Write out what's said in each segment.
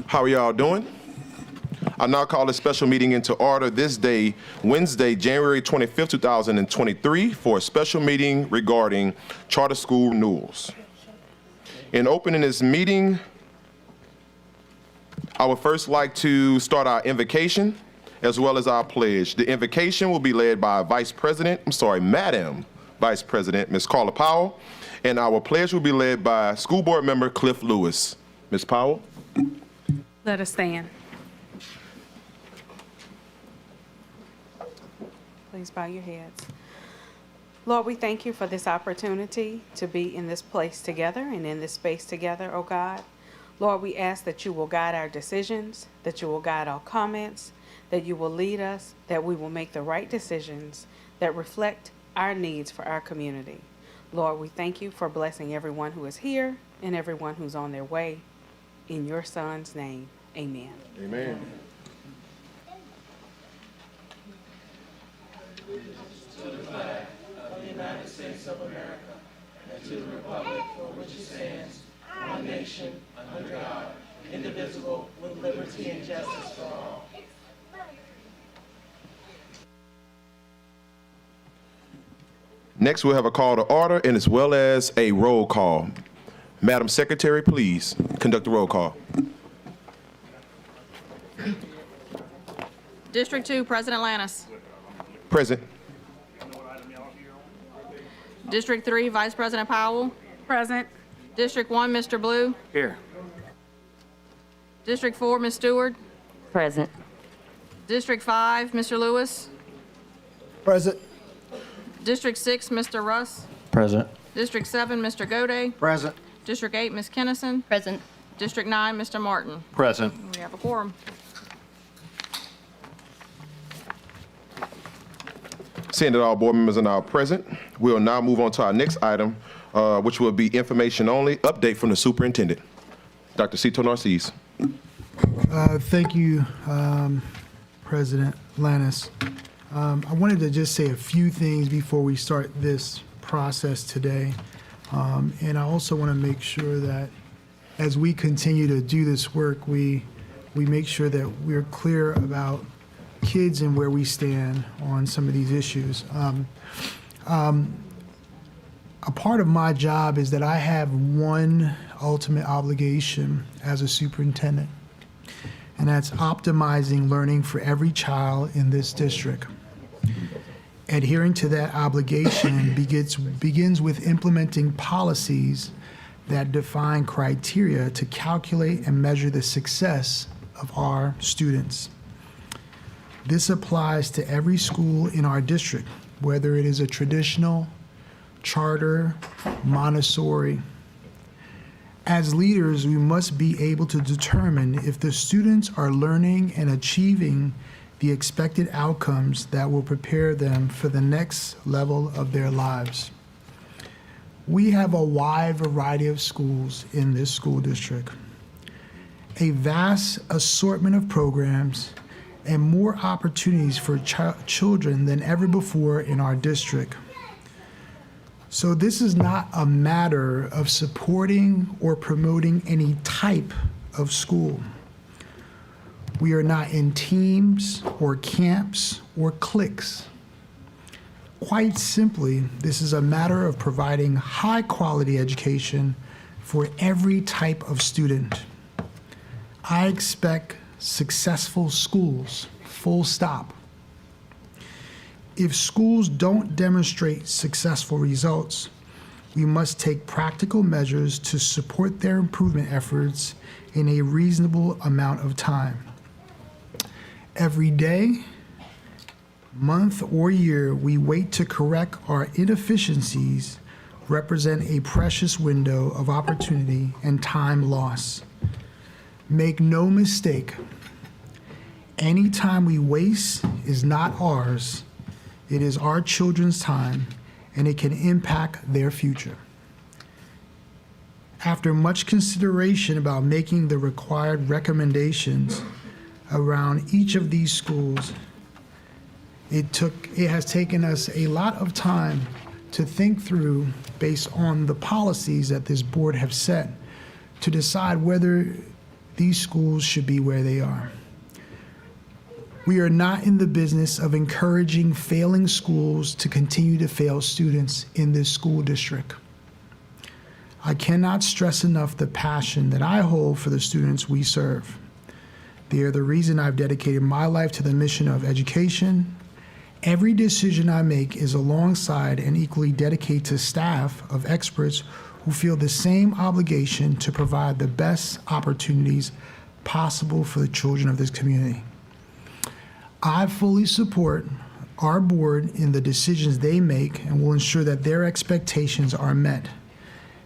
How are y'all doing? I now call a special meeting into order this day, Wednesday, January 25th, 2023, for a special meeting regarding charter school renewals. In opening this meeting, I would first like to start our invocation as well as our pledge. The invocation will be led by Madam Vice President, Ms. Carla Powell, and our pledge will be led by School Board Member Cliff Lewis. Ms. Powell. Let us stand. Please bow your heads. Lord, we thank you for this opportunity to be in this place together and in this space together, oh God. Lord, we ask that you will guide our decisions, that you will guide our comments, that you will lead us, that we will make the right decisions that reflect our needs for our community. Lord, we thank you for blessing everyone who is here and everyone who's on their way. In your Son's name, amen. Amen. To the flag of the United States of America and to the republic for which it stands, one nation, under God, indivisible, with liberty and justice for all. Next, we'll have a call to order and as well as a roll call. Madam Secretary, please conduct the roll call. District 2, President Lannis. Present. District 3, Vice President Powell. Present. District 1, Mr. Blue. Here. District 4, Ms. Stewart. Present. District 5, Mr. Lewis. Present. District 6, Mr. Russ. Present. District 7, Mr. Gode. Present. District 8, Ms. Kennison. Present. District 9, Mr. Martin. Present. We have a quorum. Seeing that all board members are now present, we'll now move on to our next item, which will be information only, update from the superintendent. Dr. Cito Narcisse. Thank you, President Lannis. I wanted to just say a few things before we start this process today. And I also want to make sure that as we continue to do this work, we make sure that we're clear about kids and where we stand on some of these issues. a part of my job is that I have one ultimate obligation as a superintendent, and that's optimizing learning for every child in this district. Adhering to that obligation begins with implementing policies that define criteria to calculate and measure the success of our students. This applies to every school in our district, whether it is a traditional, charter, Montessori. As leaders, we must be able to determine if the students are learning and achieving the expected outcomes that will prepare them for the next level of their lives. We have a wide variety of schools in this school district, a vast assortment of programs, and more opportunities for children than ever before in our district. So this is not a matter of supporting or promoting any type of school. We are not in teams or camps or cliques. Quite simply, this is a matter of providing high-quality education for every type of student. I expect successful schools, full stop. If schools don't demonstrate successful results, we must take practical measures to support their improvement efforts in a reasonable amount of time. Every day, month, or year we wait to correct our inefficiencies represent a precious window of opportunity and time loss. Make no mistake, any time we waste is not ours. It is our children's time, and it can impact their future. After much consideration about making the required recommendations around each of these schools, it has taken us a lot of time to think through, based on the policies that this board have set, to decide whether these schools should be where they are. We are not in the business of encouraging failing schools to continue to fail students in this school district. I cannot stress enough the passion that I hold for the students we serve. They are the reason I've dedicated my life to the mission of education. Every decision I make is alongside and equally dedicated to staff of experts who feel the same obligation to provide the best opportunities possible for the children of this community. I fully support our board in the decisions they make and will ensure that their expectations are met,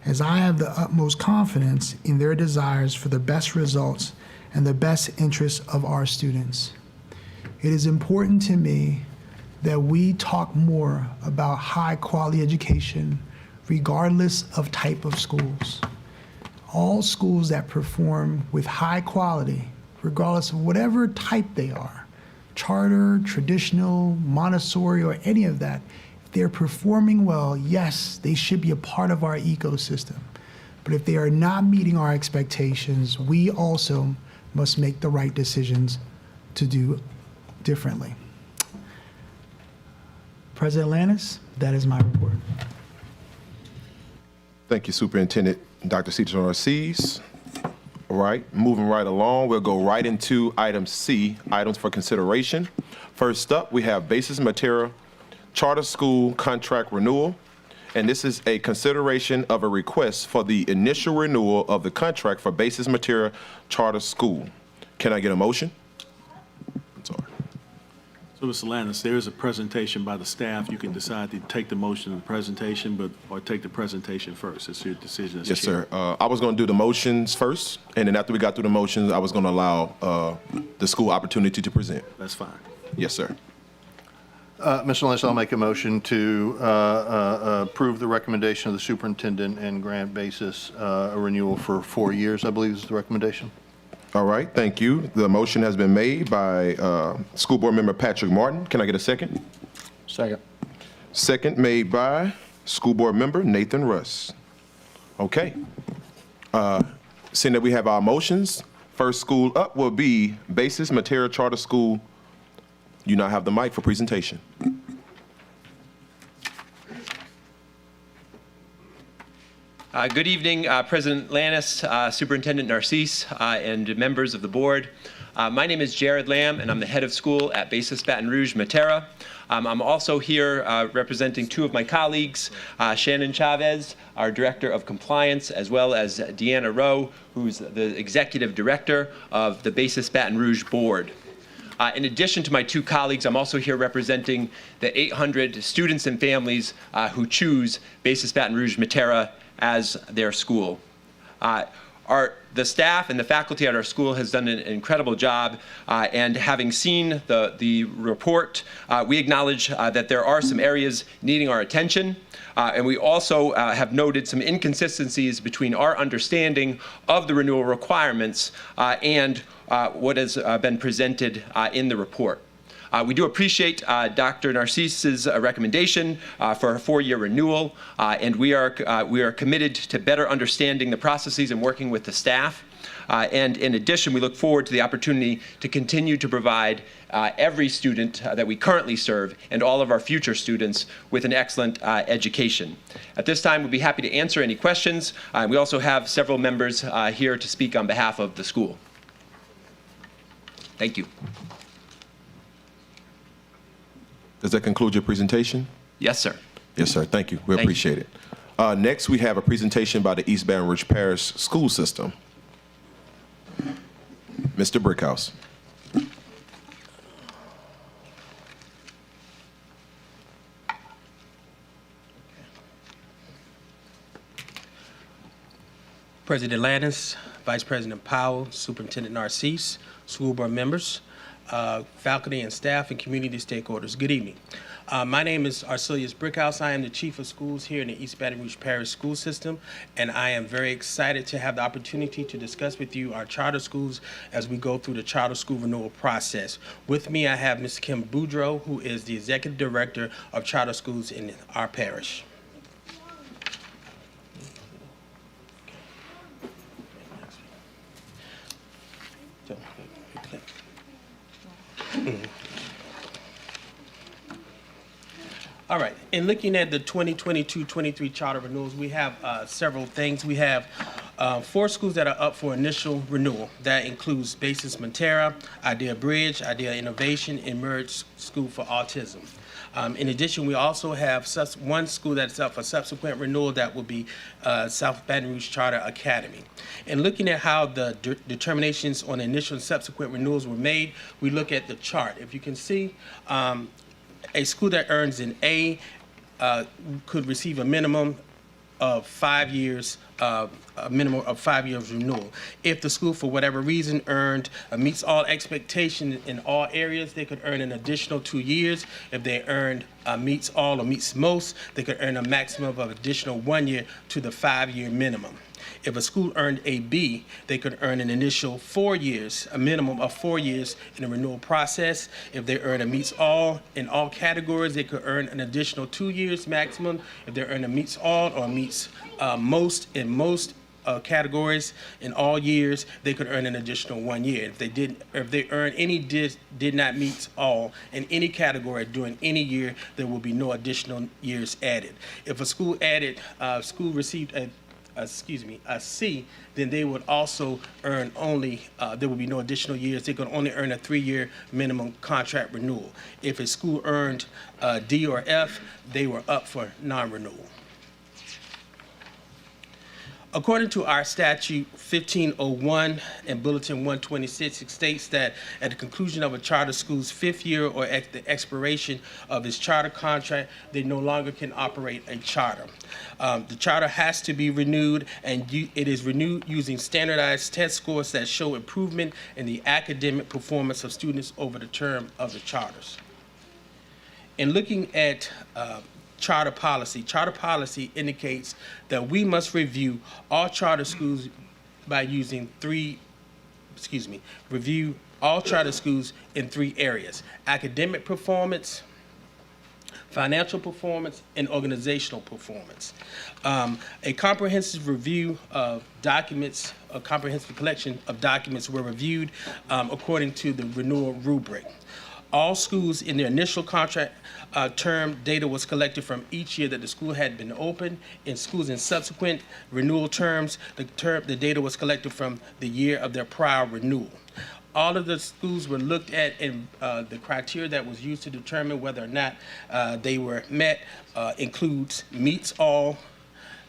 as I have the utmost confidence in their desires for the best results and the best interests of our students. It is important to me that we talk more about high-quality education regardless of type of schools. All schools that perform with high quality, regardless of whatever type they are, charter, traditional, Montessori, or any of that, if they're performing well, yes, they should be a part of our ecosystem. But if they are not meeting our expectations, we also must make the right decisions to do differently. President Lannis, that is my report. Thank you, Superintendent Dr. Cedar Ortiz. All right, moving right along, we'll go right into item C, items for consideration. First up, we have basis material charter school contract renewal. And this is a consideration of a request for the initial renewal of the contract for basis material charter school. Can I get a motion? I'm sorry. So, Mr. Lannis, there is a presentation by the staff. You can decide to take the motion and the presentation, or take the presentation first. It's your decision as Yes, chair. sir. I was going to do the motions first, and then after we got through the motions, I was going to allow the school opportunity to present. That's fine. Yes, sir. Mr. Lynch, I'll make a motion to approve the recommendation of the superintendent and grant basis a renewal for 4 years, I believe is the recommendation. All right, thank you. The motion has been made by School Board Member Patrick Martin. Can I get a second? Second. Second made by School Board Member Nathan Russ. Okay. Seeing that we have our motions, first school up will be Basis Material Charter School. You now have the mic for presentation. Good evening, President Lannis, Superintendent Narcisse, and members of the board. My name is Jared Lamb, and I'm the head of school at Basis Baton Rouge Matera. I'm also here representing two of my colleagues, Shannon Chavez, our Director of Compliance, as well as Deanna Rowe, who's the Executive Director of the Basis Baton Rouge Board. In addition to my two colleagues, I'm also here representing the 800 students and families who choose Basis Baton Rouge Matera as their school. The staff and the faculty at our school has done an incredible job, and having seen the report, we acknowledge that there are some areas needing our attention, and we also have noted some inconsistencies between our understanding of the renewal requirements and what has been presented in the report. We do appreciate Dr. Narcisse's recommendation for a 4-year renewal, and we are committed to better understanding the processes and working with the staff. And in addition, we look forward to the opportunity to continue to provide every student that we currently serve and all of our future students with an excellent education. At this time, we'd be happy to answer any questions. We also have several members here to speak on behalf of the school. Thank you. Does that conclude your presentation? Yes, sir. Yes, sir. Thank you. We Thank appreciate it. Next, we have a presentation by the East Baton Rouge Parish School System. Mr. Brickhouse. President Lannis, Vice President Powell, Superintendent Narcisse, school board members, faculty and staff, and community stakeholders. Good evening. My name is Arcelius Brickhouse. I am the Chief of Schools here in the East Baton Rouge Parish School System, and I am very excited to have the opportunity to discuss with you our charter schools as we go through the charter school renewal process. With me, I have Ms. Kim Boudreau, who is the Executive Director of Charter Schools in our parish. All right, in looking at the 2022-23 charter renewals, we have several things. We have 4 schools that are up for initial renewal. That includes Basis Matera, Idea Bridge, Idea Innovation, and Merge School for Autism. In addition, we also have one school that's up for subsequent renewal. That will be South Baton Rouge Charter Academy. And looking at how the determinations on initial and subsequent renewals were made, we look at the chart. If you can see, a school that earns an A could receive a minimum of 5 years, a minimum of 5 years renewal. If the school, for whatever reason, meets all expectations in all areas, they could earn an additional 2 years. If they earned meets all or meets most, they could earn a maximum of additional 1 year to the 5-year minimum. If a school earned a B, they could earn an initial 4 years, a minimum of 4 years in the renewal process. If they earn a meets all in all categories, they could earn an additional 2 years maximum. If they earn a meets all or meets most in most categories in all years, they could earn an additional 1 year. If they earn any did not meet all in any category during any year, there will be no additional years added. If a school received a C, then they would also earn only, there would be no additional years. They could only earn a 3-year minimum contract renewal. If a school earned D or F, they were up for non-renewal. According to our statute 1501 and Bulletin 126, it states that at the conclusion of a charter school's 5th year or at the expiration of its charter contract, they no longer can operate a charter. The charter has to be renewed, and it is renewed using standardized test scores that show improvement in the academic performance of students over the term of the charters. In looking at charter policy indicates that we must review all charter schools by using review all charter schools in 3 areas: academic performance, financial performance, and organizational performance. A comprehensive review of documents, a comprehensive collection of documents were reviewed according to the renewal rubric. All schools in their initial contract term, data was collected from each year that the school had been open. In schools in subsequent renewal terms, the data was collected from the year of their prior renewal. All of the schools were looked at, and the criteria that was used to determine whether or not they were met includes meets all,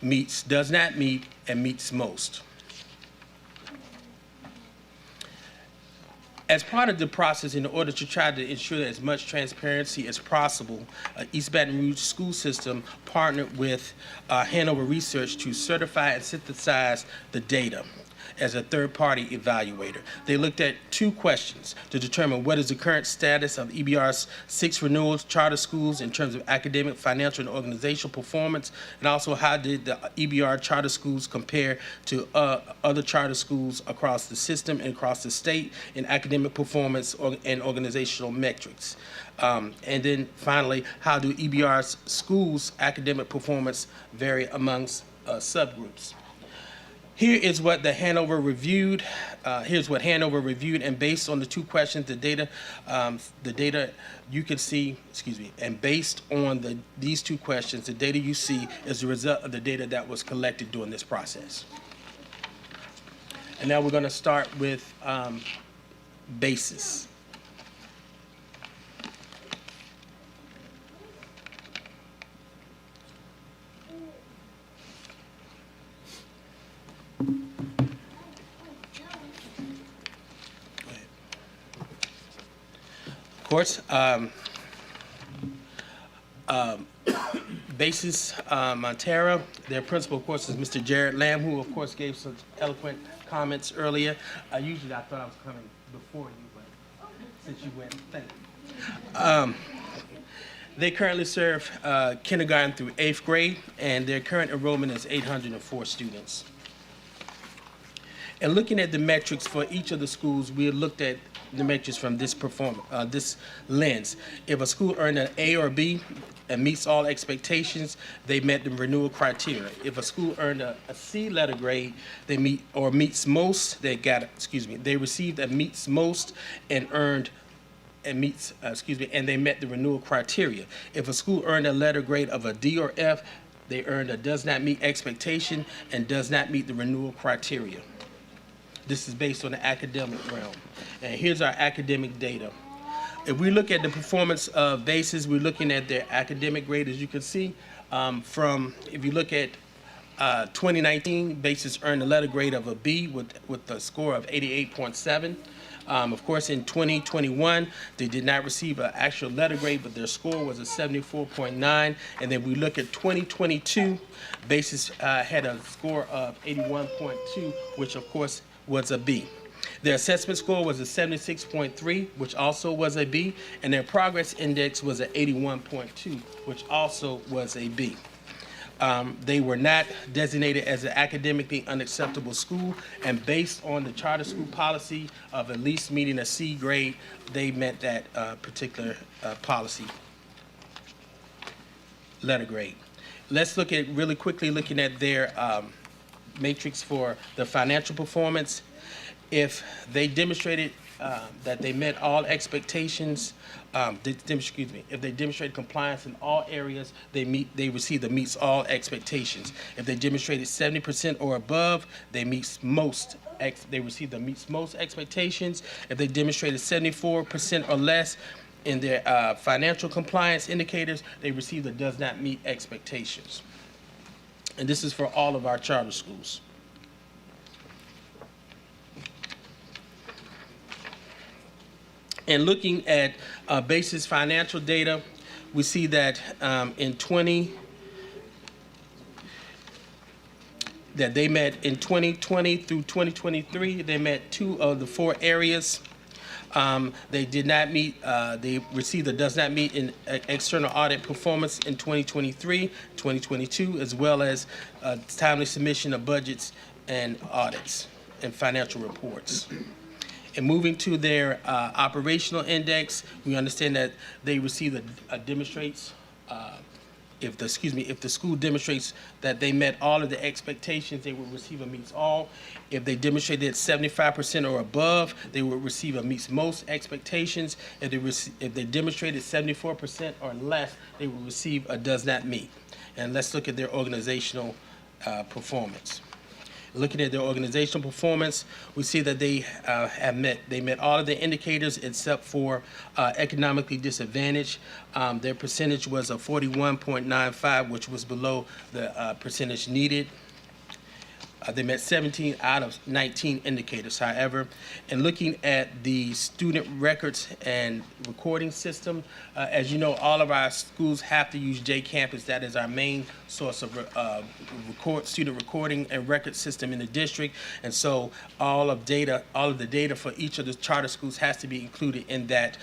meets does not meet, and meets most. As part of the process, in order to try to ensure as much transparency as possible, East Baton Rouge school system partnered with Hanover Research to certify and synthesize the data as a third-party evaluator. They looked at 2 questions to determine what is the current status of EBR's 6 renewals charter schools in terms of academic, financial, and organizational performance, and also how did the EBR charter schools compare to other charter schools across the system and across the state in academic performance and organizational metrics. And then finally, how do EBR's schools' academic performance vary amongst subgroups? Here is what the Hanover reviewed. Here's what Hanover reviewed, and based on the 2 questions, the data you can see, and based on these 2 questions, the data you see is the result of the data that was collected during this process. And now we're going to start with basis. Of course, Basis Montero, their principal, of course, is Mr. Jared Lamb, who, of course, gave some eloquent comments earlier. Usually I thought I was coming before you, but since you went, thank you. They currently serve kindergarten through 8th grade, and their current enrollment is 804 students. And looking at the metrics for each of the schools, we looked at the metrics from this this lens. If a school earned an A or B and meets all expectations, they met the renewal criteria. If a school earned a C letter grade, they meets most, they received a meets most and earned and meets, and they met the renewal criteria. If a school earned a letter grade of a D or F, they earned a does not meet expectation and does not meet the renewal criteria. This is based on the academic realm. And here's our academic data. If we look at the performance of Basis, we're looking at their academic grade, as you can see. If you look at 2019, Basis earned a letter grade of a B with a score of 88.7. Of course, in 2021, they did not receive an actual letter grade, but their score was a 74.9. And then we look at 2022, Basis had a score of 81.2, which of course was a B. Their assessment score was a 76.3, which also was a B, and their progress index was an 81.2, which also was a B. They were not designated as an academically unacceptable school, and based on the charter school policy of at least meeting a C grade, they met that particular policy letter grade. Let's look at really quickly looking at their matrix for the financial performance. If they demonstrated that they met all expectations, if they demonstrated compliance in all areas, they received the meets all expectations. If they demonstrated 70% or above, they received the meets most expectations. If they demonstrated 74% or less in their financial compliance indicators, they received the does not meet expectations. And this is for all of our charter schools. And looking at Basis financial data, we see that they met in 2020 through 2023, they met 2 of the 4 areas. They did not meet, they received the does not meet in external audit performance in 2023, 2022, as well as timely submission of budgets and audits and financial reports. And moving to their operational index, we understand that they received a demonstrates if the school demonstrates that they met all of the expectations, they will receive a meets all. If they demonstrated 75% or above, they will receive a meets most expectations. If they demonstrated 74% or less, they will receive a does not meet. And let's look at their organizational performance. Looking at their organizational performance, we see that they met all of the indicators except for economically disadvantaged. Their percentage was a 41.95, which was below the percentage needed. They met 17 out of 19 indicators, however. And looking at the student records and recording system, as you know, all of our schools have to use J-Campus. That is our main source of student recording and record system in the district. And so all of the data for each of the charter schools has to be included in that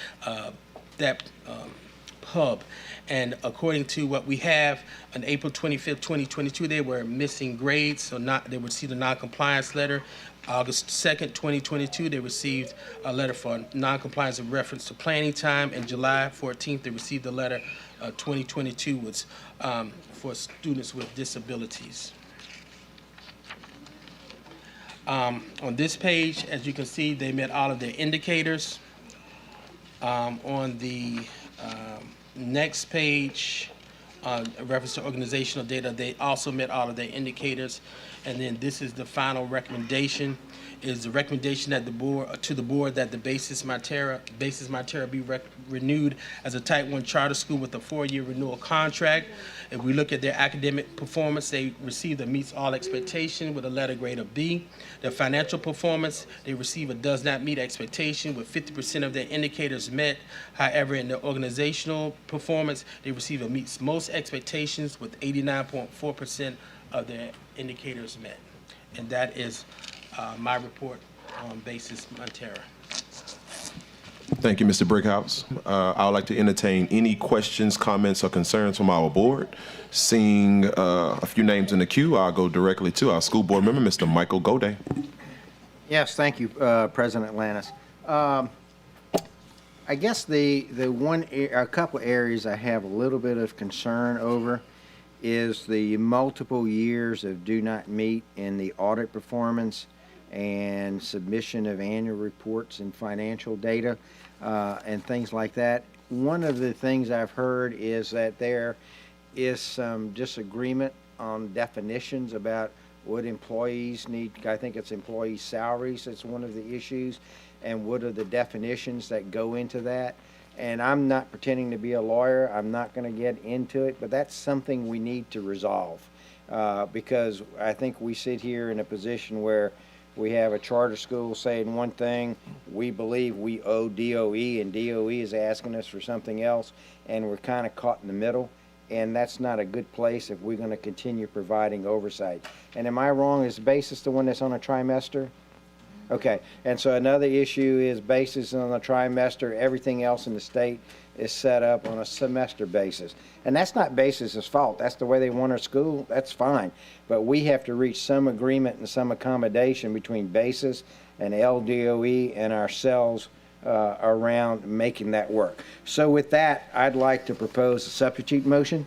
hub. And according to what we have, on April 25th, 2022, they were missing grades, so they received a non-compliance letter. August 2nd, 2022, they received a letter for non-compliance in reference to planning time. And July 14th, they received a letter, 2022, was for students with disabilities. On this page, as you can see, they met all of their indicators. On the next page, reference to organizational data, they also met all of their indicators. And then this is the final recommendation, is the recommendation that the board that the Basis Matera be renewed as a Type 1 charter school with a 4-year renewal contract. If we look at their academic performance, they received a meets all expectation with a letter grade of B. Their financial performance, they receive a does not meet expectation with 50% of their indicators met. However, in their organizational performance, they receive a meets most expectations with 89.4% of their indicators met. And that is my report on Basis Montera. Thank you, Mr. Brickhouse. I would like to entertain any questions, comments, or concerns from our board. Seeing a few names in the queue, I'll go directly to our school board member, Mr. Michael Goday. Yes, thank you, President Lannis. I guess a couple of areas I have a little bit of concern over is the multiple years of do not meet in the audit performance and submission of annual reports and financial data and things like that. One of the things I've heard is that there is some disagreement on definitions about what employees need. I think it's employee salaries that's one of the issues, and what are the definitions that go into that. And I'm not pretending to be a lawyer. I'm not going to get into it, but that's something we need to resolve because I think we sit here in a position where we have a charter school saying one thing, we believe we owe DOE, and DOE is asking us for something else, and we're kind of caught in the middle, and that's not a good place if we're going to continue providing oversight. And am I wrong, is Basis the one that's on a trimester? Okay, and so another issue is Basis on a trimester, everything else in the state is set up on a semester basis. And that's not Basis's fault. That's the way they want our school. That's fine. But we have to reach some agreement and some accommodation between Basis and LDOE and ourselves around making that work. So with that, I'd like to propose a substitute motion,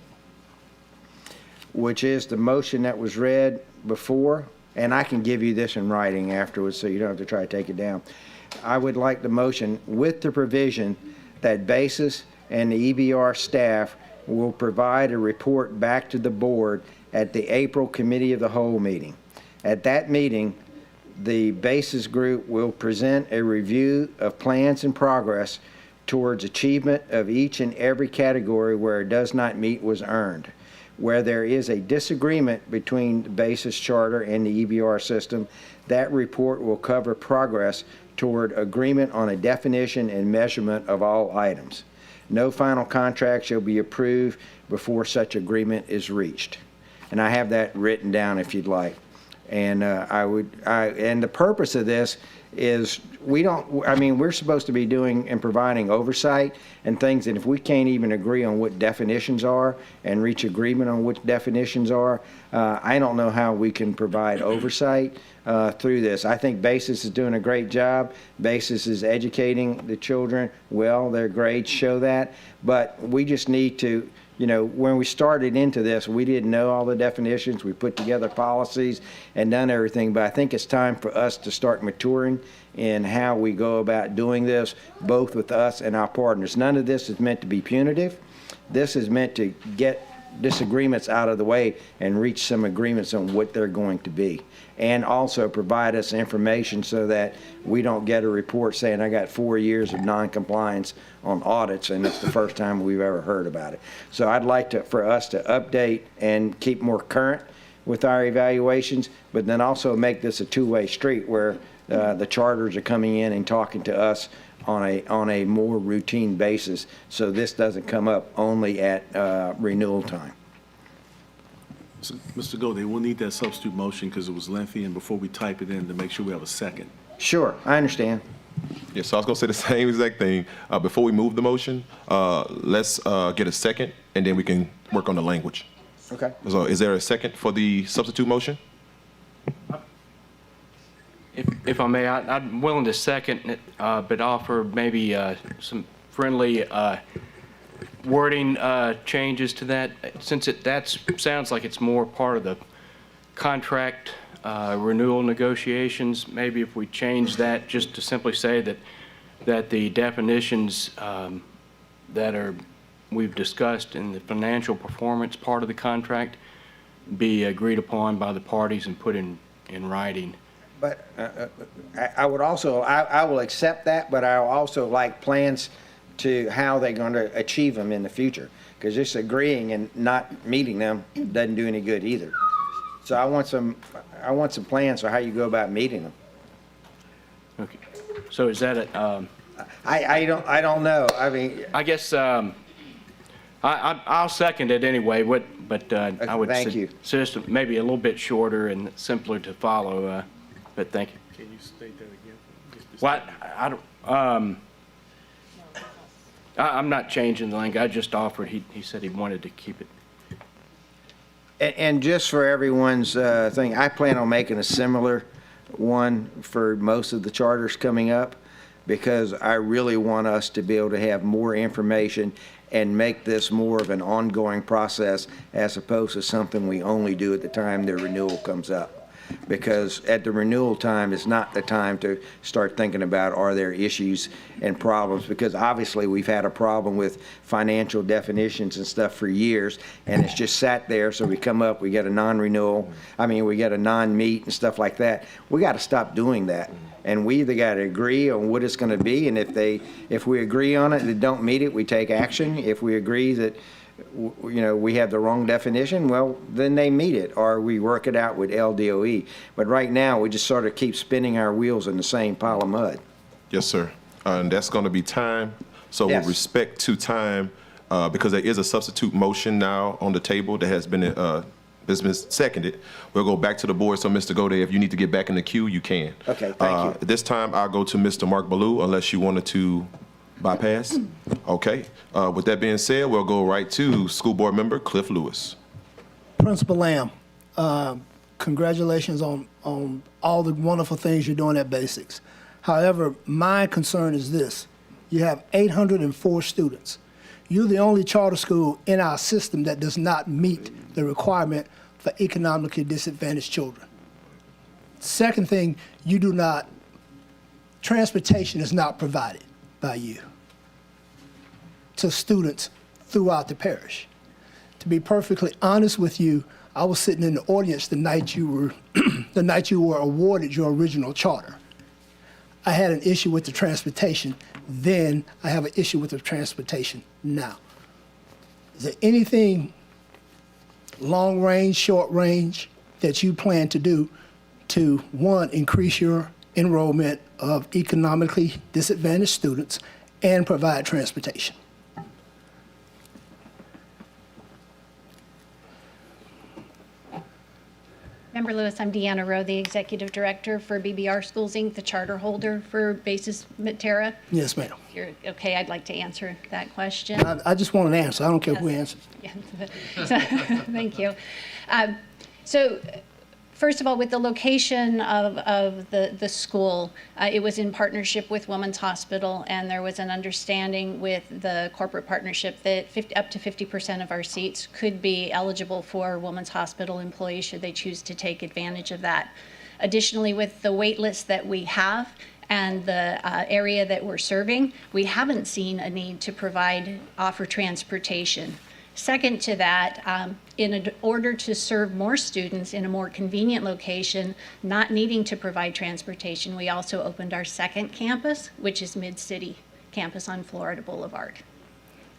which is the motion that was read before, and I can give you this in writing afterwards so you don't have to try to take it down. I would like the motion with the provision that Basis and the EBR staff will provide a report back to the board at the April Committee of the Whole meeting. At that meeting, the Basis group will present a review of plans and progress towards achievement of each and every category where it does not meet was earned. Where there is a disagreement between the Basis charter and the EBR system, that report will cover progress toward agreement on a definition and measurement of all items. No final contract shall be approved before such agreement is reached. And I have that written down if you'd like. And and the purpose of this is we're supposed to be doing and providing oversight and things, and if we can't even agree on what definitions are and reach agreement on what definitions are, I don't know how we can provide oversight through this. I think Basis is doing a great job. Basis is educating the children well. Their grades show that. But we just need to you know, when we started into this, we didn't know all the definitions. We put together policies and done everything, but I think it's time for us to start maturing in how we go about doing this, both with us and our partners. None of this is meant to be punitive. This is meant to get disagreements out of the way and reach some agreements on what they're going to be. And also provide us information so that we don't get a report saying, I got 4 years of non-compliance on audits, and it's the first time we've ever heard about it. So I'd like for us to update and keep more current with our evaluations, but then also make this a two-way street where the charters are coming in and talking to us on a more routine basis, so this doesn't come up only at renewal time. So, Mr. Gode, we'll need that substitute motion because it was lengthy, and before we type it in, to make sure we have a second. Sure, I understand. Yes, so I was going to say the same exact thing. Before we move the motion, let's get a second, and then we can work on the language. Okay. So is there a second for the substitute motion? If I may, I'm willing to second it, but offer maybe some friendly wording changes to that, since that sounds like it's more part of the contract renewal negotiations. Maybe if we change that just to simply say that the definitions that we've discussed in the financial performance part of the contract be agreed upon by the parties and put in writing. But I would also, I will accept that, but I'll also like plans to how they're going to achieve them in the future. Because just agreeing and not meeting them doesn't do any good either. So I want some plans for how you go about meeting them. Okay. So is that I don't know. I mean, I guess I'll second it anyway. But I would thank you. suggest maybe a little bit shorter and simpler to follow. But thank you. Can you state that again? Well, I don't. I'm not changing the language. I just offered. He said he wanted to keep it. And just for everyone's thing, I plan on making a similar one for most of the charters coming up, because I really want us to be able to have more information and make this more of an ongoing process as opposed to something we only do at the time the renewal comes up. Because at the renewal time is not the time to start thinking about are there issues and problems, because obviously we've had a problem with financial definitions and stuff for years, and it's just sat there. So we come up, we get a non-renewal, we get a non-meet and stuff like that. We got to stop doing that. And we either got to agree on what it's going to be, and if we agree on it and they don't meet it, we take action. If we agree that we have the wrong definition, well, then they meet it, or we work it out with LDOE. But right now, we just sort of keep spinning our wheels in the same pile of mud. Yes, sir. And that's going to be time. So Yes. with respect to time, because there is a substitute motion now on the table that has been seconded, we'll go back to the board. So, Mr. Gode, if you need to get back in the queue, you can. Okay, thank you. This time, I'll go to Mr. Mark Ballou, unless you wanted to bypass. Okay. With that being said, we'll go right to School Board Member Cliff Lewis. Principal Lamb, congratulations on all the wonderful things you're doing at Basics. However, my concern is this. You have 804 students. You're the only charter school in our system that does not meet the requirement for economically disadvantaged children. Second thing, transportation is not provided by you to students throughout the parish. To be perfectly honest with you, I was sitting in the audience the night you were awarded your original charter. I had an issue with the transportation then. I have an issue with the transportation now. Is there anything long range, short range that you plan to do to, one, increase your enrollment of economically disadvantaged students and provide transportation? Member Lewis, I'm Deanna Rowe, the Executive Director for BBR Schools, Inc., the charter holder for Basis Matera. Yes, ma'am. If you're okay, I'd like to answer that question. I just want an answer. I don't care who answers. Yeah. So, thank you. So first of all, with the location of the school, it was in partnership with Women's Hospital, and there was an understanding with the corporate partnership that up to 50% of our seats could be eligible for Women's Hospital employees should they choose to take advantage of that. Additionally, with the wait list that we have and the area that we're serving, we haven't seen a need to offer transportation. Second to that, in order to serve more students in a more convenient location, not needing to provide transportation, we also opened our second campus, which is Mid-City campus on Florida Boulevard.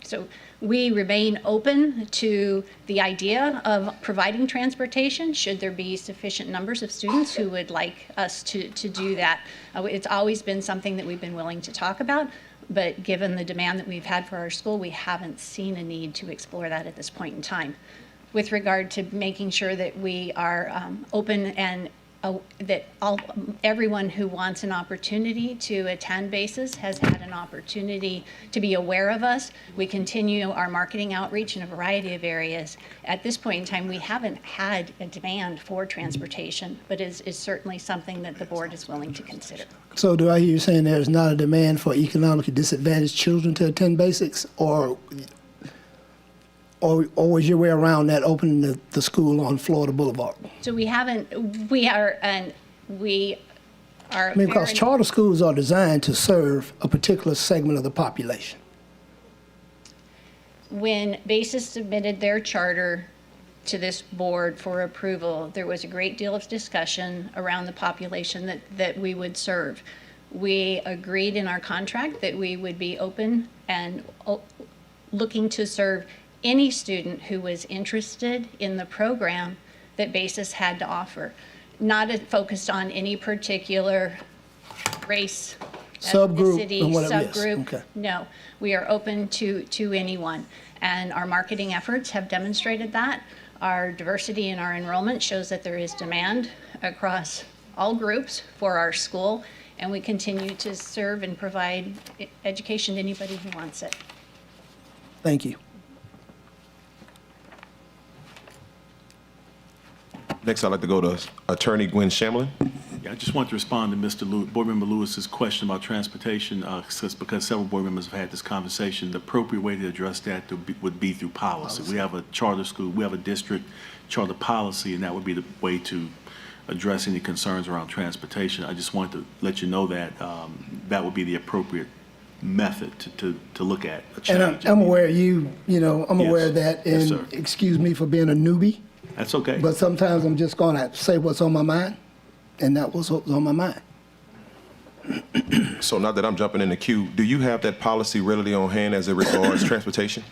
So we remain open to the idea of providing transportation should there be sufficient numbers of students who would like us to do that. It's always been something that we've been willing to talk about, but given the demand that we've had for our school, we haven't seen a need to explore that at this point in time. With regard to making sure that we are open and that everyone who wants an opportunity to attend BASIS has had an opportunity to be aware of us. We continue our marketing outreach in a variety of areas. At this point in time, we haven't had a demand for transportation, but is certainly something that the board is willing to consider. So do I hear you saying there's not a demand for economically disadvantaged children to attend basics, or was your way around that opening the school on Florida Boulevard? So we are. I mean, because charter schools are designed to serve a particular segment of the population. When BASIS submitted their charter to this board for approval, there was a great deal of discussion around the population that we would serve. We agreed in our contract that we would be open and looking to serve any student who was interested in the program that BASIS had to offer, not focused on any particular race, Subgroup, ethnicity, and whatever, yes. subgroup. Okay. No, we are open to anyone, and our marketing efforts have demonstrated that. Our diversity in our enrollment shows that there is demand across all groups for our school, and we continue to serve and provide education to anybody who wants it. Thank you. Next, I'd like to go to Attorney Gwen Shamlin. Yeah, I just want to respond to Mr. Board Member Lewis's question about transportation, because several board members have had this conversation. The appropriate way to address that would be through policy. We have a charter school, we have a district charter policy, and that would be the way to address any concerns around transportation. I just wanted to let you know that that would be the appropriate method to look at a change. And I'm aware I'm Yes. aware of that, Yes, and sir. excuse me for being a newbie, That's okay. but sometimes I'm just gonna say what's on my mind, and that was what was on my mind. So now that I'm jumping in the queue, do you have that policy readily on hand as it regards transportation?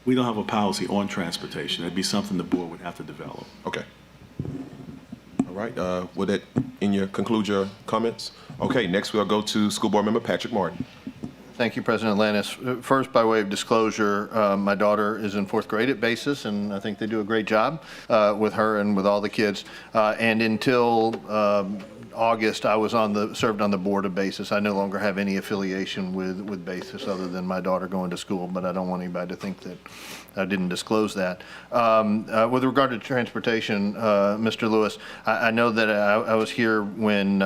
We don't have a policy on transportation. That'd be something the board would have to develop. Okay. All right, would that conclude your comments? Okay, next we'll go to School Board Member Patrick Martin. Thank you, President Lannis. First, by way of disclosure, my daughter is in 4th grade at BASIS, and I think they do a great job with her and with all the kids. And until August, I was served on the board of BASIS. I no longer have any affiliation with BASIS other than my daughter going to school, but I don't want anybody to think that I didn't disclose that. With regard to transportation, Mr. Lewis, I know that I was here when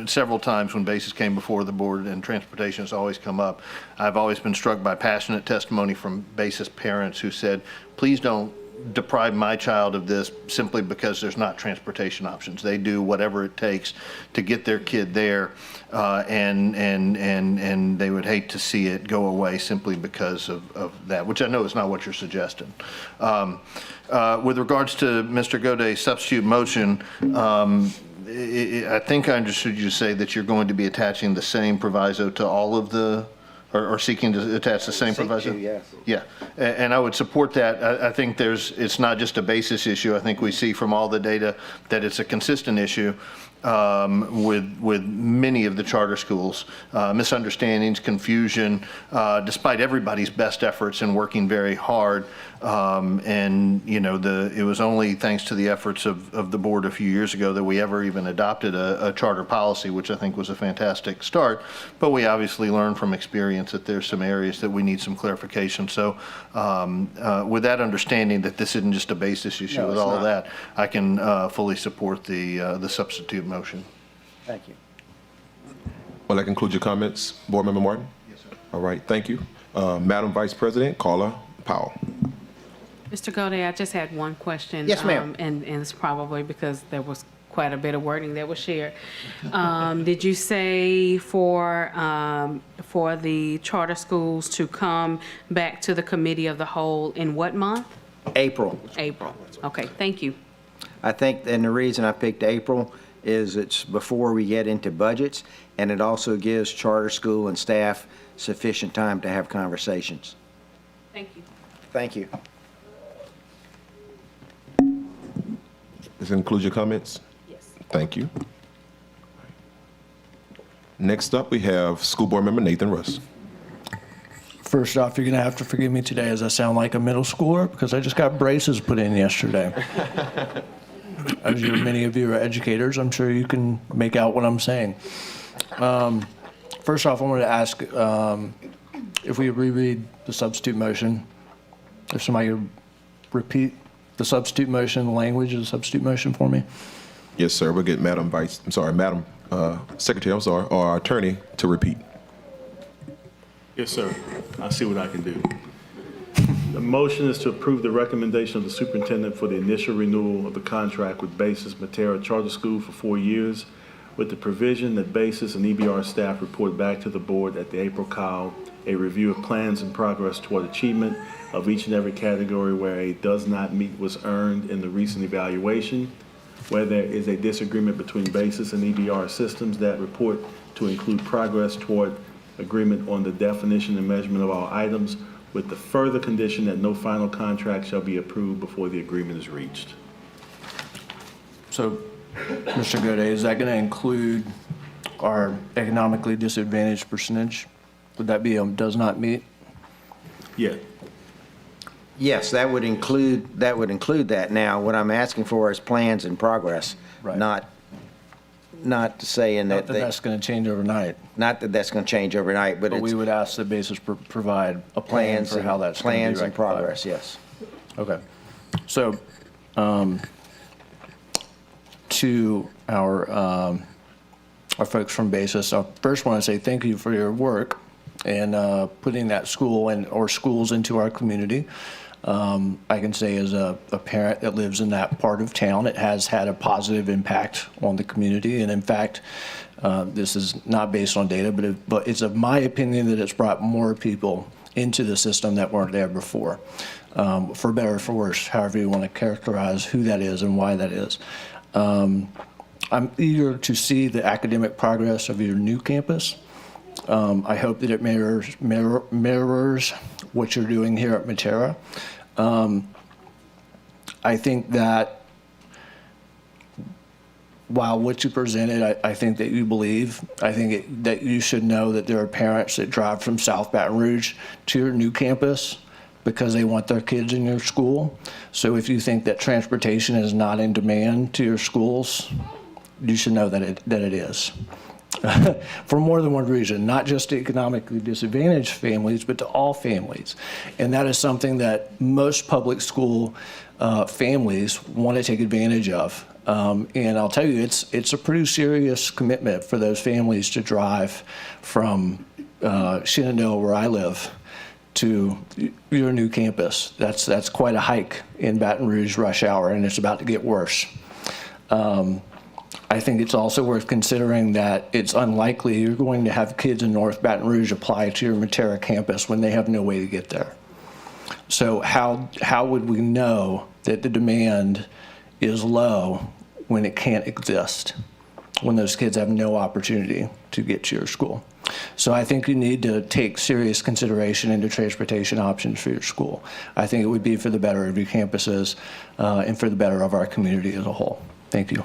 several times when BASIS came before the board, and transportation has always come up. I've always been struck by passionate testimony from BASIS parents who said, please don't deprive my child of this simply because there's not transportation options. They do whatever it takes to get their kid there, and they would hate to see it go away simply because of that, which I know is not what you're suggesting. With regards to Mr. Goday's substitute motion, I think I understood you to say that you're going to be attaching the same proviso to all of the, or seeking to attach the same proviso? Yes. Yeah, and I would support that. I think it's not just a basis issue. I think we see from all the data that it's a consistent issue with many of the charter schools. Misunderstandings, confusion, despite everybody's best efforts and working very hard. And it was only thanks to the efforts of the board a few years ago that we ever even adopted a charter policy, which I think was a fantastic start. But we obviously learned from experience experience that there's some areas that we need some clarification. So with that understanding that this isn't just a basis issue, No, with it's all of not. that, I can fully support the substitute motion. Thank you. Well, that concludes your comments, Board Member Martin? Yes, sir. All right, thank you. Madam Vice President, Carla Powell. Mr. Gode, I just had one question. Yes, ma'am. And it's probably because there was quite a bit of wording that was shared. Did you say for the charter schools to come back to the committee of the whole in what month? April. April. Okay, thank you. I think, and the reason I picked April is it's before we get into budgets, and it also gives charter school and staff sufficient time to have conversations. Thank you. Thank you. Does that include your comments? Yes. Thank you. Next up, we have School Board Member Nathan Russ. First off, you're going to have to forgive me today as I sound like a middle schooler because I just got braces put in yesterday. As many of you are educators, I'm sure you can make out what I'm saying. First off, I wanted to ask if we reread the substitute motion, if somebody could repeat the substitute motion, the language of the substitute motion for me. Yes, sir. We'll get Madam Secretary, or our attorney to repeat. Yes, sir. I'll see what I can do. The motion is to approve the recommendation of the superintendent for the initial renewal of the contract with Basis Matera Charter School for 4 years, with the provision that Basis and EBR staff report back to the board at the April COW a review of plans and progress toward achievement of each and every category where a does not meet was earned in the recent evaluation, where there is a disagreement between Basis and EBR systems that report to include progress toward agreement on the definition and measurement of all items, with the further condition that no final contract shall be approved before the agreement is reached. So, Mr. Gode, is that going to include our economically disadvantaged percentage? Would that be does not meet? Yeah. Yes, that would include that. Now, what I'm asking for is plans in progress, Right. not saying Not that that that's going to change overnight, not that that's going to change overnight, but but we it's would ask the Basis provide a plan for how that's going to be plans in rectified. progress. Yes. Okay. So, to our folks from Basis, I first want to say thank you for your work and putting that school or schools into our community. I can say as a parent that lives in that part of town, it has had a positive impact on the community. And in fact, this is not based on data, but it's of my opinion that it's brought more people into the system that weren't there before, for better or for worse, however you want to characterize who that is and why that is. I'm eager to see the academic progress of your new campus. I hope that it mirrors what you're doing here at Matera. I think that while what you presented, I think that you believe, I think that you should know that there are parents that drive from South Baton Rouge to your new campus because they want their kids in your school. So if you think that transportation is not in demand to your schools, you should know that it is. For more than one reason, not just to economically disadvantaged families, but to all families. And that is something that most public school families want to take advantage of. And I'll tell you, it's a pretty serious commitment for those families to drive from Shenandoah, where I live, to your new campus. That's quite a hike in Baton Rouge rush hour, and it's about to get worse. I think it's also worth considering that it's unlikely you're going to have kids in North Baton Rouge apply to your Matera campus when they have no way to get there. So how would we know that the demand is low when it can't exist, when those kids have no opportunity to get to your school? So I think you need to take serious consideration into transportation options for your school. I think it would be for the better of your campuses and for the better of our community as a whole. Thank you.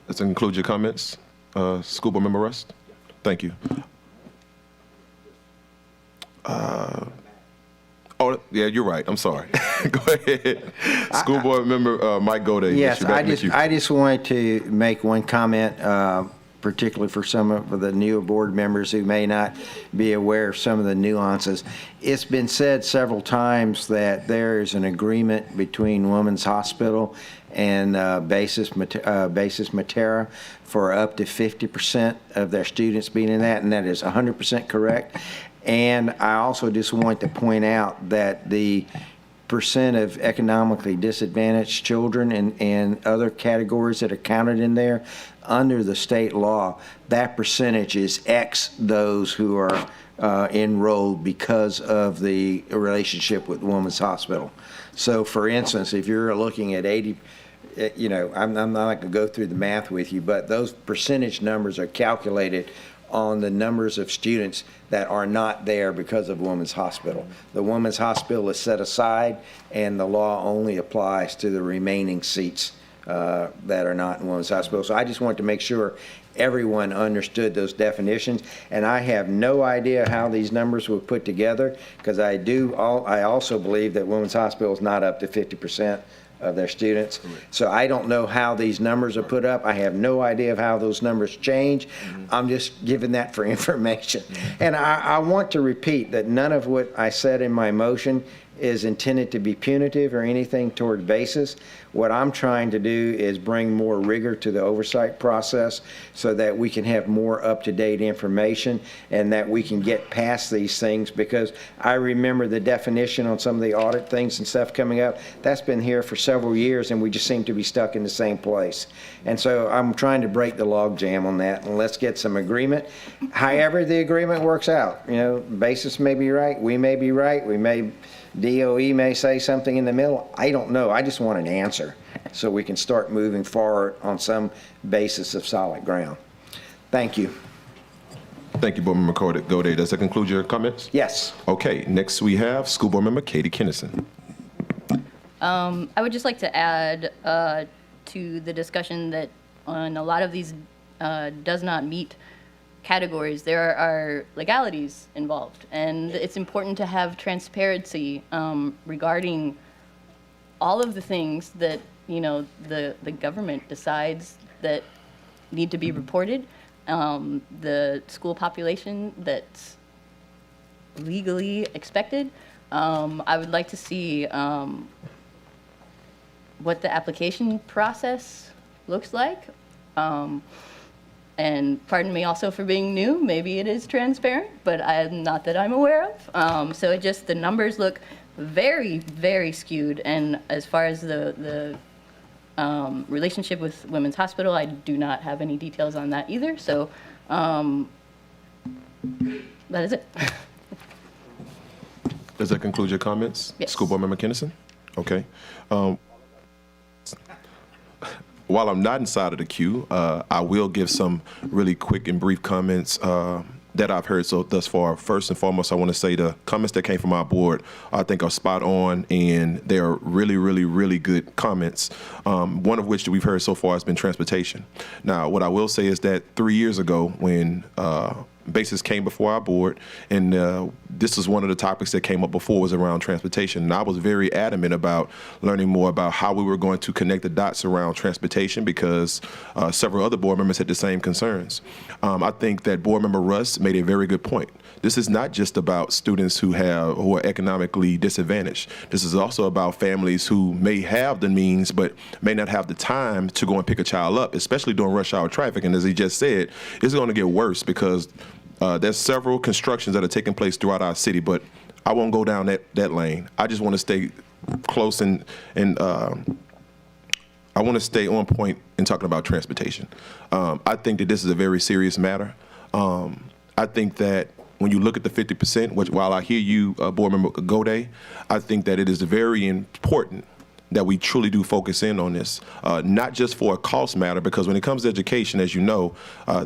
Does that include your comments, School Board Member Rust? Thank you. Oh, yeah, you're right. I'm sorry. Go ahead. School Board Member Mike Gode. Yes, I just wanted to make one comment. particularly for some of the newer board members who may not be aware of some of the nuances. It's been said several times that there is an agreement between Women's Hospital and Basis Matera for up to 50% of their students being in that, and that is 100% correct. And I also just want to point out that the percent of economically disadvantaged children and other categories that are counted in there, under the state law, that percentage is X those who are enrolled because of the relationship with Women's Hospital. So for instance, if you're looking at 80, you know, I'm not going to go through the math with you, but those percentage numbers are calculated on the numbers of students that are not there because of Women's Hospital. The Women's Hospital is set aside, and the law only applies to the remaining seats that are not in Women's Hospital. So I just wanted to make sure everyone understood those definitions, and I have no idea how these numbers were put together, because I also believe that Women's Hospital is not up to 50% of their students. So I don't know how these numbers are put up. I have no idea of how those numbers change. I'm just giving that for information. And I want to repeat that none of what I said in my motion is intended to be punitive or anything toward basis. What I'm trying to do is bring more rigor to the oversight process so that we can have more up-to-date information and that we can get past these things, because I remember the definition on some of the audit things and stuff coming up. That's been here for several years, and we just seem to be stuck in the same place. And so I'm trying to break the log jam on that, and let's get some agreement. However the agreement works out, you know, basis may be right, we may be right, DOE may say something in the middle. I don't know. I just want an answer so we can start moving forward on some basis of solid ground. Thank you. Thank you, Board Member Gode. Does that conclude your comments? Yes. Okay, next we have School Board Member Katie Kinnison. I would just like to add to the discussion that on a lot of these does not meet categories, there are legalities involved, and it's important to have transparency regarding all of the things that, you know, the government decides that need to be reported, the school population that's legally expected. I would like to see what the application process looks like. And pardon me also for being new, maybe it is transparent, but not that I'm aware of. So the numbers look very, very skewed. And as far as the relationship with Women's Hospital, I do not have any details on that either. So that is it. Does that conclude your comments? Yes. School Board Member Kinnison? Okay. While I'm not inside of the queue, I will give some really quick and brief comments that I've heard thus far. First and foremost, I want to say the comments that came from our board, I think, are spot on, and they are really, really, really good comments. One of which that we've heard so far has been transportation. Now, what I will say is that 3 years ago, when Basis came before our board, and this was one of the topics that came up before, was around transportation. And I was very adamant about learning more about how we were going to connect the dots around transportation, because several other board members had the same concerns. I think that Board Member Russ made a very good point. This is not just about students who are economically disadvantaged. This is also about families who may have the means but may not have the time to go and pick a child up, especially during rush hour traffic. And as he just said, it's going to get worse because there's several constructions that are taking place throughout our city, but I won't go down that lane. I just want to stay close and I want to stay on point in talking about transportation. I think that this is a very serious matter. I think that when you look at the 50%, which, while I hear you, Board Member Gode, I think that it is very important that we truly do focus in on this, not just for a cost matter, because when it comes to education, as you know,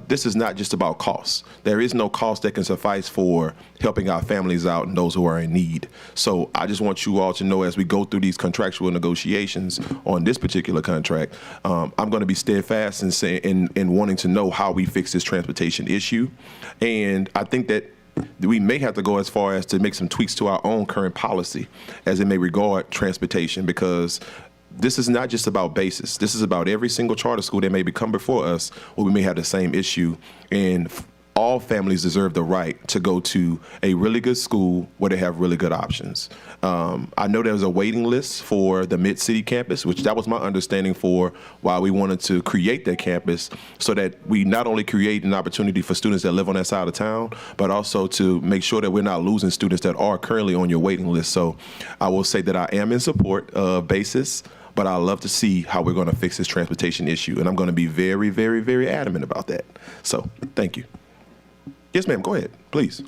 this is not just about costs. There is no cost that can suffice for helping our families out and those who are in need. So I just want you all to know, as we go through these contractual negotiations on this particular contract, I'm going to be steadfast in wanting to know how we fix this transportation issue. And I think that we may have to go as far as to make some tweaks to our own current policy as it may regard transportation, because this is not just about basis. This is about every single charter school that may come before us where we may have the same issue. And all families deserve the right to go to a really good school where they have really good options. I know there's a waiting list for the Mid-City campus, which that was my understanding for why we wanted to create that campus, so that we not only create an opportunity for students that live on that side of town, but also to make sure that we're not losing students that are currently on your waiting list. So I will say that I am in support of BASIS, but I love to see how we're going to fix this transportation issue, and I'm going to be very, very, very adamant about that. So thank you. Yes, ma'am, go ahead, please.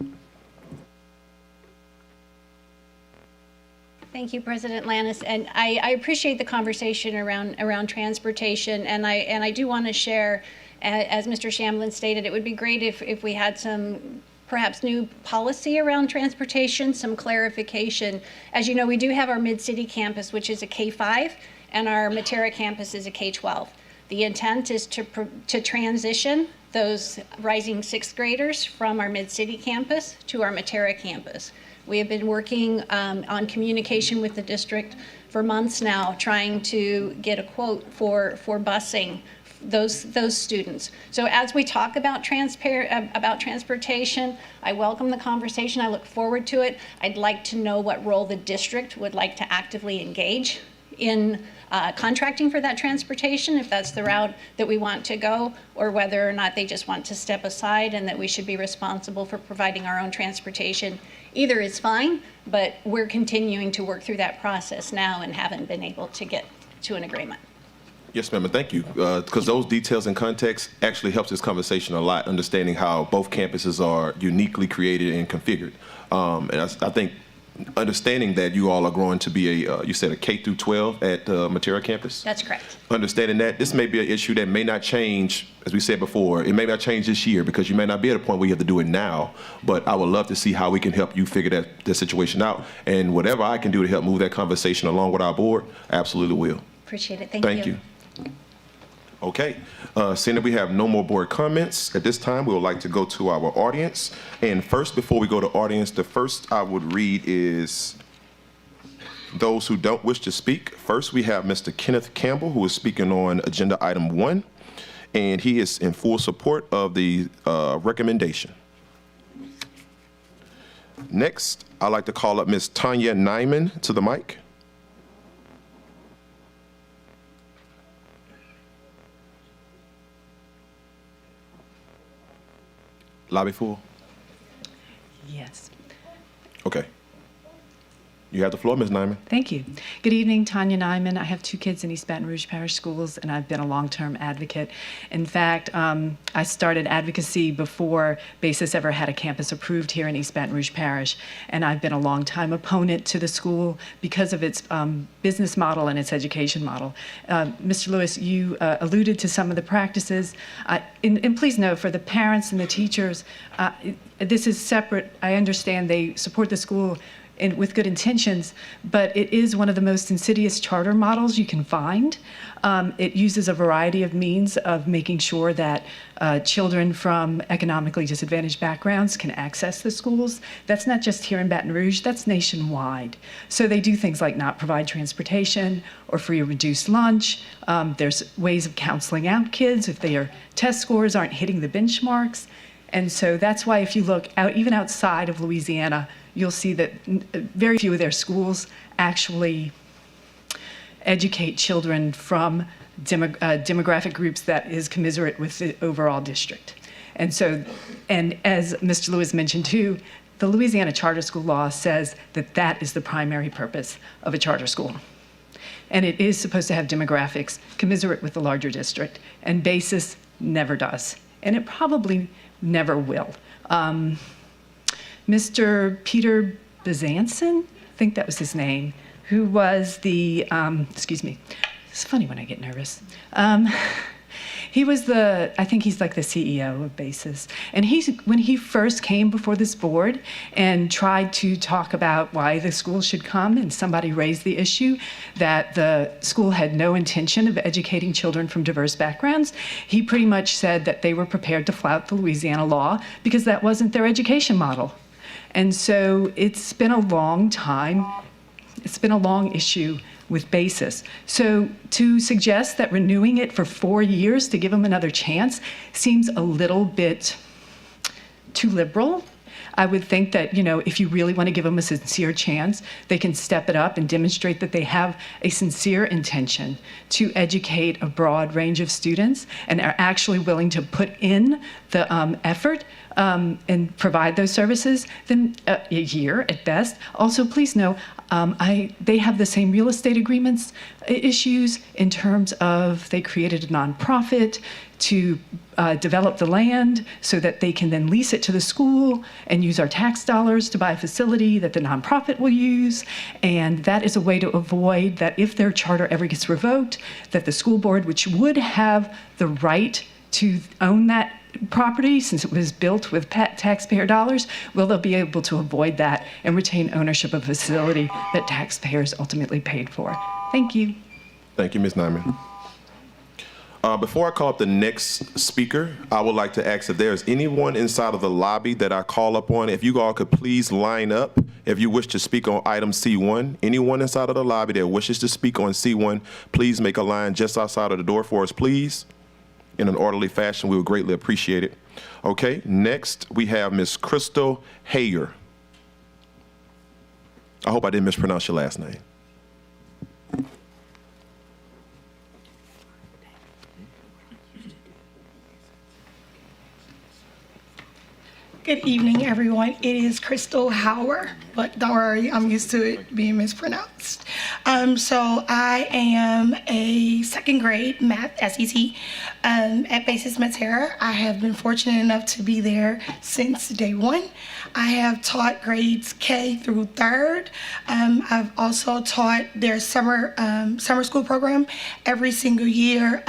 Thank you, President Lannis, and I appreciate the conversation around transportation, and I do want to share, as Mr. Shamblin stated, it would be great if we had some perhaps new policy around transportation, some clarification. As you know, we do have our Mid-City campus, which is a K-5, and our Matera campus is a K-12. The intent is to transition those rising sixth graders from our Mid-City campus to our Matera campus. We have been working on communication with the district for months now, trying to get a quote for busing those students. So as we talk about transportation, I welcome the conversation. I look forward to it. I'd like to know what role the district would like to actively engage in contracting for that transportation, if that's the route that we want to go, or whether or not they just want to step aside and that we should be responsible for providing our own transportation. Either is fine, but we're continuing to work through that process now and haven't been able to get to an agreement. Yes, ma'am, and thank you, because those details and context actually helps this conversation a lot, understanding how both campuses are uniquely created and configured. And I think understanding that you all are growing to be you said a K through 12 at the Matera campus? That's correct. Understanding that this may be an issue that may not change, as we said before, it may not change this year because you may not be at a point where you have to do it now, but I would love to see how we can help you figure that situation out. And whatever I can do to help move that conversation along with our board, I absolutely will. Appreciate it. Thank you. Okay, seeing that we have no more board comments, at this time we would like to go to our audience. And first, before we go to audience, the first I would read is those who don't wish to speak. First, we have Mr. Kenneth Campbell, who is speaking on agenda item 1, and he is in full support of the recommendation. Next, I'd like to call up Ms. Tanya Nyman to the mic. Lobby full? Yes. Okay. You have the floor, Ms. Nyman. Thank you. Good evening, Tanya Nyman. I have 2 kids in East Baton Rouge Parish Schools, and I've been a long-term advocate. In fact, I started advocacy before BASIS ever had a campus approved here in East Baton Rouge Parish, and I've been a long-time opponent to the school because of its business model and its education model. Mr. Lewis, you alluded to some of the practices, and please know, for the parents and the teachers, this is separate. I understand they support the school with good intentions, but it is one of the most insidious charter models you can find. It uses a variety of means of making sure that children from economically disadvantaged backgrounds can access the schools. That's not just here in Baton Rouge, that's nationwide. So they do things like not provide transportation or free or reduced lunch. There's ways of counseling out kids if their test scores aren't hitting the benchmarks. And so that's why if you look out, even outside of Louisiana, you'll see that very few of their schools actually educate children from demographic groups that is commiserate with the overall district. And so, and as Mr. Lewis mentioned too, the Louisiana charter school law says that that is the primary purpose of a charter school. And it is supposed to have demographics commiserate with the larger district, and BASIS never does. And it probably never will. Mr. Peter Bezanson, I think that was his name, who was the, excuse me, it's funny when I get nervous. He was I think he's like the CEO of BASIS. And when he first came before this board and tried to talk about why the school should come, and somebody raised the issue that the school had no intention of educating children from diverse backgrounds, he pretty much said that they were prepared to flout the Louisiana law because that wasn't their education model. And so it's been a long time, it's been a long issue with basis. So to suggest that renewing it for 4 years to give them another chance seems a little bit too liberal. I would think that, if you really want to give them a sincere chance, they can step it up and demonstrate that they have a sincere intention to educate a broad range of students and are actually willing to put in the effort and provide those services, then a year at best. Also, please know, they have the same real estate agreements issues in terms of they created a nonprofit to develop the land so that they can then lease it to the school and use our tax dollars to buy a facility that the nonprofit will use. And that is a way to avoid that if their charter ever gets revoked, that the school board, which would have the right to own that property since it was built with taxpayer dollars, they'll be able to avoid that and retain ownership of a facility that taxpayers ultimately paid for. Thank you. Thank you, Ms. Nyman. Before I call up the next speaker, I would like to ask if there's anyone inside of the lobby that I call upon. If you all could please line up if you wish to speak on item C1. Anyone inside of the lobby that wishes to speak on C1, please make a line just outside of the door for us, please. In an orderly fashion, we would greatly appreciate it. Okay, next we have Ms. Crystal Hayer. I hope I didn't mispronounce your last name. Good evening, everyone. It is Crystal Hauer, but don't worry, I'm used to it being mispronounced. So I am a second grade math SET at Basis Matera. I have been fortunate enough to be there since day one. I have taught grades K through third. I've also taught their summer school program every single year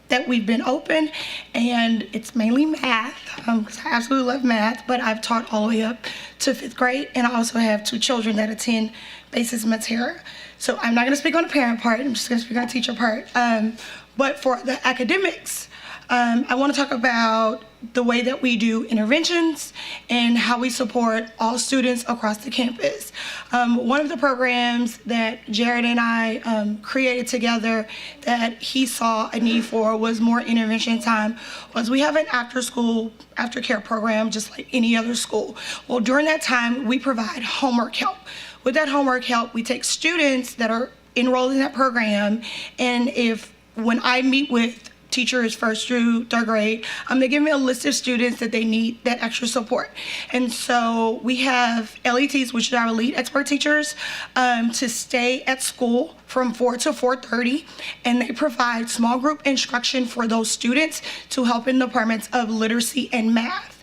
that we've been open, and it's mainly math because I absolutely love math, but I've taught all the way up to 5th grade, and I also have 2 children that attend Basis Matera. So I'm not going to speak on the parent part, I'm just going to speak on the teacher part. But for the academics, I want to talk about the way that we do interventions and how we support all students across the campus. One of the programs that Jared and I created together that he saw a need for was more intervention time, was we have an aftercare program just like any other school. Well, during that time, we provide homework help. With that homework help, we take students that are enrolled in that program, and when I meet with teachers 1st through 3rd grade, they give me a list of students that they need that extra support. And so we have LETs, which are our lead expert teachers, to stay at school from 4 to 4:30, and they provide small group instruction for those students to help in the departments of literacy and math.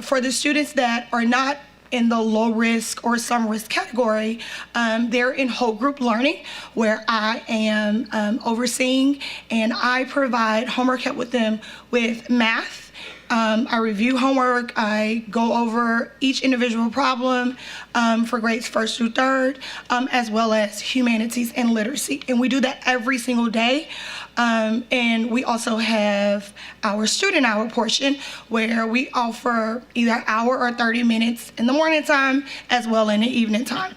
For the students that are not in the low risk or some risk category, they're in whole group learning where I am overseeing, and I provide homework help with them with math. I review homework, I go over each individual problem for grades 1st through 3rd, as well as humanities and literacy. And we do that every single day. And we also have our student hour portion where we offer either an hour or 30 minutes in the morning time as well in the evening time.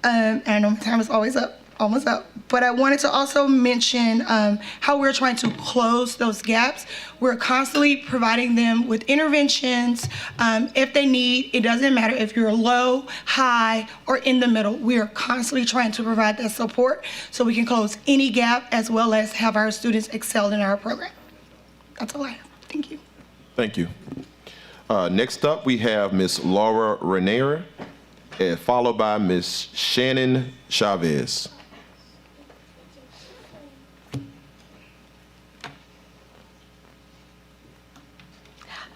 And I know my time is almost up. But I wanted to also mention how we're trying to close those gaps. We're constantly providing them with interventions. If they need, it doesn't matter if you're low, high, or in the middle. We are constantly trying to provide that support so we can close any gap as well as have our students excel in our program. That's all I have. Thank you. Thank you. Next up, we have Ms. Laura Renier, followed by Ms. Shannon Chavez.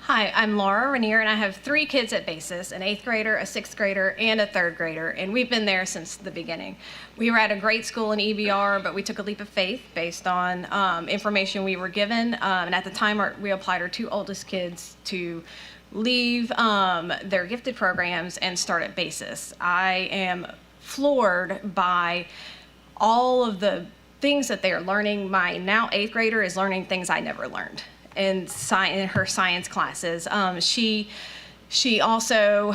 Hi, I'm Laura Renier, and I have 3 kids at Basis, an 8th grader, a 6th grader, and a 3rd grader, and we've been there since the beginning. We were at a great school in EBR, but we took a leap of faith based on information we were given, and at the time we applied our 2 oldest kids to leave their gifted programs and start at Basis. I am floored by all of the things that they are learning. My now 8th grader is learning things I never learned in her science classes. She also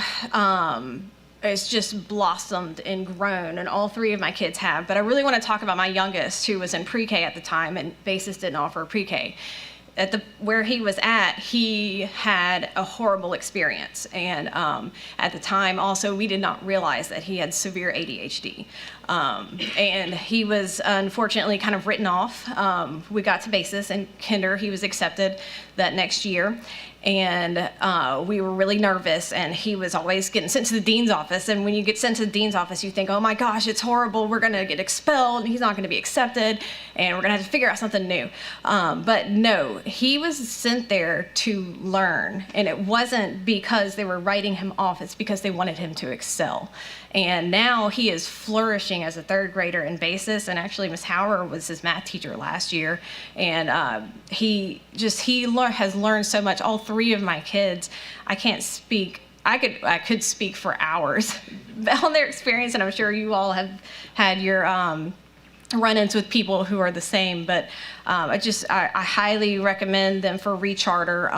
it's just blossomed and grown, and all three of my kids have. But I really want to talk about my youngest, who was in pre-K at the time, and Basis didn't offer pre-K. Where he was at, he had a horrible experience, and at the time also we did not realize that he had severe ADHD, and he was unfortunately kind of written off. We got to Basis and Kinder, he was accepted that next year, and we were really nervous, and he was always getting sent to the dean's office. And when you get sent to the dean's office, you think, oh my gosh, it's horrible, we're gonna get expelled, and he's not gonna be accepted, and we're gonna have to figure out something new. But no, he was sent there to learn, and it wasn't because they were writing him off, it's because they wanted him to excel. And now he is flourishing as a third grader in Basis, and actually Ms. Hauer was his math teacher last year, and he has learned so much. All three of my kids, I can't speak, I could speak for hours on their experience, and I'm sure you all have had your run-ins with people who are the same, but I highly recommend them for recharter.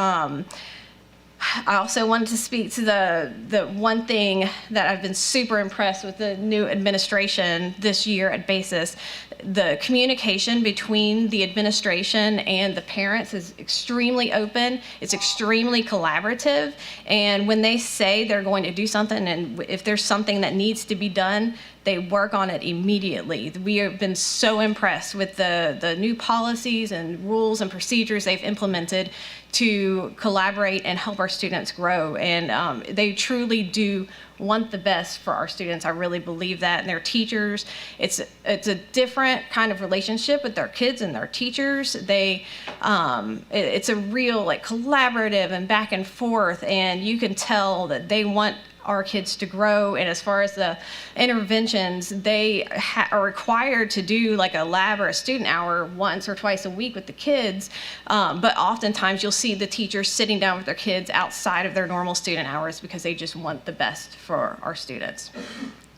I also wanted to speak to the one thing that I've been super impressed with the new administration this year at Basis. The communication between the administration and the parents is extremely open. It's extremely collaborative. And when they say they're going to do something, and if there's something that needs to be done, they work on it immediately. We have been so impressed with the new policies and rules and procedures they've implemented to collaborate and help our students grow. And they truly do want the best for our students. I really believe that. And their teachers, it's a different kind of relationship with their kids and their teachers. It's a real collaborative and back and forth, and you can tell that they want our kids to grow. And as far as the interventions, they are required to do a lab or a student hour once or twice a week with the kids, but oftentimes you'll see the teachers sitting down with their kids outside of their normal student hours because they just want the best for our students.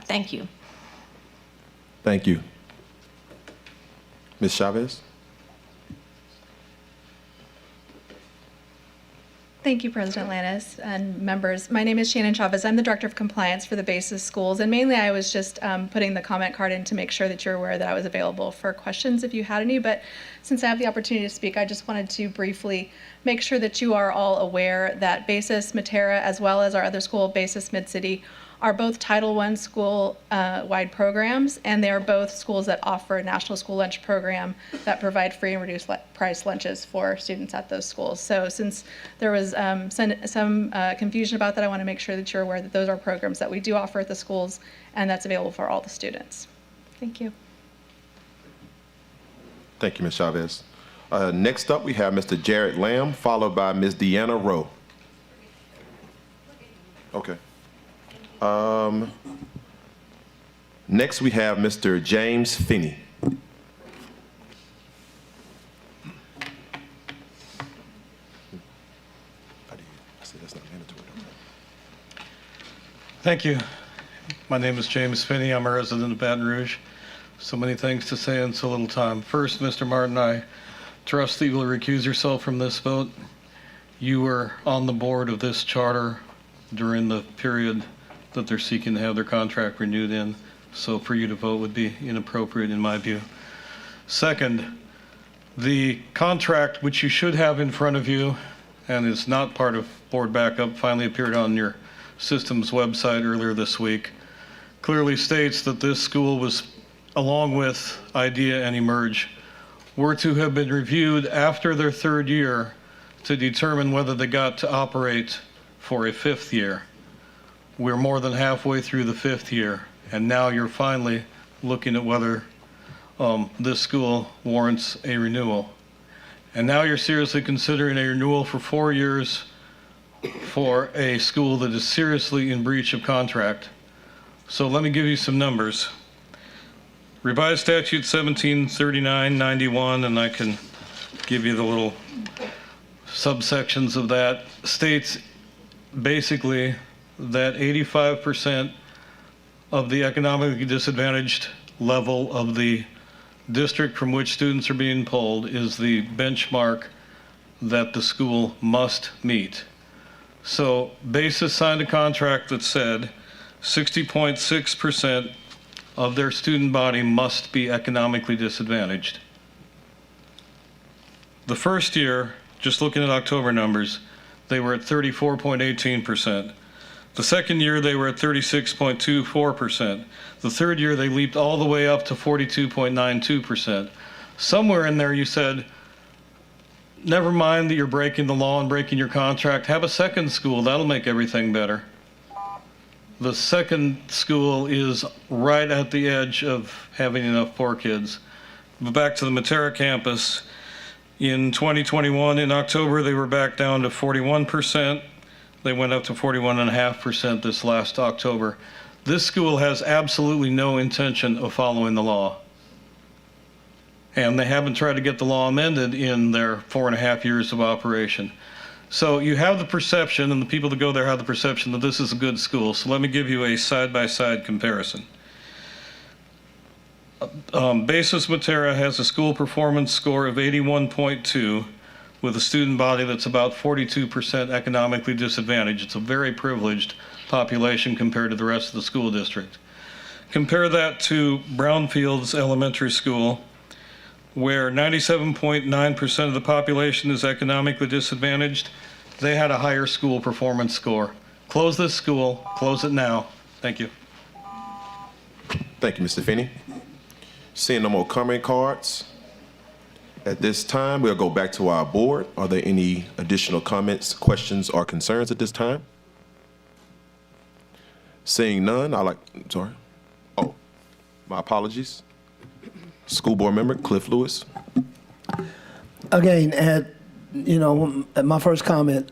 Thank you. Thank you. Ms. Chavez? Thank you, President Lannis and members. My name is Shannon Chavez. I'm the Director of Compliance for the Basis Schools, and mainly I was just putting the comment card in to make sure that you're aware that I was available for questions if you had any. But since I have the opportunity to speak, I just wanted to briefly make sure that you are all aware that Basis, Matera, as well as our other school, Basis Mid-City, are both Title I school-wide programs, and they are both schools that offer a national school lunch program that provide free and reduced price lunches for students at those schools. So since there was some confusion about that, I want to make sure that you're aware that those are programs that we do offer at the schools, and that's available for all the students. Thank you. Thank you, Ms. Chavez. Next up, we have Mr. Jared Lamb, followed by Ms. Deanna Rowe. Okay. Next, we have Mr. James Finney. Thank you. My name is James Finney. I'm a resident of Baton Rouge. So many things to say in so little time. First, Mr. Martin, I trust that you will recuse yourself from this vote. You were on the board of this charter during the period that they're seeking to have their contract renewed in. So for you to vote would be inappropriate in my view. Second, the contract, which you should have in front of you and is not part of board backup, finally appeared on your system's website earlier this week, clearly states that this school was, along with IDEA and Emerge, were to have been reviewed after their third year to determine whether they got to operate for a fifth year. We're more than halfway through the fifth year, and now you're finally looking at whether this school warrants a renewal. And now you're seriously considering a renewal for 4 years for a school that is seriously in breach of contract. So let me give you some numbers. Revised statute 1739-91, and I can give you the little subsections of that, states basically that 85% of the economically disadvantaged level of the district from which students are being pulled is the benchmark that the school must meet. So Basis signed a contract that said 60.6% of their student body must be economically disadvantaged. The first year, just looking at October numbers, they were at 34.18%. The second year, they were at 36.24%. The third year, they leaped all the way up to 42.92%. Somewhere in there, you said, never mind that you're breaking the law and breaking your contract, have a second school, that'll make everything better. The second school is right at the edge of having enough poor kids. But back to the Matera campus, in 2021, in October, they were back down to 41%. They went up to 41.5% this last October. This school has absolutely no intention of following the law. And they haven't tried to get the law amended in their 4.5 years of operation. So you have the perception, and the people that go there have the perception that this is a good school. So let me give you a side-by-side comparison. Basis Matera has a school performance score of 81.2 with a student body that's about 42% economically disadvantaged. It's a very privileged population compared to the rest of the school district. Compare that to Brownfields Elementary School, where 97.9% of the population is economically disadvantaged. They had a higher school performance score. Close this school, close it now. Thank you. Thank you, Mr. Finney. Seeing no more comment cards, at this time, we'll go back to our board. Are there any additional comments, questions, or concerns at this time? Seeing none, Oh, my apologies. School board member Cliff Lewis. Again, at my first comment,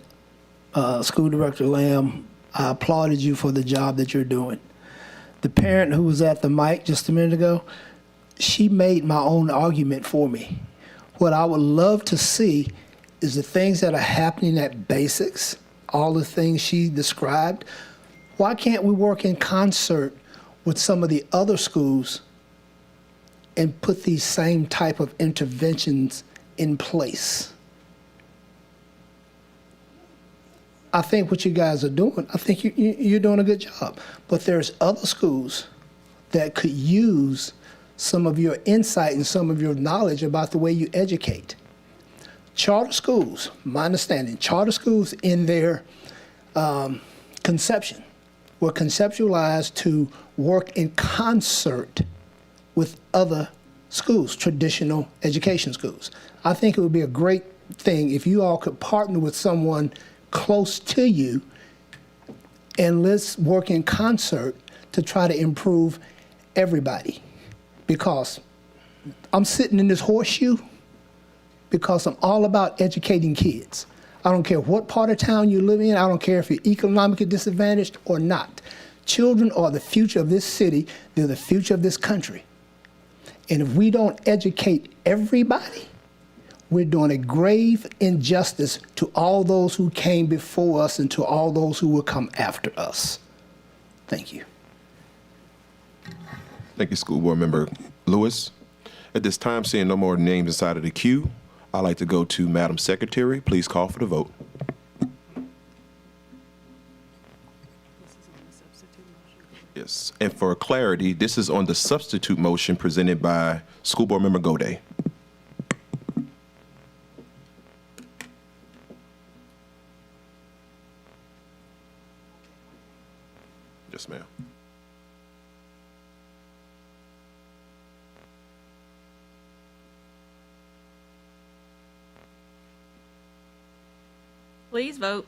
School Director Lamb, I applauded you for the job that you're doing. The parent who was at the mic just a minute ago, she made my own argument for me. What I would love to see is the things that are happening at basics, all the things she described. Why can't we work in concert with some of the other schools and put these same type of interventions in place? I think what you guys are doing, I think you're doing a good job. But there's other schools that could use some of your insight and some of your knowledge about the way you educate. Charter schools, my understanding, charter schools in their conception were conceptualized to work in concert with other schools, traditional education schools. I think it would be a great thing if you all could partner with someone close to you and let's work in concert to try to improve everybody. Because I'm sitting in this horseshoe because I'm all about educating kids. I don't care what part of town you live in. I don't care if you're economically disadvantaged or not. Children are the future of this city. They're the future of this country. And if we don't educate everybody, we're doing a grave injustice to all those who came before us and to all those who will come after us. Thank you. Thank you, School Board Member Lewis. At this time, seeing no more names inside of the queue, I'd like to go to Madam Secretary. Please call for the vote. Yes, and for clarity, this is on the substitute motion presented by School Board Member Goday. Yes, ma'am. Please vote.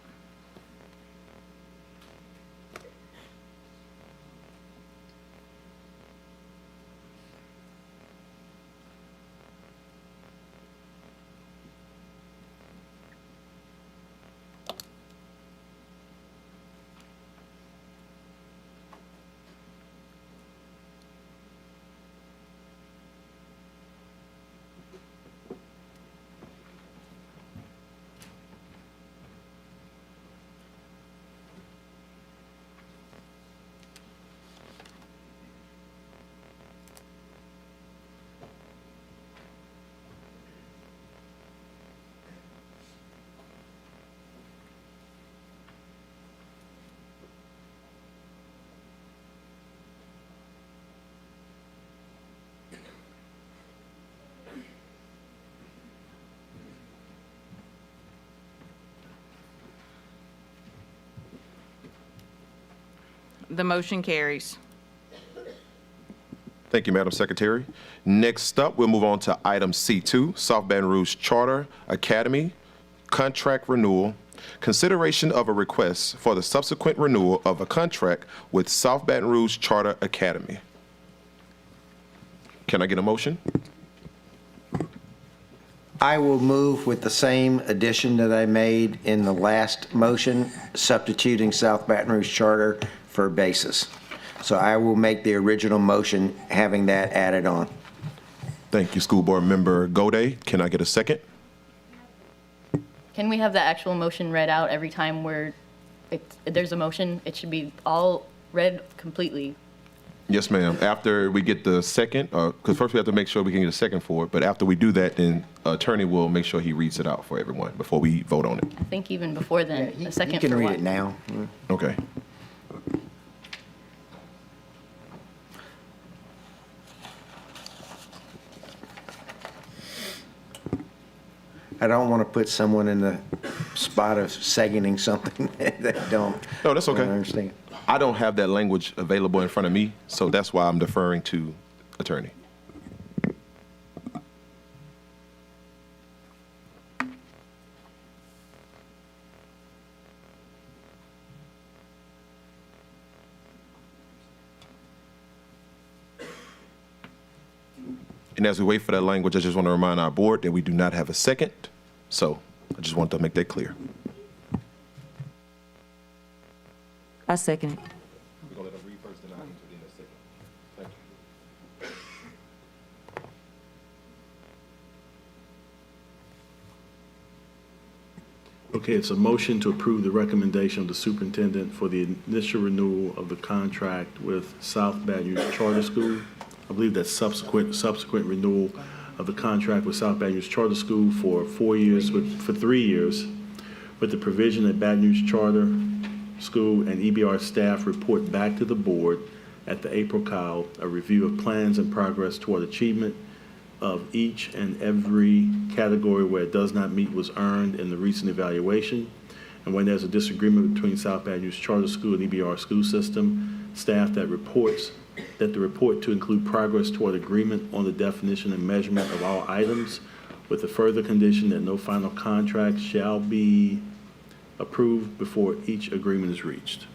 The motion carries. Thank you, Madam Secretary. Next up, we'll move on to item C2, South Baton Rouge Charter Academy contract renewal. Consideration of a request for the subsequent renewal of a contract with South Baton Rouge Charter Academy. Can I get a motion? I will move with the same addition that I made in the last motion, substituting South Baton Rouge Charter for basis. So I will make the original motion having that added on. Thank you, School Board Member Gode. Can I get a second? Can we have the actual motion read out every time there's a motion? It should be all read completely. Yes, ma'am. After we get the second, because first we have to make sure we can get a second for it, but after we do that, then attorney will make sure he reads it out for everyone before we vote on it. I think even before then, a second You can for read what? it now. Okay. I don't want to put someone in the spot of seconding something that they don't. No, that's okay. don't understand. I don't have that language available in front of me, so that's why I'm deferring to attorney. And as we wait for that language, I just want to remind our board that we do not have a second. So I just want to make that clear. I second it. We're going to let them read first and I'll intervene in a second. Thank you. Okay, it's a motion to approve the recommendation of the superintendent for the initial renewal of the contract with South Baton Rouge Charter School. I believe that's subsequent renewal of the contract with South Baton Rouge Charter School for 4 years, for 3 years, with the provision that Baton Rouge Charter School and EBR staff report back to the board at the April COW a review of plans and progress toward achievement of each and every category where it does not meet was earned in the recent evaluation. And when there's a disagreement between South Baton Rouge Charter School and EBR school system staff, that the report to include progress toward agreement on the definition and measurement of all items, with the further condition that no final contract shall be approved before each agreement is reached.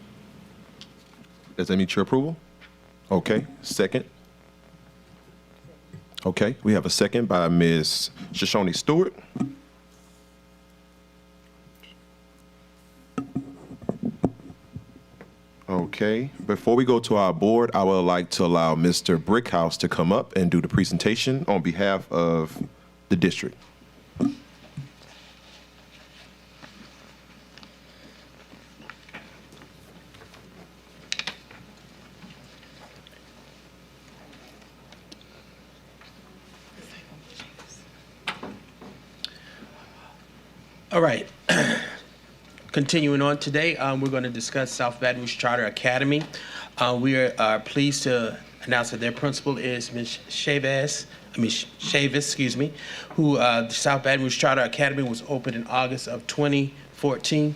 Does that meet your approval? Okay, second. Okay, we have a second by Ms. Shoshone Stewart. Okay, before we go to our board, I would like to allow Mr. Brickhouse to come up and do the presentation on behalf of the district. All right. Continuing on today, we're going to discuss South Baton Rouge Charter Academy. We are pleased to announce that their principal is Ms. Chavis, who the South Baton Rouge Charter Academy was opened in August of 2014.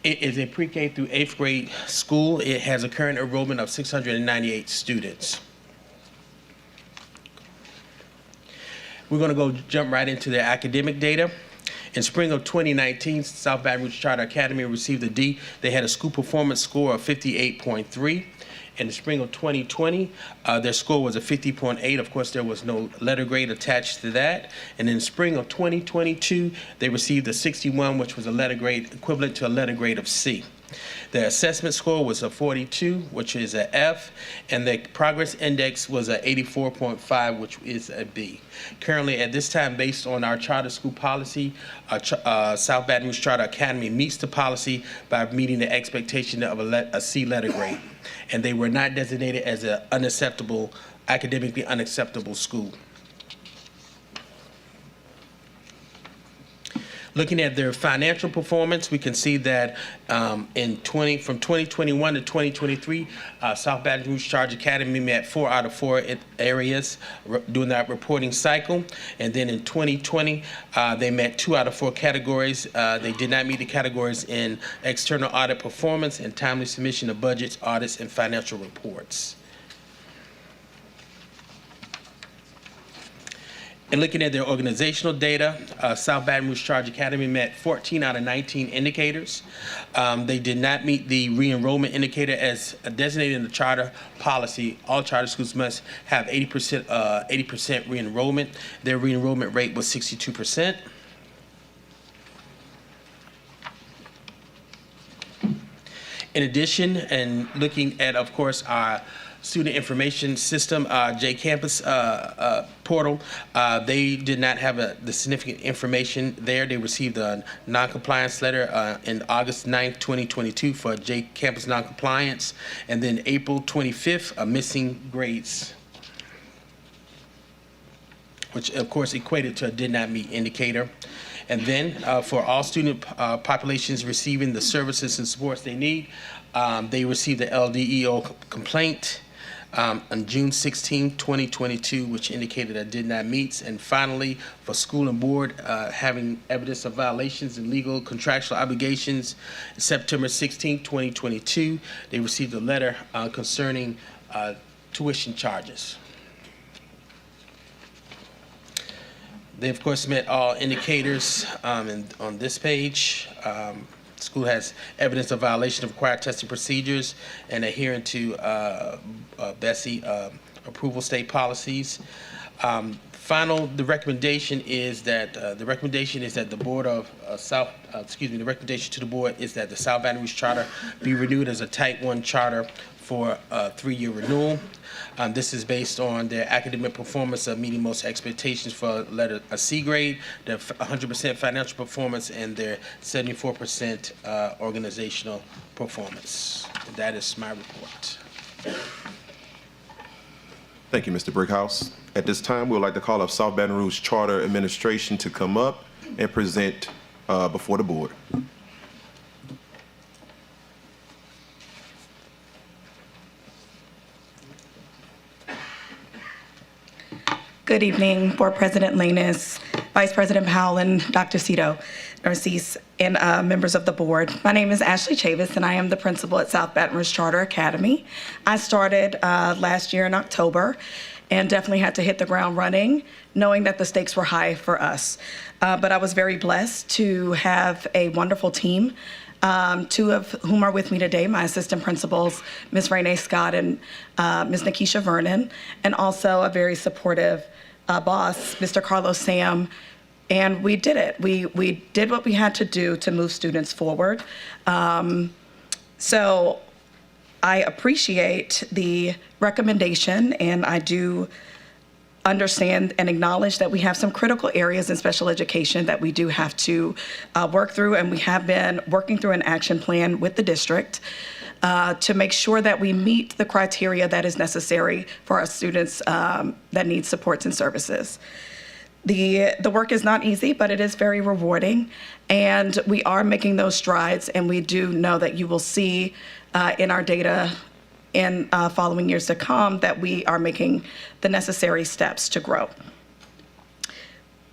It is a pre-K through 8th grade school. It has a current enrollment of 698 students. We're going to go jump right into their academic data. In spring of 2019, South Baton Rouge Charter Academy received a D. They had a school performance score of 58.3. In the spring of 2020, their score was a 50.8. Of course, there was no letter grade attached to that. And in spring of 2022, they received a 61, which was a letter grade equivalent to a letter grade of C. Their assessment score was a 42, which is an F, and their progress index was a 84.5, which is a B. Currently, at this time, based on our charter school policy, South Baton Rouge Charter Academy meets the policy by meeting the expectation of a C letter grade, and they were not designated as an unacceptable, academically unacceptable school. Looking at their financial performance, we can see that from 2021 to 2023, South Baton Rouge Charter Academy met 4 out of 4 areas during that reporting cycle. And then in 2020, they met 2 out of 4 categories. They did not meet the categories in external audit performance and timely submission of budgets, audits, and financial reports. And looking at their organizational data, South Baton Rouge Charter Academy met 14 out of 19 indicators. They did not meet the re-enrollment indicator as designated in the charter policy. All charter schools must have 80% re-enrollment. Their re-enrollment rate was 62%. In addition, and looking at, of course, our student information system, J-Campus portal, they did not have the significant information there. They received a non-compliance letter in August 9th, 2022 for J-Campus non-compliance, and then April 25th, missing grades, which of course equated to a did not meet indicator. And then for all student populations receiving the services and supports they need, they received the LDEO complaint on June 16, 2022, which indicated that did not meet. And finally, for school and board having evidence of violations and legal contractual obligations, September 16, 2022, they received a letter concerning tuition charges. They, of course, met all indicators on this page. School has evidence of violation of required testing procedures and adhering to BESI approval state policies. The recommendation is that the board of the recommendation to the board is that the South Baton Rouge Charter be renewed as a Type 1 charter for a 3-year renewal. This is based on their academic performance of meeting most expectations for a C grade, their 100% financial performance, and their 74% organizational performance. That is my report. Thank you, Mr. Brickhouse. At this time, we would like to call up South Baton Rouge Charter Administration to come up and present before the board. Good evening, Board President Lanus, Vice President Powell, and Dr. Cito, Narcisse, and members of the board. My name is Ashley Chavis, and I am the principal at South Baton Rouge Charter Academy. I started last year in October and definitely had to hit the ground running, knowing that the stakes were high for us. But I was very blessed to have a wonderful team, 2 of whom are with me today, my assistant principals, Ms. Renee Scott and Ms. Nikisha Vernon, and also a very supportive boss, Mr. Carlos Sam, and we did it. We did what we had to do to move students forward. So I appreciate the recommendation, and I do understand and acknowledge that we have some critical areas in special education that we do have to work through, and we have been working through an action plan with the district to make sure that we meet the criteria that is necessary for our students that need supports and services. The work is not easy, but it is very rewarding, and we are making those strides, and we do know that you will see in our data in following years to come that we are making the necessary steps to grow.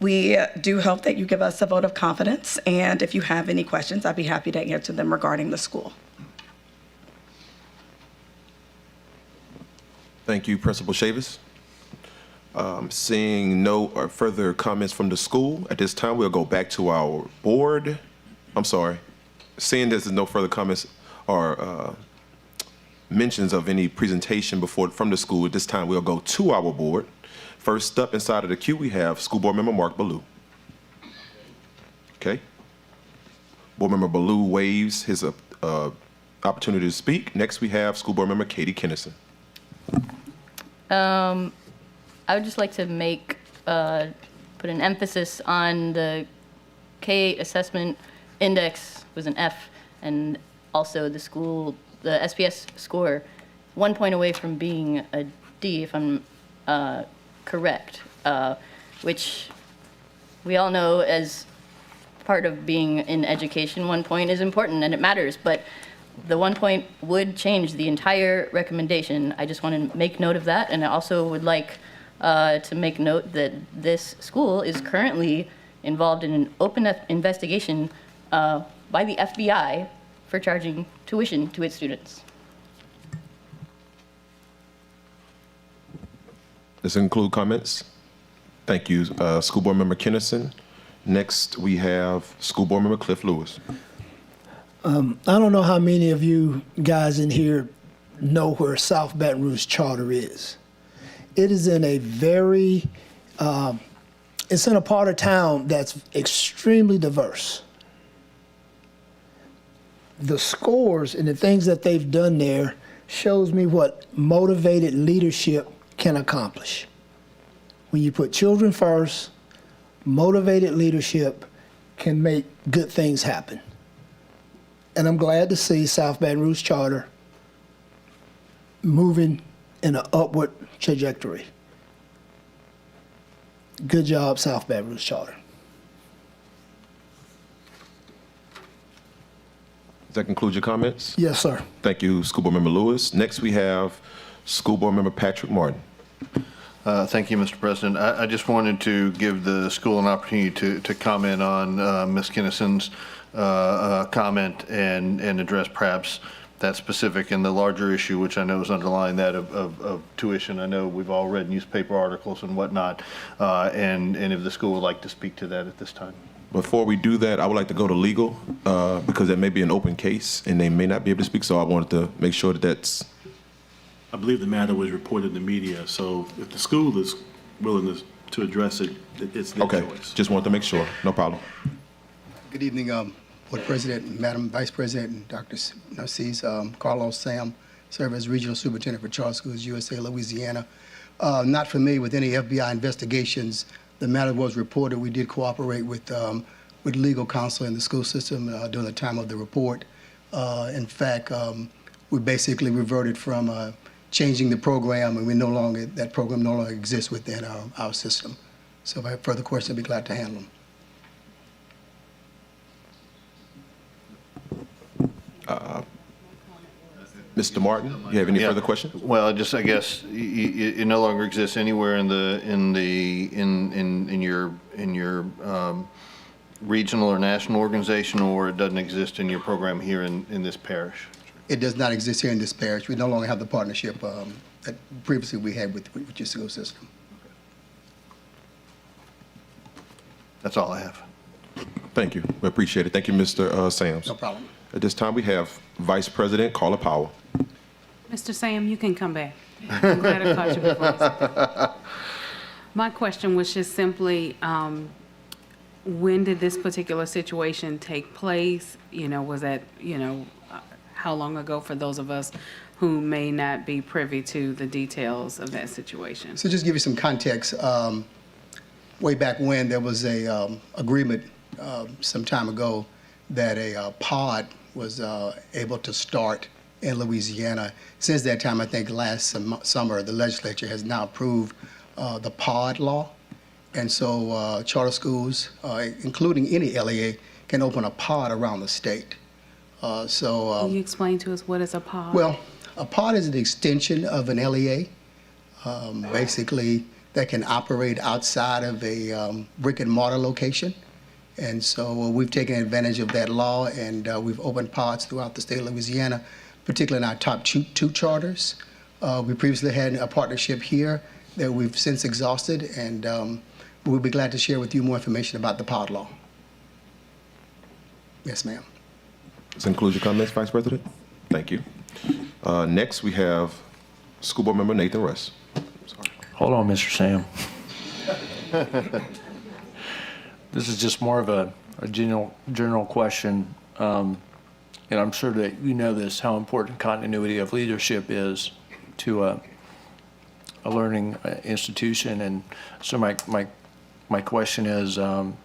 We do hope that you give us a vote of confidence, and if you have any questions, I'd be happy to answer them regarding the school. Thank you, Principal Chavis. Seeing no further comments from the school, at this time we'll go back to our board. I'm sorry. Seeing there's no further comments or mentions of any presentation from the school, at this time we'll go to our board. First up inside of the queue, we have School Board Member Mark Ballou. Okay. Board Member Ballou waives his opportunity to speak. Next, we have School Board Member Katie Kennison. I would just like to put an emphasis on the K-8 assessment index was an F, and also the SPS score, 1 point away from being a D, if I'm correct, which we all know as part of being in education. 1 point is important and it matters, but the 1 point would change the entire recommendation. I just want to make note of that, and I also would like to make note that this school is currently involved in an open investigation by the FBI for charging tuition to its students. Does it include comments? Thank you, School Board Member Kennison. Next, we have School Board Member Cliff Lewis. I don't know how many of you guys in here know where South Baton Rouge Charter is. It is in a very, it's in a part of town that's extremely diverse. The scores and the things that they've done there shows me what motivated leadership can accomplish. When you put children first, motivated leadership can make good things happen. And I'm glad to see South Baton Rouge Charter moving in an upward trajectory. Good job, South Baton Rouge Charter. Does that conclude your comments? Yes, sir. Thank you, School Board Member Lewis. Next, we have School Board Member Patrick Martin. Thank you, Mr. President. I just wanted to give the school an opportunity to comment on Ms. Kinnison's comment and address perhaps that specific and the larger issue, which I know is underlying that of tuition. I know we've all read newspaper articles and whatnot, and if the school would like to speak to that at this time. Before we do that, I would like to go to legal because there may be an open case and they may not be able to speak, so I wanted to make sure that that's... I believe the matter was reported in the media, so if the school is willing to address it, it's their choice. Just wanted to make sure. No problem. Good evening, Board President, Madam Vice President, and Dr. Narcisse. Carlos Sam, serve as Regional Superintendent for Charter Schools USA, Louisiana. Not familiar with any FBI investigations. The matter was reported. We did cooperate with legal counsel in the school system during the time of the report. In fact, we basically reverted from changing the program, and that program no longer exists within our system. So if I have further questions, I'd be glad to handle them. Mr. Martin, you have any further questions? Well, I guess it no longer exists anywhere in your regional or national organization, or it doesn't exist in your program here in this parish. It does not exist here in this parish. We no longer have the partnership that previously we had with your school system. That's all I have. Thank you. We appreciate it. Thank you, Mr. Sams. No problem. At this time, we have Vice President Carla Powell. Mr. Sam, you can come back. I'm glad I caught you before. My question was just simply, when did this particular situation take place? Was that, how long ago for those of us who may not be privy to the details of that situation? So just give you some context. Way back when, there was a agreement some time ago that a pod was able to start in Louisiana. Since that time, I think last summer, the legislature has now approved the pod law. And so charter schools, including any LEA, can open a pod around the state. Can you explain to us what is a pod? Well, a pod is an extension of an LEA, basically that can operate outside of a brick and mortar location. And so we've taken advantage of that law, and we've opened pods throughout the state of Louisiana, particularly in our top two charters. We previously had a partnership here that we've since exhausted, and we'll be glad to share with you more information about the pod law. Yes, ma'am. This concludes your comments, Vice President. Thank you. Next, we have School Board Member Nathan Russ. Hold on, Mr. Sam. This is just more of a general question, and I'm sure that you know this, how important continuity of leadership is to a learning institution. And so my question is, in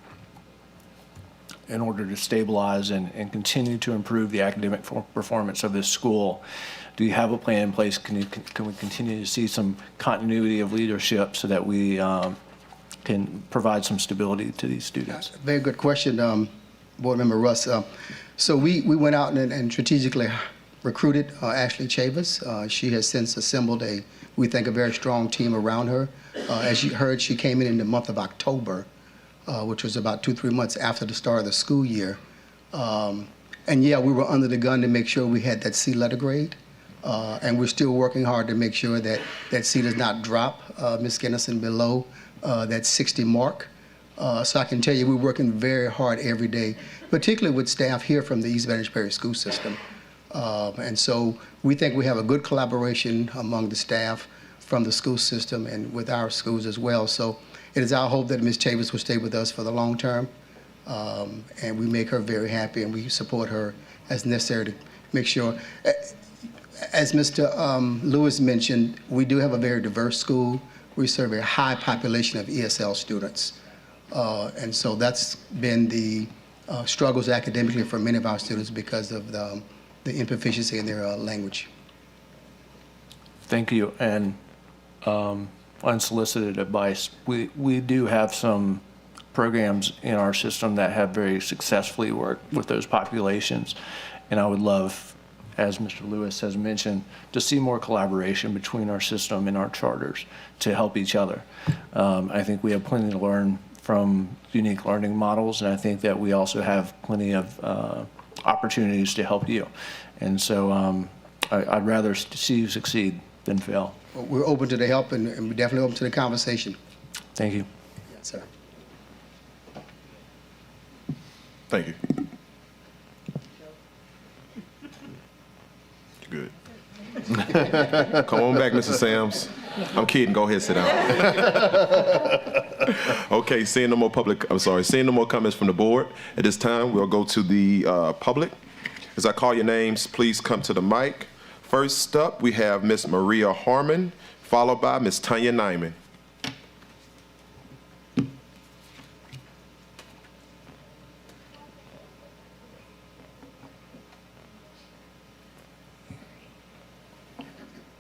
order to stabilize and continue to improve the academic performance of this school, do you have a plan in place? Can we continue to see some continuity of leadership so that we can provide some stability to these students? Very good question. Board Member Russ. So we went out and strategically recruited Ashley Chavis. She has since assembled we think, a very strong team around her. As you heard, she came in the month of October, which was about 2-3 months after the start of the school year. And yeah, we were under the gun to make sure we had that C letter grade. And we're still working hard to make sure that that C does not drop, Ms. Kinnison, below that 60 mark. So I can tell you we're working very hard every day, particularly with staff here from the East Vantage Parish School System. And so we think we have a good collaboration among the staff from the school system and with our schools as well. So it is our hope that Ms. Chavis will stay with us for the long term. And we make her very happy, and we support her as necessary to make sure. As Mr. Lewis mentioned, we do have a very diverse school. We serve a high population of ESL students. And so that's been the struggles academically for many of our students because of the improficiency in their language. Thank you. And unsolicited advice, we do have some programs in our system that have very successfully worked with those populations. And I would love, as Mr. Lewis has mentioned, to see more collaboration between our system and our charters to help each other. I think we have plenty to learn from unique learning models, and I think that we also have plenty of opportunities to help you. And so I'd rather see you succeed than fail. We're open to the help, and we're definitely open to the conversation. Thank you. Yes, sir. Thank you. Good. Come on back, Mr. Sams. I'm kidding. Go ahead, sit down. Okay, seeing no more comments from the board. At this time, we'll go to the public. As I call your names, please come to the mic. First up, we have Ms. Maria Harmon, followed by Ms. Tanya Nyman.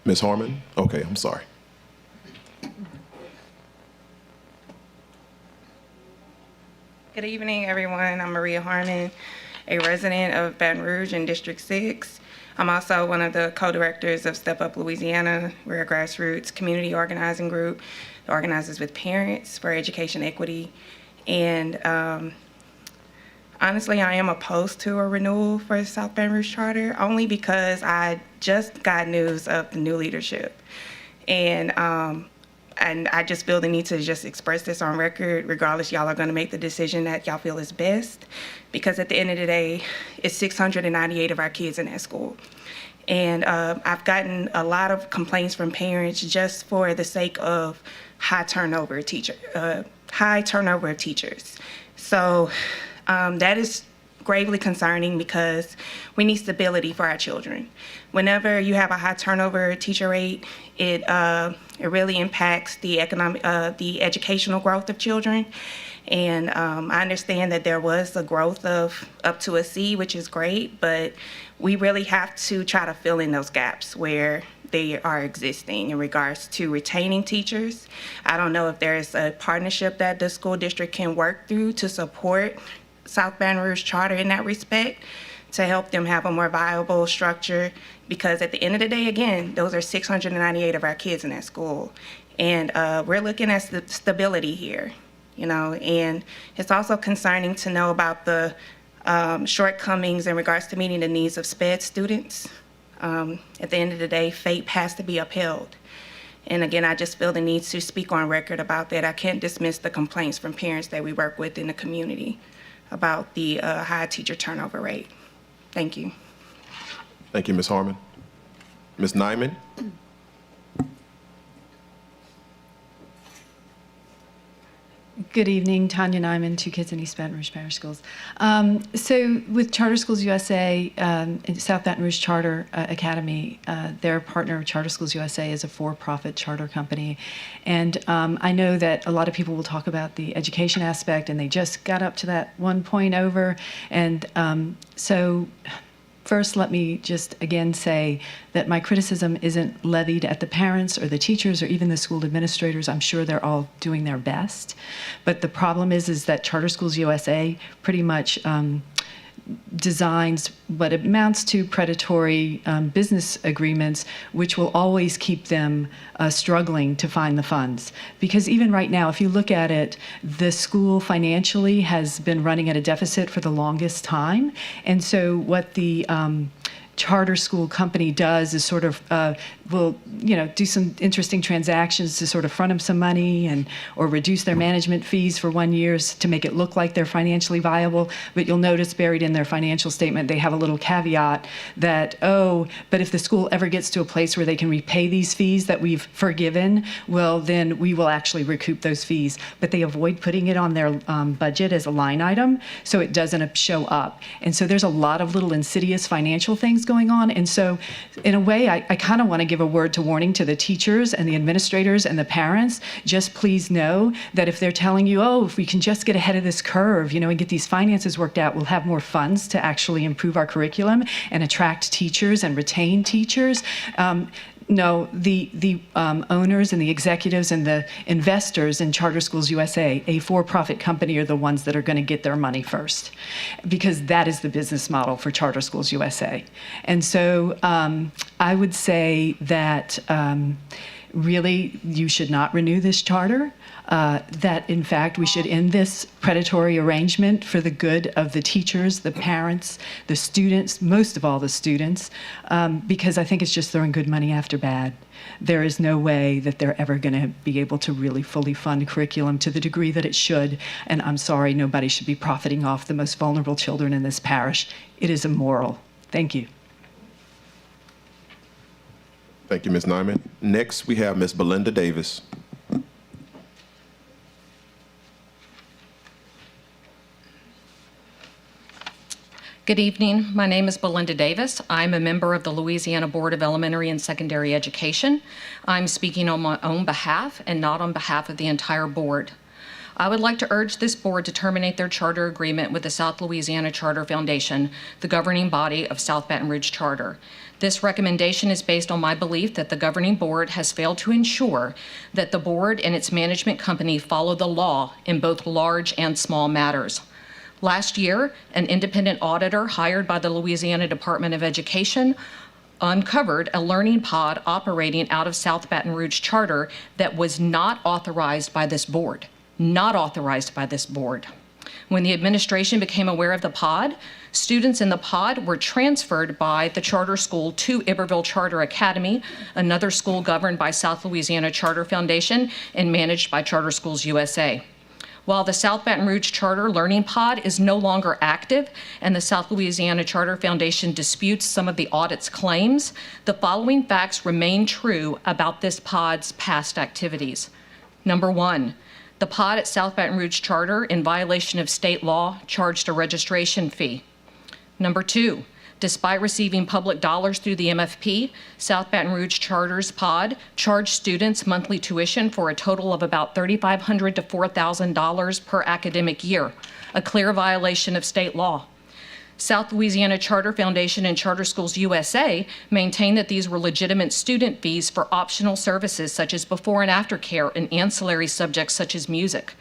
Ms. Harmon? Okay, I'm sorry. Good evening, everyone. I'm Maria Harmon, a resident of Baton Rouge in District 6. I'm also one of the co-directors of Step Up Louisiana. We're a grassroots community organizing group that organizes with parents for education equity. And honestly, I am opposed to a renewal for the South Baton Rouge Charter, only because I just got news of the new leadership. And I just feel the need to just express this on record, regardless, y'all are gonna make the decision that y'all feel is best, because at the end of the day, it's 698 of our kids in that school. And I've gotten a lot of complaints from parents just for the sake of high turnover of teachers. So that is gravely concerning because we need stability for our children. Whenever you have a high turnover teacher rate, it really impacts the educational growth of children. And I understand that there was a growth of up to a C, which is great, but we really have to try to fill in those gaps where they are existing in regards to retaining teachers. I don't know if there's a partnership that the school district can work through to support South Baton Rouge Charter in that respect, to help them have a more viable structure, because at the end of the day, again, those are 698 of our kids in that school. And we're looking at stability here, you know, and it's also concerning to know about the shortcomings in regards to meeting the needs of SPED students. At the end of the day, FAPE has to be upheld. And again, I just feel the need to speak on record about that. I can't dismiss the complaints from parents that we work with in the community about the high teacher turnover rate. Thank you. Thank you, Ms. Harmon. Ms. Nyman? Good evening, Tanya Nyman, 2 kids in East Baton Rouge Parish Schools. So with Charter Schools USA, South Baton Rouge Charter Academy, their partner, Charter Schools USA, is a for-profit charter company. And I know that a lot of people will talk about the education aspect, and they just got up to that 1 point over. And so First, let me just again say that my criticism isn't levied at the parents or the teachers or even the school administrators. I'm sure they're all doing their best. But the problem is that Charter Schools USA pretty much designs what amounts to predatory business agreements, which will always keep them struggling to find the funds. Because even right now, if you look at it, the school financially has been running at a deficit for the longest time. And so what the charter school company does is sort of will do some interesting transactions to sort of front them some money or reduce their management fees for 1 year to make it look like they're financially viable. But you'll notice buried in their financial statement they have a little caveat that, oh, but if the school ever gets to a place where they can repay these fees that we've forgiven, well, then we will actually recoup those fees. But they avoid putting it on their budget as a line item, so it doesn't show up. And so there's a lot of little insidious financial things going on. And so in a way, I kind of want to give a word to warning to the teachers and the administrators and the parents. Just please know that if they're telling you, oh, if we can just get ahead of this curve, and get these finances worked out, we'll have more funds to actually improve our curriculum and attract teachers and retain teachers. No, the owners and the executives and the investors in Charter Schools USA, a for-profit company, are the ones that are going to get their money first, because that is the business model for Charter Schools USA. And so I would say that really you should not renew this charter. That in fact we should end this predatory arrangement for the good of the teachers, the parents, the students, most of all the students, because I think it's just throwing good money after bad. There is no way that they're ever going to be able to really fully fund curriculum to the degree that it should, and I'm sorry, nobody should be profiting off the most vulnerable children in this parish. It is immoral. Thank you. Thank you, Ms. Nyman. Next, we have Ms. Belinda Davis. Good evening. My name is Belinda Davis. I'm a member of the Louisiana Board of Elementary and Secondary Education. I'm speaking on my own behalf and not on behalf of the entire board. I would like to urge this board to terminate their charter agreement with the South Louisiana Charter Foundation, the governing body of South Baton Rouge Charter. This recommendation is based on my belief that the governing board has failed to ensure that the board and its management company follow the law in both large and small matters. Last year, an independent auditor hired by the Louisiana Department of Education uncovered a learning pod operating out of South Baton Rouge Charter that was not authorized by this board. Not authorized by this board. When the administration became aware of the pod, students in the pod were transferred by the charter school to Iberville Charter Academy, another school governed by South Louisiana Charter Foundation and managed by Charter Schools USA. While the South Baton Rouge Charter Learning Pod is no longer active and the South Louisiana Charter Foundation disputes some of the audit's claims, the following facts remain true about this pod's past activities. Number one, the pod at South Baton Rouge Charter, in violation of state law, charged a registration fee. Number two, despite receiving public dollars through the MFP, South Baton Rouge Charter's pod charged students monthly tuition for a total of about $3,500 to $4,000 per academic year, a clear violation of state law. South Louisiana Charter Foundation and Charter Schools USA maintain that these were legitimate student fees for optional services such as before and after care and ancillary subjects such as music.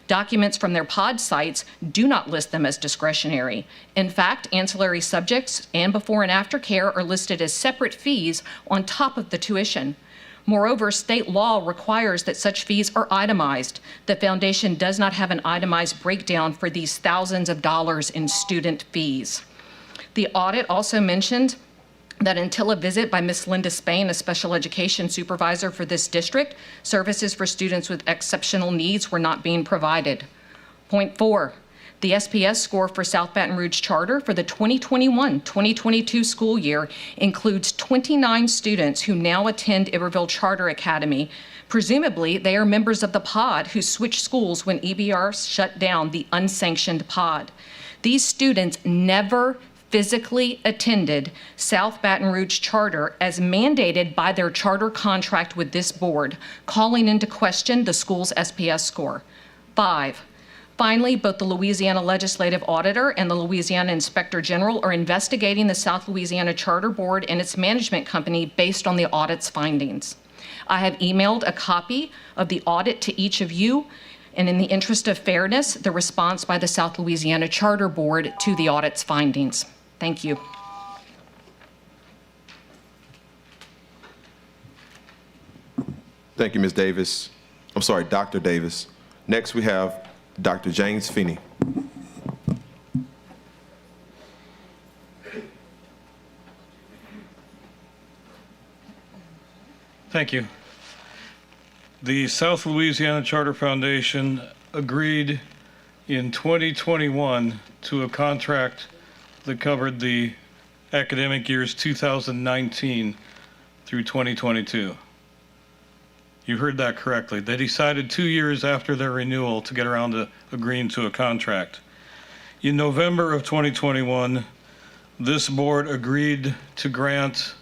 Documents from their pod sites do not list them as discretionary. In fact, ancillary subjects and before and after care are listed as separate fees on top of the tuition. Moreover, state law requires that such fees are itemized. The foundation does not have an itemized breakdown for these thousands of dollars in student fees. The audit also mentioned that until a visit by Ms. Linda Spain, a special education supervisor for this district, services for students with exceptional needs were not being provided. Point four, the SPS score for South Baton Rouge Charter for the 2021-2022 school year includes 29 students who now attend Iberville Charter Academy. Presumably, they are members of the pod who switched schools when EBR shut down the unsanctioned pod. These students never physically attended South Baton Rouge Charter as mandated by their charter contract with this board, calling into question the school's SPS score. 5, Finally, both the Louisiana Legislative Auditor and the Louisiana Inspector General are investigating the South Louisiana Charter Board and its management company based on the audit's findings. I have emailed a copy of the audit to each of you, and in the interest of fairness, the response by the South Louisiana Charter Board to the audit's findings. Thank you. Thank you, Ms. Davis. I'm sorry, Dr. Davis. Next, we have Dr. James Finney. Thank you. The South Louisiana Charter Foundation agreed in 2021 to a contract that covered the academic years 2019 through 2022. You heard that correctly. They decided 2 years after their renewal to get around to agreeing to a contract. In November of 2021, this board agreed to grant,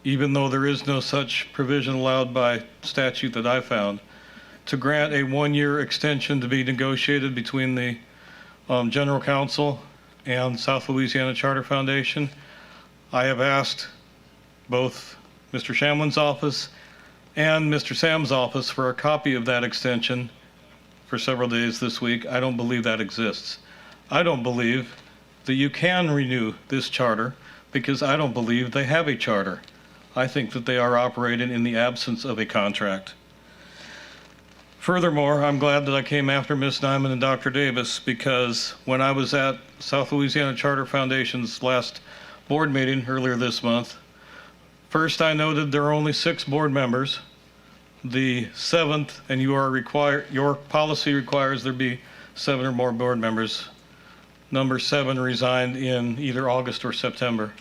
even though there is no such provision allowed by statute that I found, to grant a 1-year extension to be negotiated between the General Counsel and South Louisiana Charter Foundation. I have asked both Mr. Shamlin's office and Mr. Sam's office for a copy of that extension for several days this week. I don't believe that exists. I don't believe that you can renew this charter because I don't believe they have a charter. I think that they are operating in the absence of a contract. Furthermore, I'm glad that I came after Ms. Nyman and Dr. Davis because when I was at South Louisiana Charter Foundation's last board meeting earlier this month, first, I noted there are only 6 board members. The 7th, and your policy requires there be 7 or more board members. Number 7 resigned in either August or September.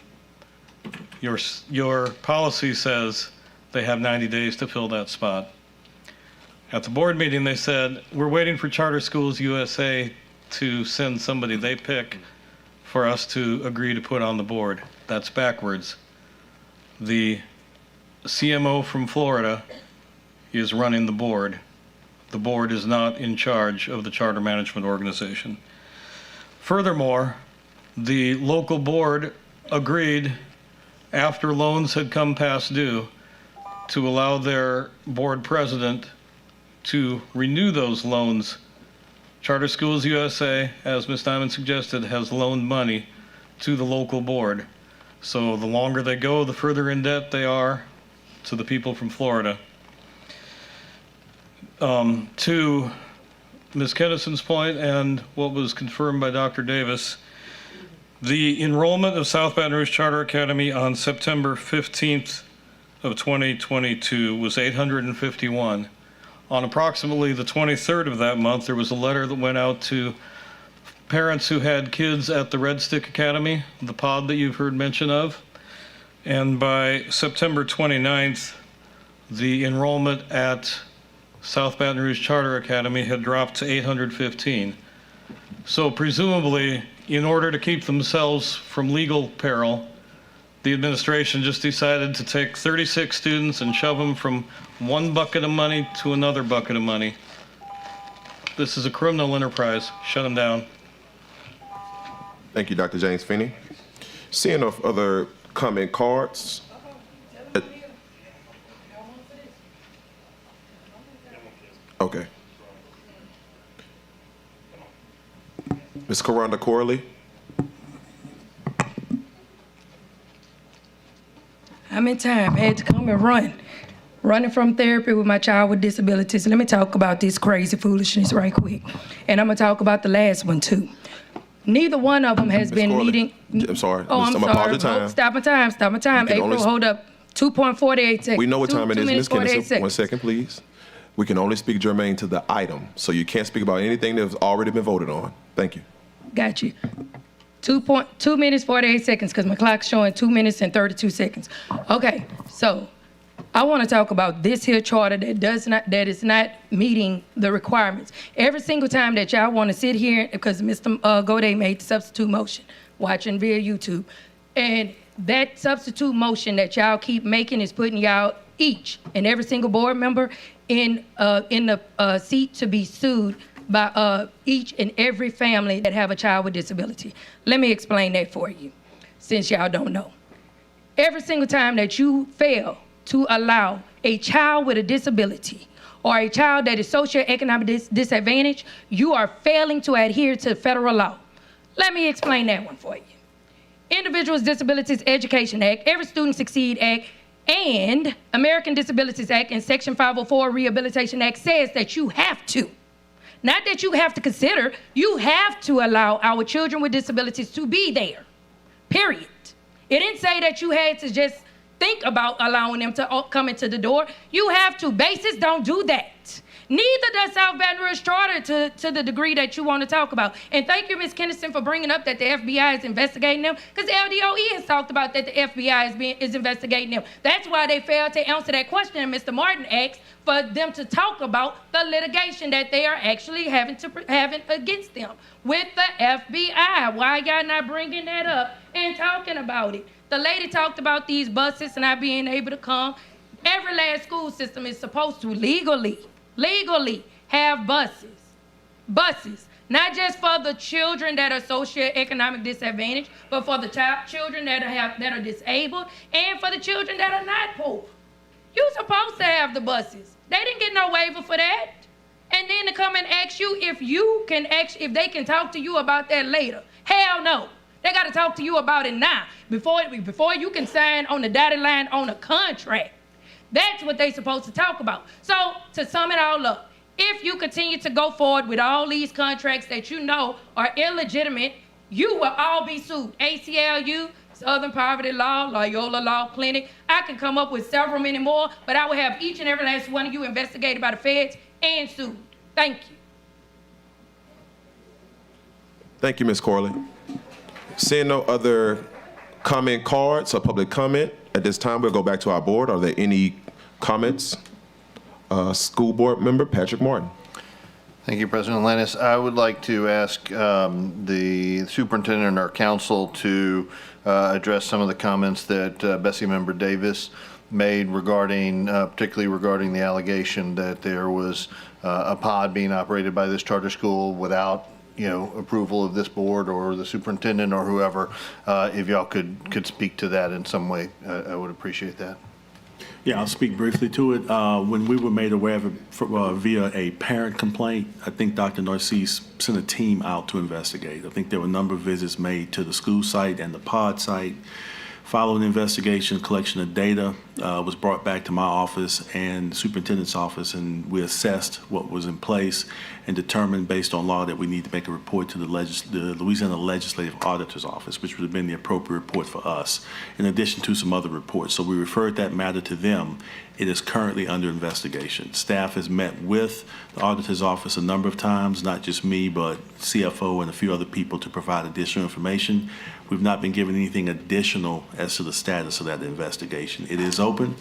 Your policy says they have 90 days to fill that spot. At the board meeting, they said, we're waiting for Charter Schools USA to send somebody they pick for us to agree to put on the board. That's backwards. The CMO from Florida is running the board. The board is not in charge of the charter management organization. Furthermore, the local board agreed after loans had come past due to allow their board president to renew those loans. Charter Schools USA, as Ms. Diamond suggested, has loaned money to the local board. So the longer they go, the further in debt they are to the people from Florida. To Ms. Kennison's point and what was confirmed by Dr. Davis, the enrollment of South Baton Rouge Charter Academy on September 15th of 2022 was 851. On approximately the 23rd of that month, there was a letter that went out to parents who had kids at the Red Stick Academy, the pod that you've heard mention of. And by September 29th, the enrollment at South Baton Rouge Charter Academy had dropped to 815. So presumably, in order to keep themselves from legal peril, the administration just decided to take 36 students and shove them from one bucket of money to another bucket of money. This is a criminal enterprise. Shut them down. Thank you, Dr. James Finney. Seeing no other comment cards. Okay. Ms. Coranda Corley. I'm in time. I had to come and running from therapy with my child with disabilities. Let me talk about this crazy foolishness right quick. And I'm going to talk about the last one, too. Neither one of them has been Corley, meeting. I'm sorry. Oh, I'm gonna sorry. pause your time. Oh, stop my time. You can April, only- hold up. 2.48 seconds. We know what time it is, Ms. 2 minutes, 48 Kennison. 1 seconds. second, please. We can only speak germane to the item, so you can't speak about anything that's already been voted on. Thank you. Got you. 2 minutes, 48 seconds, because my clock's showing 2 minutes and 32 seconds. Okay, so I want to talk about this here charter that is not meeting the requirements. Every single time that y'all want to sit here, because Mr. Godet made the substitute motion, watching via YouTube, and that substitute motion that y'all keep making is putting y'all each and every single board member in the seat to be sued by each and every family that have a child with disability. Let me explain that for you, since y'all don't know. Every single time that you fail to allow a child with a disability or a child that is socioeconomic disadvantaged, you are failing to adhere to federal law. Let me explain that one for you. Individuals with Disabilities Education Act, Every Student Succeed Act, and American Disabilities Act and Section 504 Rehabilitation Act says that you have to. Not that you have to consider, you have to allow our children with disabilities to be there, period. It didn't say that you had to just think about allowing them to come into the door. You have to. Basis don't do that. Neither does South Baton Rouge Charter to the degree that you want to talk about. And thank you, Ms. Kennison, for bringing up that the FBI is investigating them, because LDOE has talked about that the FBI is investigating them. That's why they failed to answer that question Mr. Martin asked, for them to talk about the litigation that they are actually having against them with the FBI. Why y'all not bringing that up and talking about it? The lady talked about these buses not being able to come. Every last school system is supposed to legally have buses, not just for the children that are socioeconomic disadvantaged, but for the children that are disabled and for the children that are not poor. You're supposed to have the buses. They didn't get no waiver for that. And then to come and ask you if they can talk to you about that later. Hell no. They got to talk to you about it now before you can sign on the dotted line on a contract. That's what they're supposed to talk about. So to sum it all up, if you continue to go forward with all these contracts that you know are illegitimate, you will all be sued. ACLU, Southern Poverty Law, Loyola Law Clinic. I can come up with several many more, but I will have each and every last one of you investigated by the feds and sued. Thank you. Thank you, Ms. Corley. Seeing no other comment cards or public comment, at this time we'll go back to our board. Are there any comments? School Board Member Patrick Martin. Thank you, President Lannis. I would like to ask the superintendent and our council to address some of the comments that Bessie Member Davis made regarding, particularly regarding the allegation that there was a pod being operated by this charter school without, approval of this board or the superintendent or whoever. If y'all could speak to that in some way, I would appreciate that. Yeah, I'll speak briefly to it. When we were made aware of it via a parent complaint, I think Dr. Narcisse sent a team out to investigate. I think there were a number of visits made to the school site and the pod site. Following the investigation, collection of data was brought back to my office and the superintendent's office, and we assessed what was in place and determined based on law that we need to make a report to the Louisiana Legislative Auditor's Office, which would have been the appropriate report for us, in addition to some other reports. So we referred that matter to them. It is currently under investigation. Staff has met with the Auditor's Office a number of times, not just me, but CFO and a few other people to provide additional information. We've not been given anything additional as to the status of that investigation. It is open,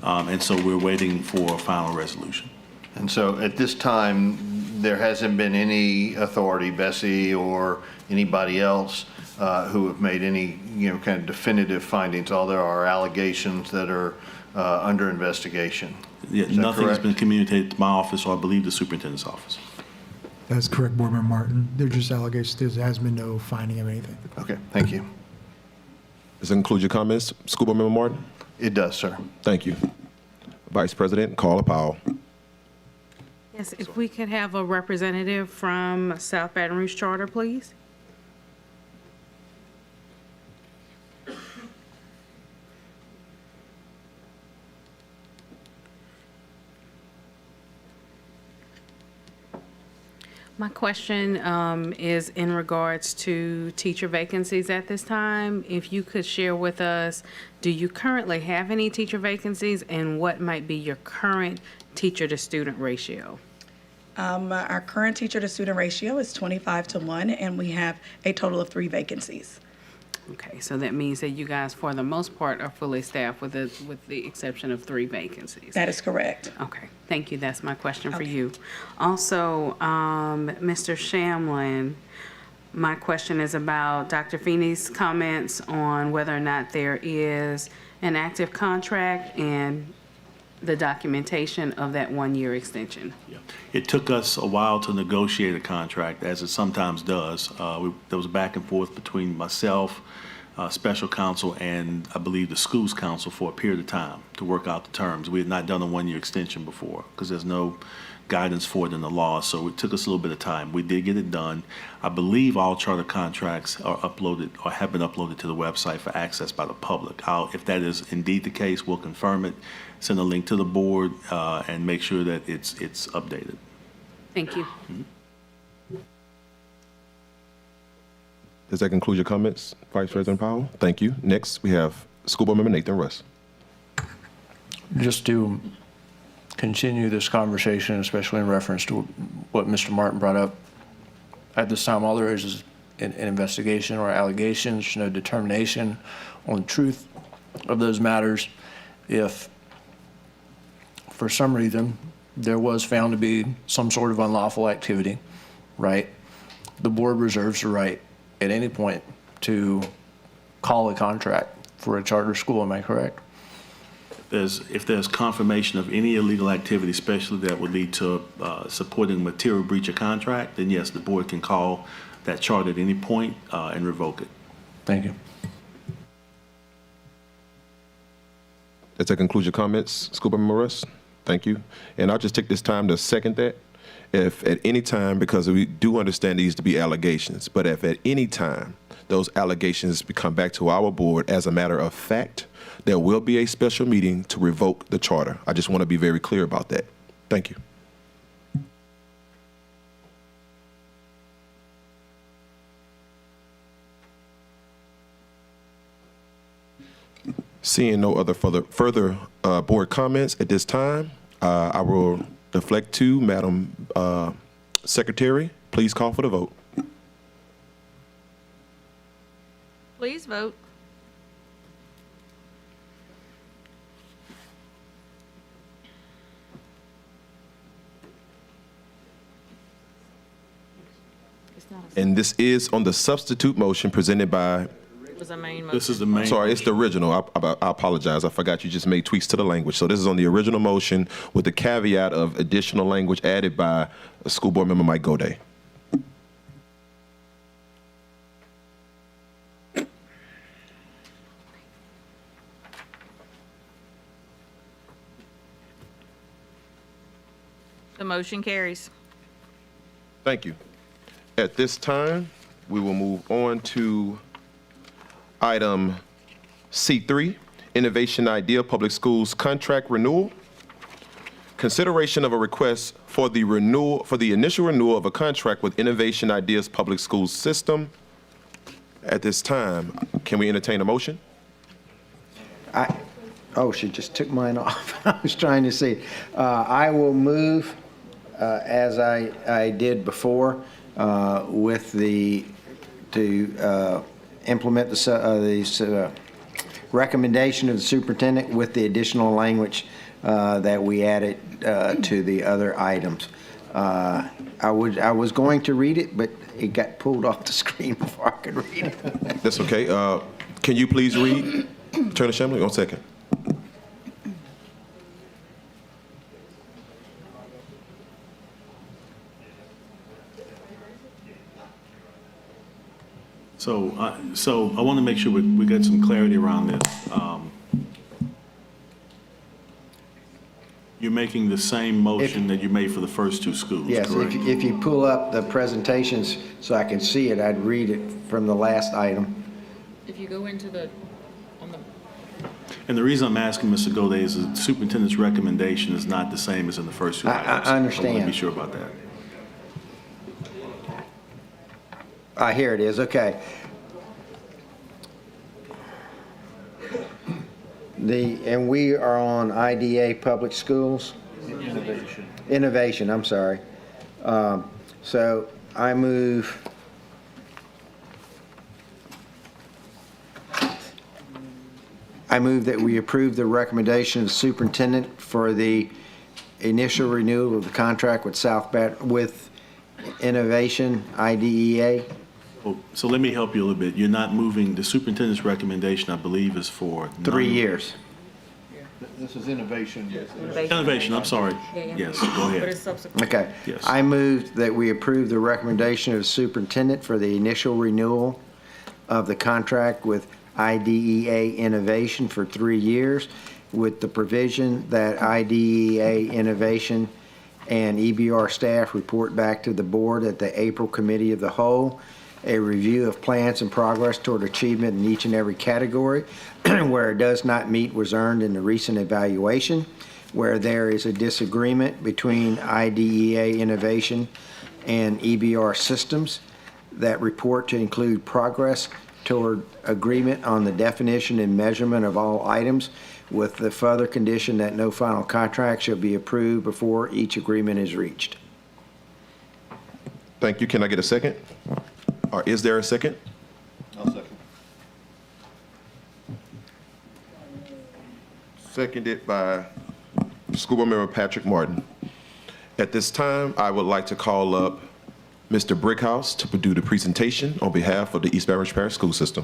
and so we're waiting for a final resolution. And so at this time, there hasn't been any authority, Bessie or anybody else, who have made any, kind of definitive findings. All there are allegations that are under investigation. Yeah, nothing has been communicated to my office or I believe the superintendent's office. That's correct, Board Member Martin. They're just allegations. There has been no finding of anything. Okay, thank you. Does that include your comments, School Board Member Martin? It does, sir. Thank you. Vice President Carla Powell. Yes, if we could have a representative from South Baton Rouge Charter, please. My question is in regards to teacher vacancies at this time. If you could share with us, do you currently have any teacher vacancies, and what might be your current teacher-to-student ratio? Our current teacher-to-student ratio is 25-1, and we have a total of 3 vacancies. Okay, so that means that you guys, for the most part, are fully staffed with the exception of 3 vacancies. That is correct. Okay, thank you. That's my question for you. Also, Mr. Shamlin, my question is about Dr. Feeney's comments on whether or not there is an active contract, and the documentation of that 1-year extension. It took us a while to negotiate a contract, as it sometimes does. There was back and forth between myself, special counsel, and I believe the school's counsel for a period of time to work out the terms. We had not done a 1-year extension before because there's no guidance for it in the law, so it took us a little bit of time. We did get it done. I believe all charter contracts are uploaded or have been uploaded to the website for access by the public. If that is indeed the case, we'll confirm it, send a link to the board, and make sure that it's updated. Thank you. Does that conclude your comments, Vice President Powell? Thank you. Next, we have School Board Member Nathan Russ. Just to continue this conversation, especially in reference to what Mr. Martin brought up, at this time, all there is an investigation or allegations, no determination on the truth of those matters. If for some reason there was found to be some sort of unlawful activity, right, the board reserves the right at any point to call a contract for a charter school. Am I correct? If there's confirmation of any illegal activity, especially that would lead to supporting material breach of contract, then yes, the board can call that charter at any point and revoke it. Thank you. Does that conclude your comments, School Board Member Russ? Thank you. And I'll just take this time to second that. If at any time, because we do understand these to be allegations, but if at any time those allegations come back to our board as a matter of fact, there will be a special meeting to revoke the charter. I just want to be very clear about that. Thank you. Seeing no other further board comments at this time, I will deflect to Madam Secretary. Please call for the vote. Please vote. And this is on the substitute motion presented by. Was a main motion. This is the main. Sorry, it's the original. I apologize. I forgot you just made tweaks to the language. So this is on the original motion with the caveat of additional language added by School Board Member Mike Goday. The motion carries. Thank you. At this time, we will move on to item C3, Innovation Idea Public Schools Contract Renewal. Consideration of a request for the initial renewal of a contract with Innovation Ideas Public Schools System. At this time, can we entertain a motion? Oh, she just took mine off. I was trying to see. I will move, as I did before, to implement the recommendation of the superintendent with the additional language that we added to the other items. I was going to read it, but it got pulled off the screen before I could read it. That's okay. Can you please read, Attorney Shamley? 1 second. So I want to make sure we get some clarity around this. You're making the same motion that you made for the first two schools, Yes, correct? if you pull up the presentations so I can see it, I'd read it from the last item. If you go into And the reason I'm asking Mr. Goday is the superintendent's recommendation is not the same as in the first two items. I understand. I want to be sure about that. Here it is, okay. And we are on IDA Public Schools? Innovation, I'm sorry. So I move that we approve the recommendation of the superintendent for the initial renewal of the contract with Innovation, IDEA. So let me help you a little bit. You're not moving, the superintendent's recommendation, I believe, is for 3 years. This is innovation. Innovation, I'm sorry. Yes, go But ahead. it's subsequent. Okay. Yes. I move that we approve the recommendation of the superintendent for the initial renewal of the contract with IDEA Innovation for 3 years, with the provision that IDEA Innovation and EBR staff report back to the board at the April Committee of the Whole a review of plans and progress toward achievement in each and every category where it does not meet was earned in the recent evaluation, where there is a disagreement between IDEA Innovation and EBR Systems, that report to include progress toward agreement on the definition and measurement of all items, with the further condition that no final contract shall be approved before each agreement is reached. Thank you. Can I get a second? Or is there a second? I'll second. Seconded by School Board Member Patrick Martin. At this time, I would like to call up Mr. Brickhouse to do the presentation on behalf of the East Baton Rouge Parish School System.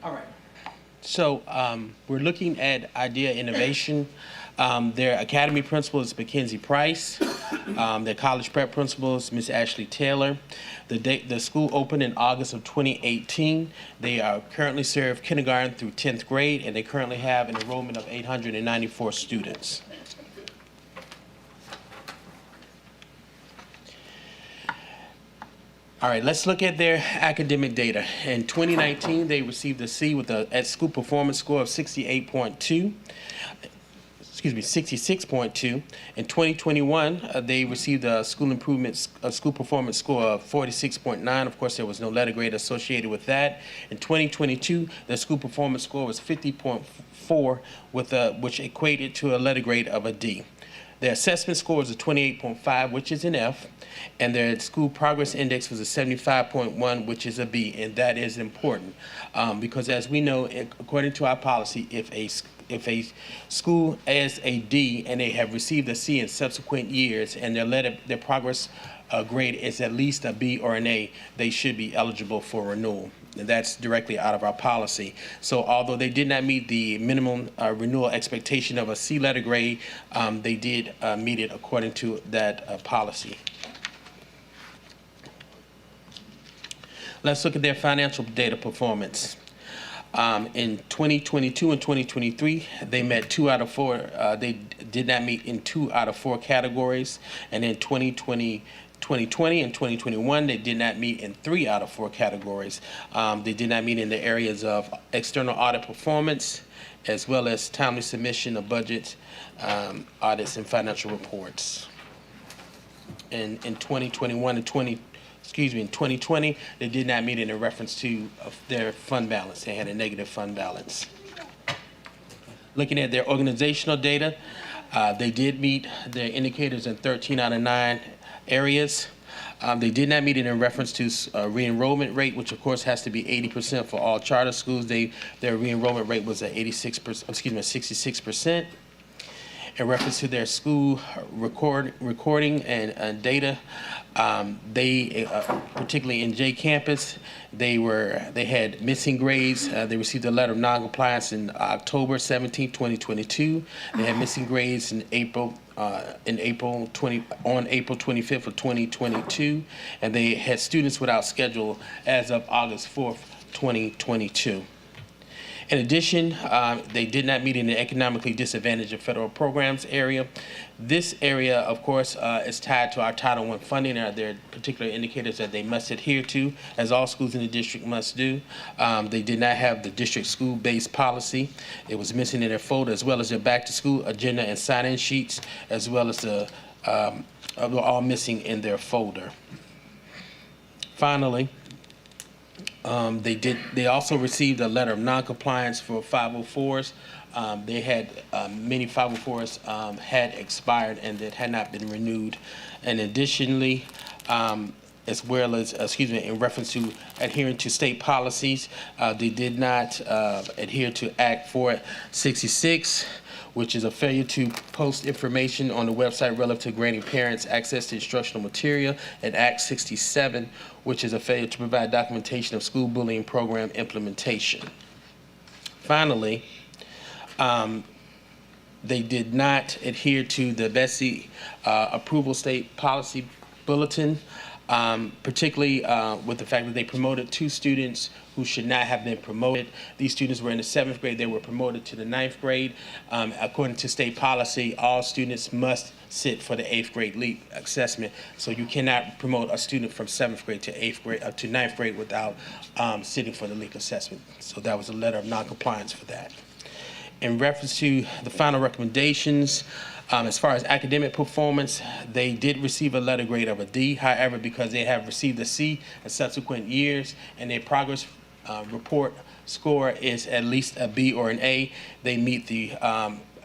All right. So we're looking at IDEA Innovation. Their academy principal is Mackenzie Price. Their college prep principal is Miss Ashley Taylor. The school opened in August of 2018. They are currently serve kindergarten through 10th grade, and they currently have an enrollment of 894 students. All right, let's look at their academic data. In 2019, they received a C with a school performance score of 66.2. In 2021, they received a school performance score of 46.9. Of course, there was no letter grade associated with that. In 2022, the school performance score was 50.4, which equated to a letter grade of a D. Their assessment score was a 28.5, which is an F, and their school progress index was a 75.1, which is a B, and that is important because, as we know, according to our policy, if a school has a D and they have received a C in subsequent years, and their progress grade is at least a B or an A, they should be eligible for renewal. And that's directly out of our policy. So although they did not meet the minimum renewal expectation of a C letter grade, they did meet it according to that policy. Let's look at their financial data performance. In 2022 and 2023, they met 2 out of 4. They did not meet in 2 out of 4 categories. And in 2020 and 2021, they did not meet in 3 out of 4 categories. They did not meet in the areas of external audit performance, as well as timely submission of budget, audits, and financial reports. In 2020, they did not meet in reference to their fund balance. They had a negative fund balance. Looking at their organizational data, they did meet their indicators in 13 out of 9 areas. They did not meet it in reference to re-enrollment rate, which of course has to be 80% for all charter schools. Their re-enrollment rate was at 66%. In reference to their school recording and data, they particularly in J Campus, they had missing grades. They received a letter of noncompliance in October 17, 2022. They had missing grades in April 25th of 2022, and they had students without schedule as of August 4th, 2022. In addition, they did not meet in the economically disadvantaged federal programs area. This area, of course, is tied to our Title I funding. There are particular indicators that they must adhere to, as all schools in the district must do. They did not have the district school-based policy. It was missing in their folder, as well as their back-to-school agenda and sign-in sheets, as well as all missing in their folder. Finally, they also received a letter of noncompliance for 504s. They had many 504s had expired and that had not been renewed. And additionally, as well as, in reference to adhering to state policies, they did not adhere to Act 466, which is a failure to post information on the website relative to granting parents access to instructional material, and Act 67, which is a failure to provide documentation of school bullying program implementation. Finally, they did not adhere to the BESI approval state policy bulletin, particularly with the fact that they promoted 2 students who should not have been promoted. These students were in the 7th grade. They were promoted to the 9th grade. According to state policy, all students must sit for the 8th grade LEAP assessment. So you cannot promote a student from 7th grade to 8th grade to 9th grade without sitting for the LEAP assessment. So that was a letter of noncompliance for that. In reference to the final recommendations, as far as academic performance, they did receive a letter grade of a D. However, because they have received a C in subsequent years and their progress report score is at least a B or an A, they meet the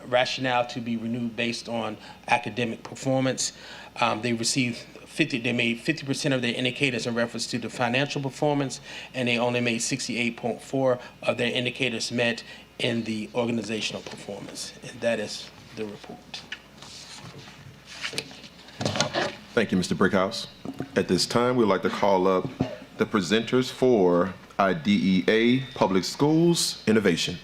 rationale to be renewed based on academic performance. They made 50% of their indicators in reference to the financial performance, and they only made 68.4 of their indicators met in the organizational performance. And that is the report. Thank you, Mr. Brickhouse. At this time, we'd like to call up the presenters for IDEA Public Schools Innovation.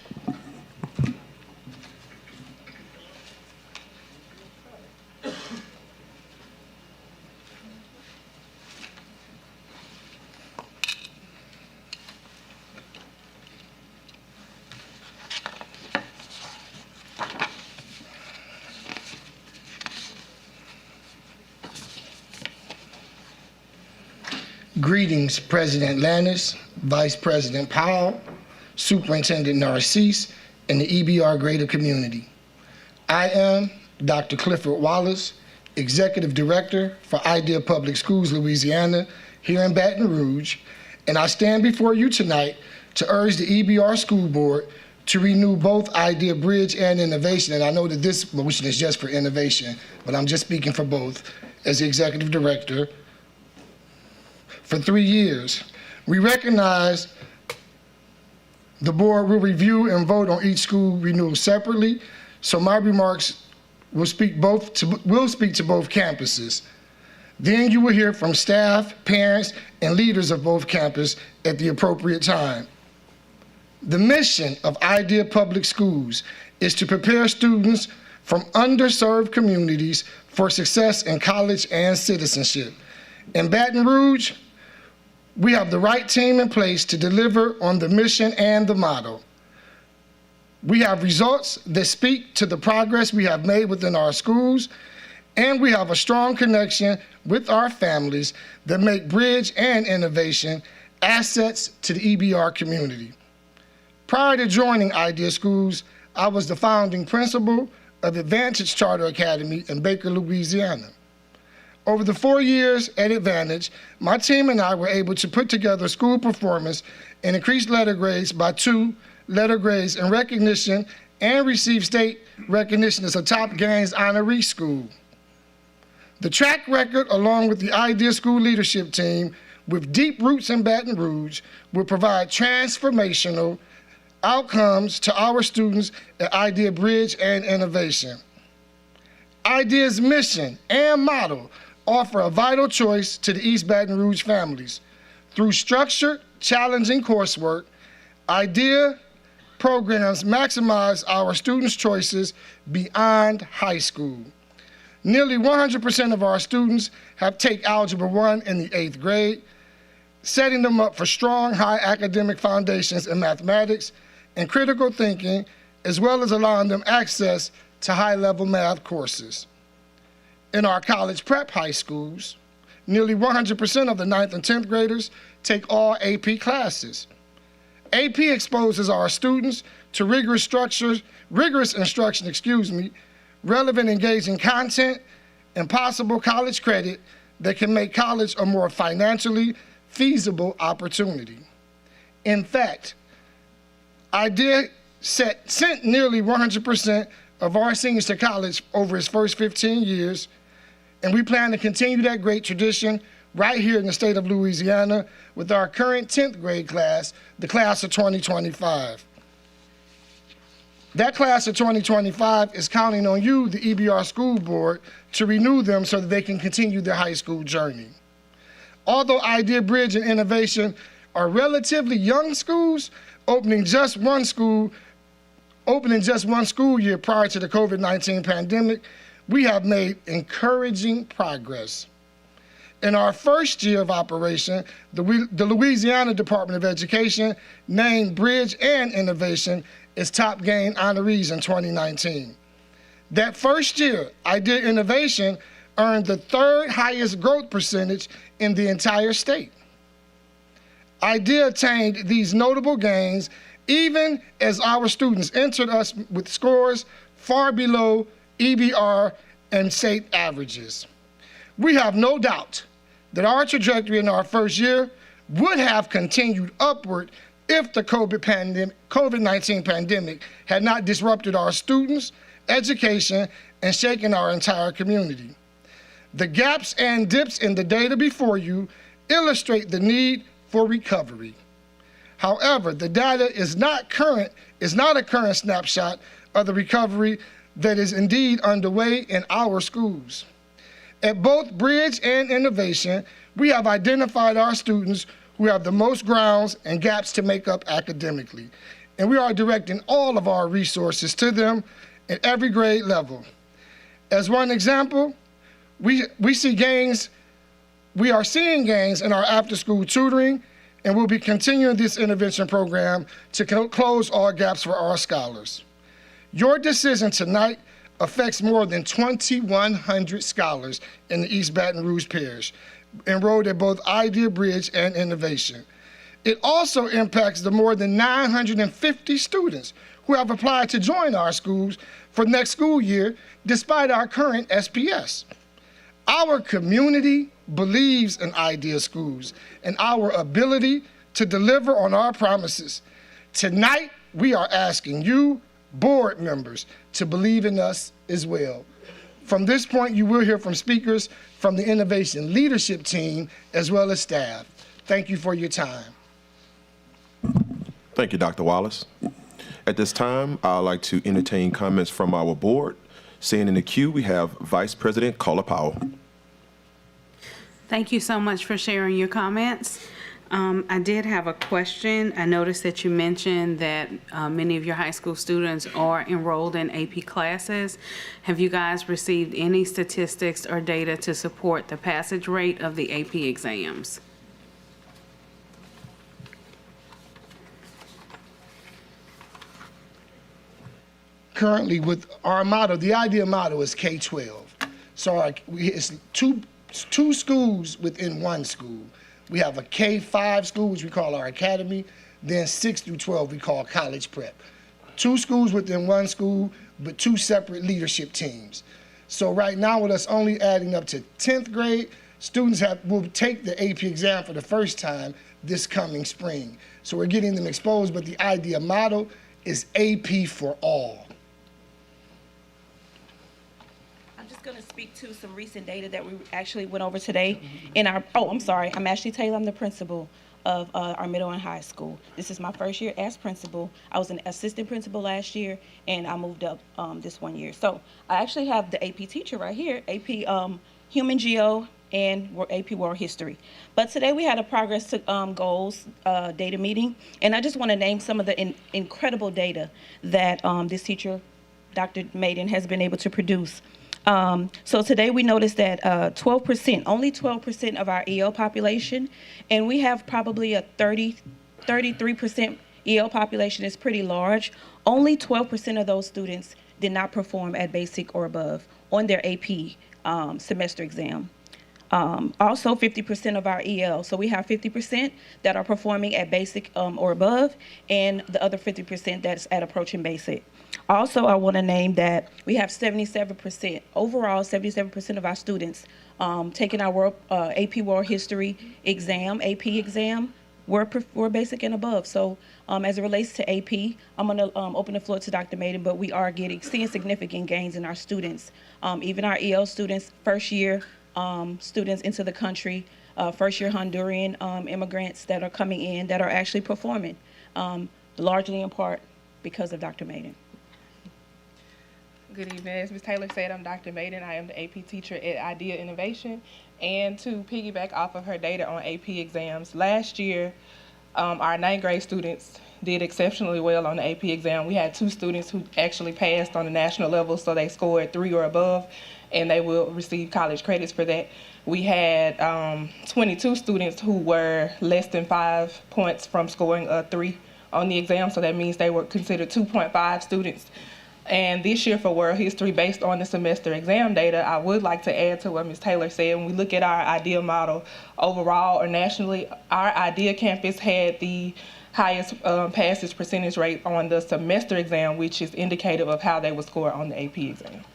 Greetings, President Lannis, Vice President Powell, Superintendent Narcisse, and the EBR greater community. I am Dr. Clifford Wallace, Executive Director for IDEA Public Schools, Louisiana, here in Baton Rouge, and I stand before you tonight to urge the EBR School Board to renew both IDEA Bridge and Innovation. And I know that this motion is just for innovation, but I'm just speaking for both as the Executive Director. For 3 years. We recognize the board will review and vote on each school renewal separately, so my remarks will speak to both campuses. Then you will hear from staff, parents, and leaders of both campuses at the appropriate time. The mission of IDEA Public Schools is to prepare students from underserved communities for success in college and citizenship. In Baton Rouge, we have the right team in place to deliver on the mission and the motto. We have results that speak to the progress we have made within our schools, and we have a strong connection with our families that make Bridge and Innovation assets to the EBR community. Prior to joining IDEA Schools, I was the founding principal of Advantage Charter Academy in Baker, Louisiana. Over the 4 years at Advantage, my team and I were able to put together school performance and increase letter grades by 2 letter grades in recognition and receive state recognition as a top gains honoree school. The track record, along with the IDEA School leadership team with deep roots in Baton Rouge, will provide transformational outcomes to our students at IDEA Bridge and Innovation. IDEA's mission and motto offer a vital choice to the East Baton Rouge families. Through structured, challenging coursework, IDEA programs maximize our students' choices beyond high school. Nearly 100% of our students have taken Algebra 1 in the 8th grade, setting them up for strong, high academic foundations in mathematics and critical thinking, as well as allowing them access to high-level math courses. In our college prep high schools, nearly 100% of the 9th and 10th graders take all AP classes. AP exposes our students to rigorous instruction, relevant engaging content, and possible college credit that can make college a more financially feasible opportunity. In fact, IDEA sent nearly 100% of our seniors to college over its first 15 years, and we plan to continue that great tradition right here in the state of Louisiana with our current 10th grade class, the class of 2025. That class of 2025 is counting on you, the EBR school board, to renew them so that they can continue their high school journey. Although Idea Bridge and Innovation are relatively young schools, opening just one school year prior to the COVID-19 pandemic, we have made encouraging progress. In our first year of operation, the Louisiana Department of Education named Bridge and Innovation its top gain honorees in 2019. That first year, Idea Innovation earned the third highest growth percentage in the entire state. Idea attained these notable gains even as our students entered us with scores far below EBR and state averages. We have no doubt that our trajectory in our first year would have continued upward if the COVID-19 pandemic had not disrupted our students, education, and shaken our entire community. The gaps and dips in the data before you illustrate the need for recovery. However, the data is not a current snapshot of the recovery that is indeed underway in our schools. At both Bridge and Innovation, we have identified our students who have the most grounds and gaps to make up academically, and we are directing all of our resources to them at every grade level. As one example, we are seeing gains in our after-school tutoring, and we'll be continuing this intervention program to close all gaps for our scholars. Your decision tonight affects more than 2,100 scholars in the East Baton Rouge Parish, enrolled at both Idea Bridge and Innovation. It also impacts the more than 950 students who have applied to join our schools for next school year, despite our current SPS. Our community believes in Idea Schools and our ability to deliver on our promises. Tonight, we are asking you, board members, to believe in us as well. From this point, you will hear from speakers from the Innovation Leadership Team as well as staff. Thank you for your time. Thank you, Dr. Wallace. At this time, I'd like to entertain comments from our board. Seeing in the queue, we have Vice President Carla Powell. Thank you so much for sharing your comments. I did have a question. I noticed that you mentioned that many of your high school students are enrolled in AP classes. Have you guys received any statistics or data to support the passage rate of the AP exams? Currently, with our model, the Idea model is K-12. So it's two schools within one school. We have a K-5 school, which we call our academy, then 6 through 12 we call college prep. Two schools within one school, but two separate leadership teams. So right now, with us only adding up to 10th grade, students will take the AP exam for the first time this coming spring. So we're getting them exposed, but the Idea model is AP for all. I'm just going to speak to some recent data that we actually went over today in our, I'm Ashley Taylor. I'm the principal of our middle and high school. This is my first year as principal. I was an assistant principal last year, and I moved up this one year. So I actually have the AP teacher right here, AP Human Geo and AP World History. But today we had a progress to goals data meeting, and I just want to name some of the incredible data that this teacher, Dr. Maiden, has been able to produce. So today we noticed that only 12% of our EL population, and we have probably a 33% EL population is pretty large. Only 12% of those students did not perform at basic or above on their AP semester exam. Also 50% of our EL, so we have 50% that are performing at basic or above, and the other 50% that's at approaching basic. Also, I want to name that we have 77%, overall 77% of our students taking our AP World History exam, AP exam, were basic and above. So as it relates to AP, I'm going to open the floor to Dr. Maiden, but we are seeing significant gains in our students. Even our EL students, first year students into the country, first year Honduran immigrants that are coming in that are actually performing, largely in part because of Dr. Maiden. Good evening. As Ms. Taylor said, I'm Dr. Maiden. I am the AP teacher at Idea Innovation. And to piggyback off of her data on AP exams, last year, our ninth grade students did exceptionally well on the AP exam. We had 2 students who actually passed on the national level, so they scored 3 or above, and they will receive college credits for that. We had 22 students who were less than 5 points from scoring a 3 on the exam, so that means they were considered 2.5 students. And this year for World History, based on the semester exam data, I would like to add to what Ms. Taylor said. When we look at our IDEA model overall or nationally, our IDEA campus had the highest passage percentage rate on the semester exam, which is indicative of how they would score on the AP exam.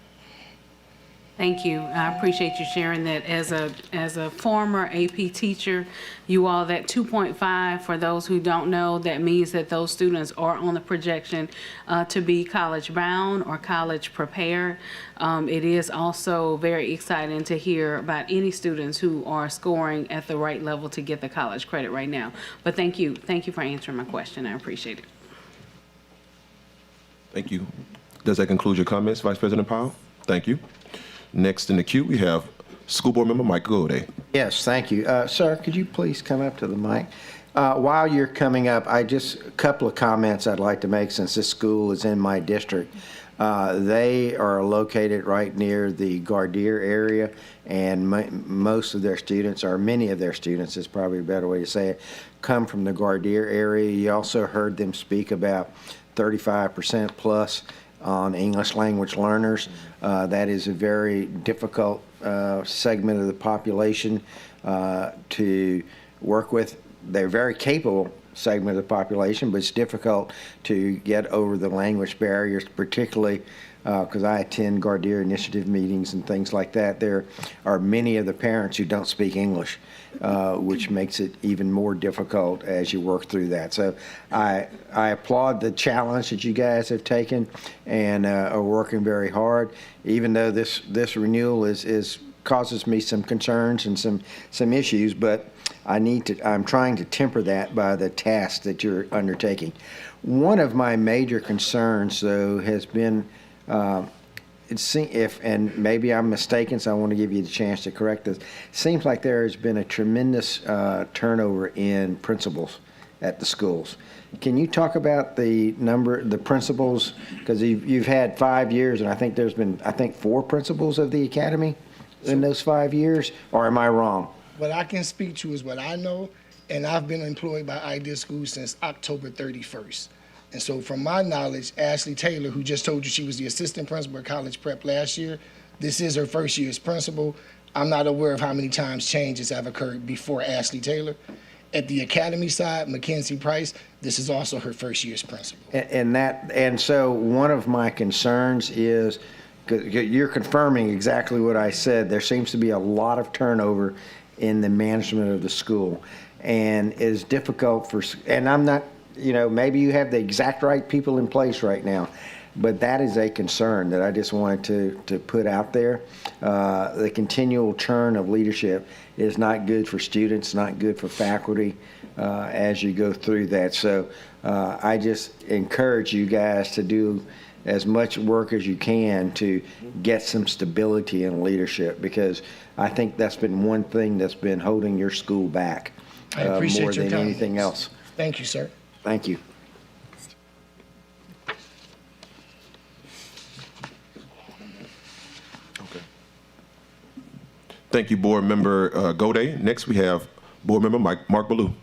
Thank you. I appreciate you sharing that. As a former AP teacher, you all, that 2.5, for those who don't know, that means that those students are on the projection to be college bound or college prepared. It is also very exciting to hear about any students who are scoring at the right level to get the college credit right now. But thank you for answering my question. I appreciate it. Thank you. Does that conclude your comments, Vice President Powell? Thank you. Next in the queue, we have School Board Member Mike Goudet. Yes, thank you. Sir, could you please come up to the mic? While you're coming up, a couple of comments I'd like to make since this school is in my district. They are located right near the Gardere area, and most of their students, or many of their students is probably a better way to say it, come from the Gardere area. You also heard them speak about 35% plus on English language learners. That is a very difficult segment of the population to work with. They're very capable segment of the population, but it's difficult to get over the language barriers, particularly because I attend Gardere Initiative meetings and things like that. There are many of the parents who don't speak English, which makes it even more difficult as you work through that. So I applaud the challenge that you guys have taken and are working very hard, even though this renewal causes me some concerns and some issues, but I'm trying to temper that by the task that you're undertaking. One of my major concerns, though, has been and maybe I'm mistaken, so I want to give you the chance to correct this. It seems like there has been a tremendous turnover in principals at the schools. Can you talk about the principals? Because you've had 5 years, and I think there's been 4 principals of the academy in those 5 years, or am I wrong? What I can speak to is what I know, and I've been employed by Idea School since October 31st. And so from my knowledge, Ashley Taylor, who just told you she was the assistant principal at College Prep last year, this is her first year as principal. I'm not aware of how many times changes have occurred before Ashley Taylor. At the academy side, Mackenzie Price, this is also her first year as principal. And so one of my concerns is, you're confirming exactly what I said, there seems to be a lot of turnover in the management of the school. And it is difficult and I'm not, maybe you have the exact right people in place right now, but that is a concern that I just wanted to put out there. The continual churn of leadership is not good for students, not good for faculty as you go through that. So I just encourage you guys to do as much work as you can to get some stability in leadership, because I think that's been one thing that's been holding your school back I appreciate more your than comments. anything else. Thank you, sir. Thank you. Okay. Thank you, Board Member Goudet. Next, we have Board Member Mark Ballou.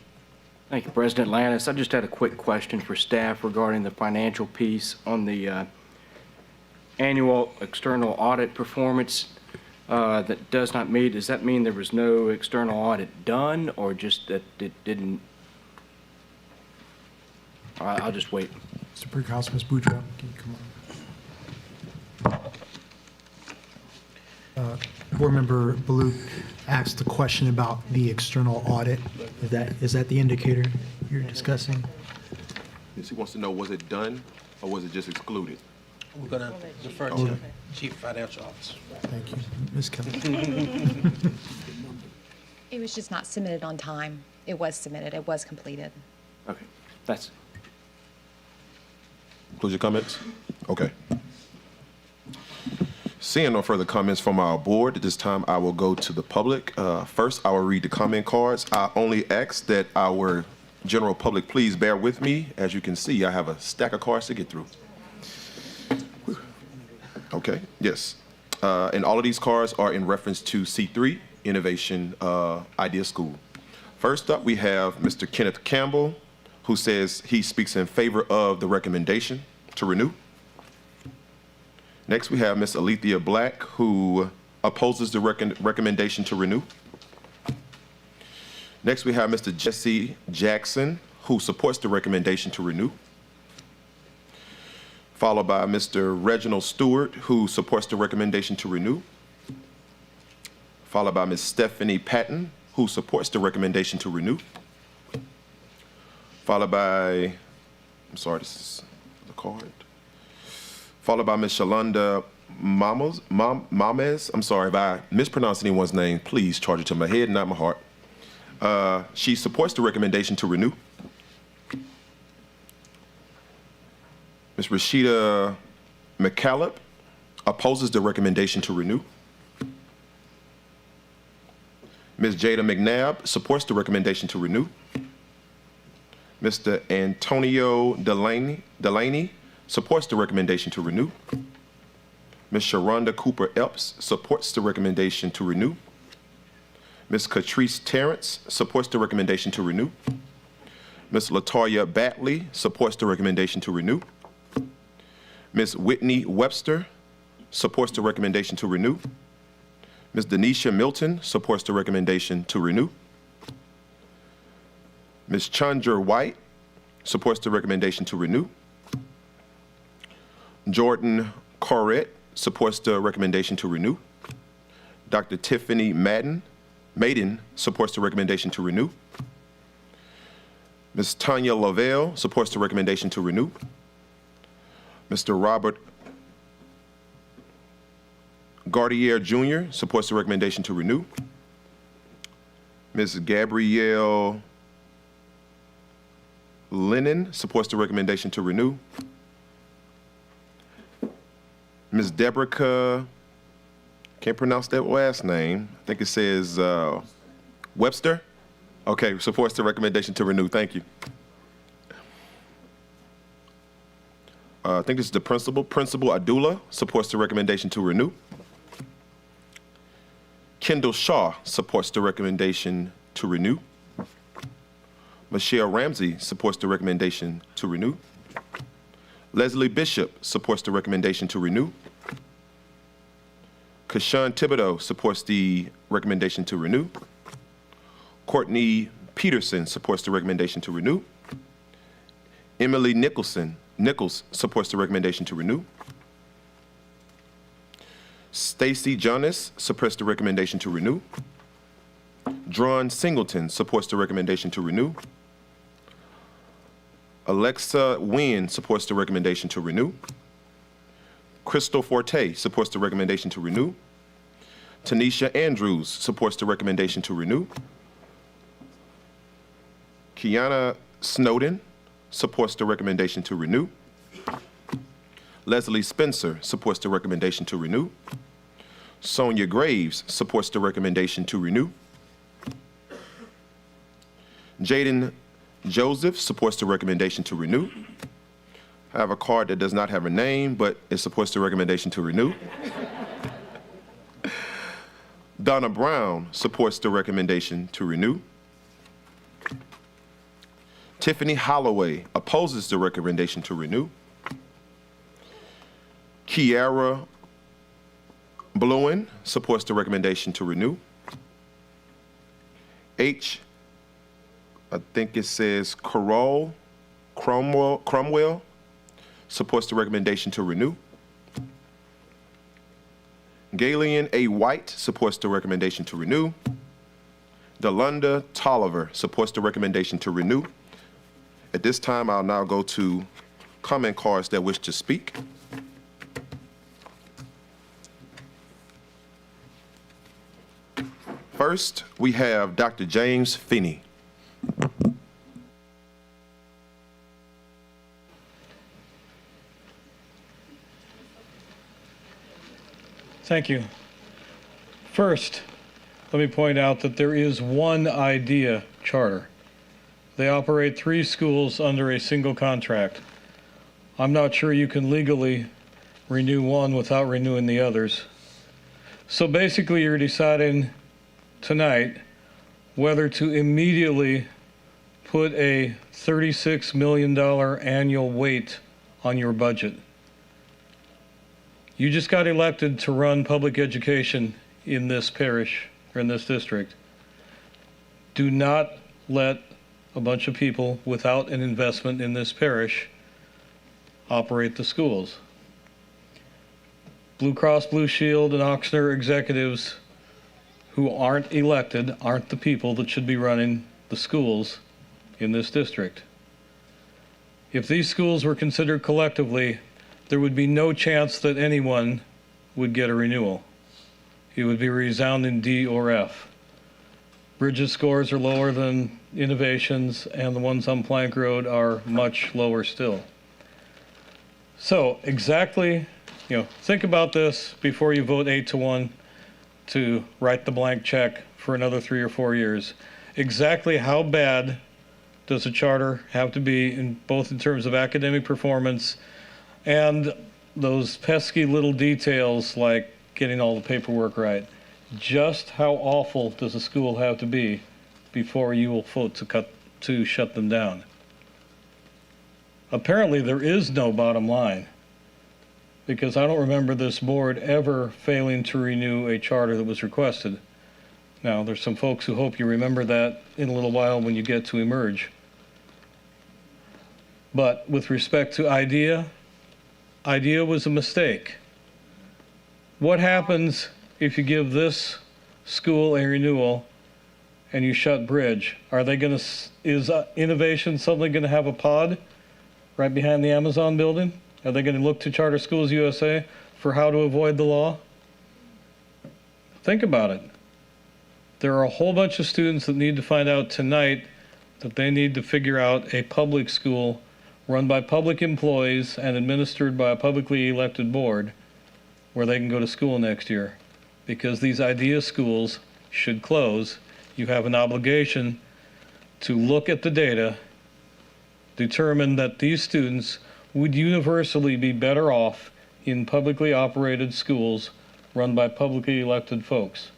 Thank you, President Lannis. I just had a quick question for staff regarding the financial piece on the annual external audit performance that does not meet. Does that mean there was no external audit done, or just that it didn't? All right, I'll just wait. Mr. Brickhouse, Ms. Boudreaux, can you come on? Board Member Ballou asked a question about the external audit. Is that the indicator you're discussing? He wants to know, was it done or was it just excluded? We're going to defer to Chief Financial Officer. Thank you. Ms. Kelly. It was just not submitted on time. It was submitted. It was completed. Okay, that's Close your comments? Okay. Seeing no further comments from our board, at this time I will go to the public. First, I will read the comment cards. I only ask that our general public please bear with me. As you can see, I have a stack of cards to get through. Okay, yes. And all of these cards are in reference to C3, Innovation Idea School. First up, we have Mr. Kenneth Campbell, who says he speaks in favor of the recommendation to renew. Next, we have Ms. Alethea Black, who opposes the recommendation to renew. Next, we have Mr. Jesse Jackson, who supports the recommendation to renew. Followed by Mr. Reginald Stewart, who supports the recommendation to renew. Followed by Ms. Stephanie Patton, who supports the recommendation to renew. Followed by, I'm sorry, this is the card. Followed by Ms. Shalonda Mames. I'm sorry, if I mispronounce anyone's name, please charge it to my head, not my heart. She supports the recommendation to renew. Ms. Rashida McCallop opposes the recommendation to renew. Ms. Jada McNabb supports the recommendation to renew. Mr. Antonio Delaney supports the recommendation to renew. Ms. Sharonda Cooper Epps supports the recommendation to renew. Ms. Catrice Terrence supports the recommendation to renew. Ms. Latoya Batley supports the recommendation to renew. Ms. Whitney Webster supports the recommendation to renew. Ms. Denisha Milton supports the recommendation to renew. Ms. Chandra White supports the recommendation to renew. Jordan Corrett supports the recommendation to renew. Dr. Tiffany Maiden supports the recommendation to renew. Ms. Tanya Lavelle supports the recommendation to renew. Mr. Robert Gardier Jr. supports the recommendation to renew. Ms. Gabrielle Lennon supports the recommendation to renew. Ms. Deborah, can't pronounce that last name. I think it says Webster. Okay, supports the recommendation to renew. Thank you. I think this is the principal. Principal Adula supports the recommendation to renew. Kendall Shaw supports the recommendation to renew. Michelle Ramsey supports the recommendation to renew. Leslie Bishop supports the recommendation to renew. Kashawn Thibodeau supports the recommendation to renew. Courtney Peterson supports the recommendation to renew. Emily Nichols supports the recommendation to renew. Stacy Jonas supports the recommendation to renew. Drawn Singleton supports the recommendation to renew. Alexa Wynn supports the recommendation to renew. Crystal Forte supports the recommendation to renew. Tanisha Andrews supports the recommendation to renew. Kiana Snowden supports the recommendation to renew. Leslie Spencer supports the recommendation to renew. Sonia Graves supports the recommendation to renew. Jaden Joseph supports the recommendation to renew. I have a card that does not have a name, but it supports the recommendation to renew. Donna Brown supports the recommendation to renew. Tiffany Holloway opposes the recommendation to renew. Kiara Bluen supports the recommendation to renew. I think it says Cromwell supports the recommendation to renew. Galen A. White supports the recommendation to renew. Delunda Tolliver supports the recommendation to renew. At this time, I'll now go to comment cards that wish to speak. First, we have Dr. James Finney. Thank you. First, let me point out that there is one IDEA charter. They operate 3 schools under a single contract. I'm not sure you can legally renew one without renewing the others. So basically, you're deciding tonight whether to immediately put a $36 million annual weight on your budget. You just got elected to run public education in this parish or in this district. Do not let a bunch of people without an investment in this parish operate the schools. Blue Cross Blue Shield and Oxner executives who aren't elected aren't the people that should be running the schools in this district. If these schools were considered collectively, there would be no chance that anyone would get a renewal. It would be resounding D or F. Bridges scores are lower than Innovations, and the ones on Plank Road are much lower still. So exactly, think about this before you vote 8-1 to write the blank check for another 3 or 4 years. Exactly how bad does a charter have to be both in terms of academic performance and those pesky little details like getting all the paperwork right? Just how awful does a school have to be before you will vote to shut them down? Apparently there is no bottom line, because I don't remember this board ever failing to renew a charter that was requested. Now, there's some folks who hope you remember that in a little while when you get to emerge. But with respect to IDEA was a mistake. What happens if you give this school a renewal and you shut Bridge? Is Innovation suddenly going to have a pod right behind the Amazon building? Are they going to look to Charter Schools USA for how to avoid the law? Think about it. There are a whole bunch of students that need to find out tonight that they need to figure out a public school run by public employees and administered by a publicly elected board where they can go to school next year. Because these IDEA schools should close. You have an obligation to look at the data, determine that these students would universally be better off in publicly operated schools run by publicly elected folks.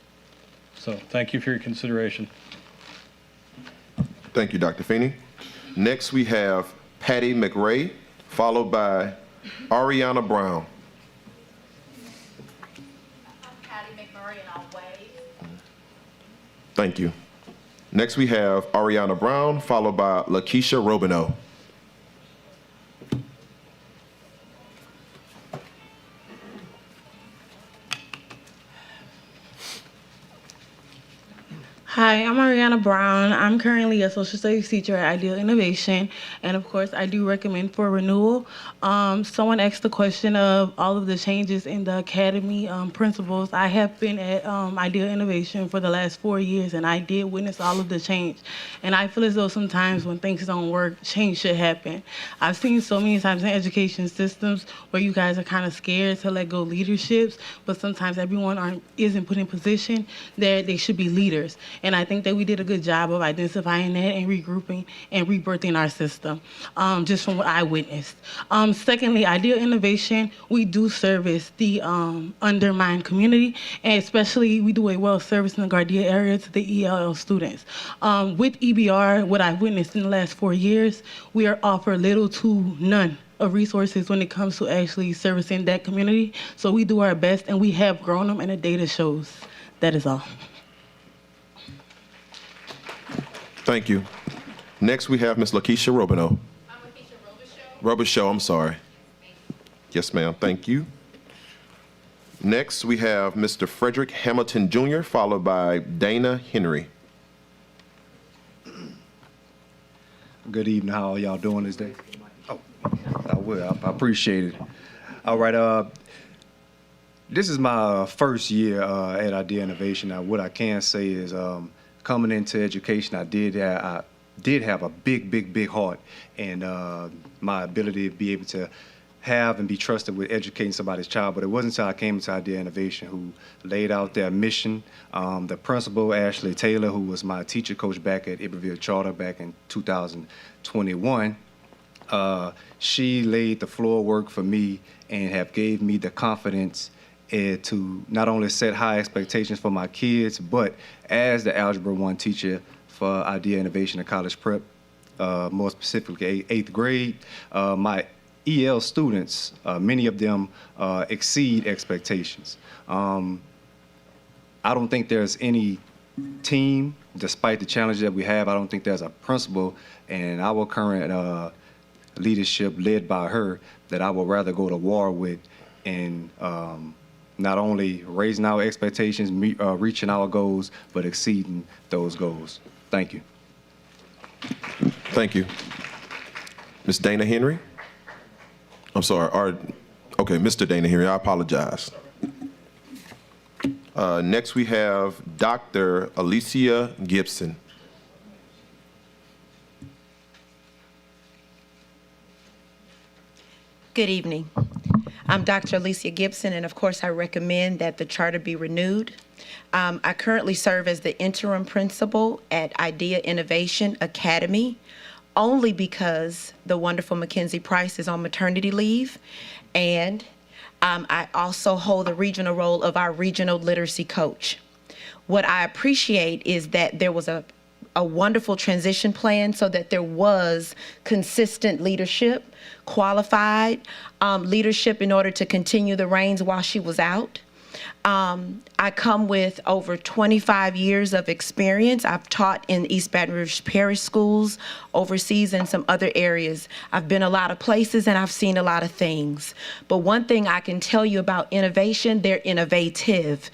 So thank you for your consideration. Thank you, Dr. Feeney. Next, we have Patty McRae, followed by Ariana Brown. Thank you. Next, we have Ariana Brown, followed by Lakeisha Robineau. Hi, I'm Ariana Brown. I'm currently a social studies teacher at Ideal Innovation, and of course, I do recommend for renewal. Someone asked the question of all of the changes in the academy principles. I have been at Ideal Innovation for the last 4 years, and I did witness all of the change. And I feel as though sometimes when things don't work, change should happen. I've seen so many times in education systems where you guys are kind of scared to let go leaderships, but sometimes everyone isn't put in position that they should be leaders. And I think that we did a good job of identifying that and regrouping and rebirthing our system, just from what I witnessed. Secondly, Ideal Innovation, we do service the undermined community, and especially we do a well service in the Gardia area to the ELL students. With EBR, what I've witnessed in the last 4 years, we are offered little to none of resources when it comes to actually servicing that community. So we do our best, and we have grown them, and the data shows. That is all. Thank you. Next, we have Ms. Lakeisha Robineau. Robichaux, I'm sorry. Yes, ma'am. Thank you. Next, we have Mr. Frederick Hamilton Jr., followed by Dana Henry. Good evening. How are y'all doing this day? Oh, I will. I appreciate it. All right. This is my first year at Idea Innovation. Now, what I can say is coming into education, I did have a big heart, and my ability to be able to have and be trusted with educating somebody's child, but it wasn't until I came into Idea Innovation who laid out their mission. The principal, Ashley Taylor, who was my teacher coach back at Iberville Charter back in 2021, she laid the floor work for me and have gave me the confidence to not only set high expectations for my kids, but as the Algebra 1 teacher for Idea Innovation and College Prep, more specifically 8th grade, my EL students, many of them exceed expectations. I don't think there's any team, despite the challenges that we have, I don't think there's a principal in our current leadership led by her that I would rather go to war with in not only raising our expectations, reaching our goals, but exceeding those goals. Thank you. Thank you. Ms. Dana Henry? I'm sorry, okay, Mr. Dana Henry, I apologize. Next we have Dr. Alicia Gibson. Good evening. I'm Dr. Alicia Gibson, and of course I recommend that the charter be renewed. I currently serve as the interim principal at Idea Innovation Academy, only because the wonderful Mackenzie Price is on maternity leave, and I also hold the regional role of our regional literacy coach. What I appreciate is that there was a wonderful transition plan so that there was consistent leadership, qualified leadership in order to continue the reins while she was out. I come with over 25 years of experience. I've taught in East Baton Rouge Parish schools, overseas, and some other areas. I've been a lot of places and I've seen a lot of things. But one thing I can tell you about innovation, they're innovative.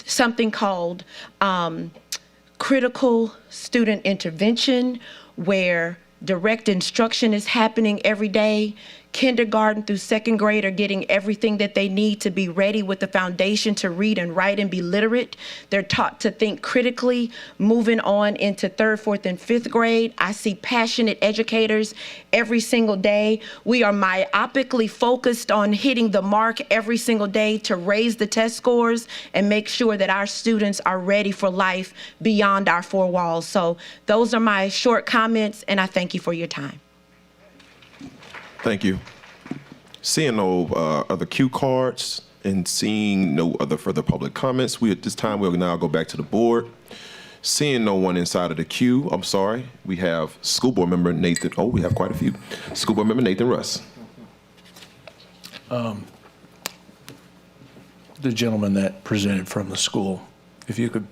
Something called critical student intervention, where direct instruction is happening every day. Kindergarten through second grade are getting everything that they need to be ready with the foundation to read and write and be literate. They're taught to think critically. Moving on into third, fourth, and fifth grade, I see passionate educators every single day. We are myopically focused on hitting the mark every single day to raise the test scores and make sure that our students are ready for life beyond our four walls. So those are my short comments, and I thank you for your time. Thank you. Seeing no other cue cards and seeing no other further public comments, at this time we'll now go back to the board. Seeing no one inside of the queue, I'm sorry, we have School Board Member Nathan, we have quite a few. School Board Member Nathan Russ. The gentleman that presented from the school, if you could.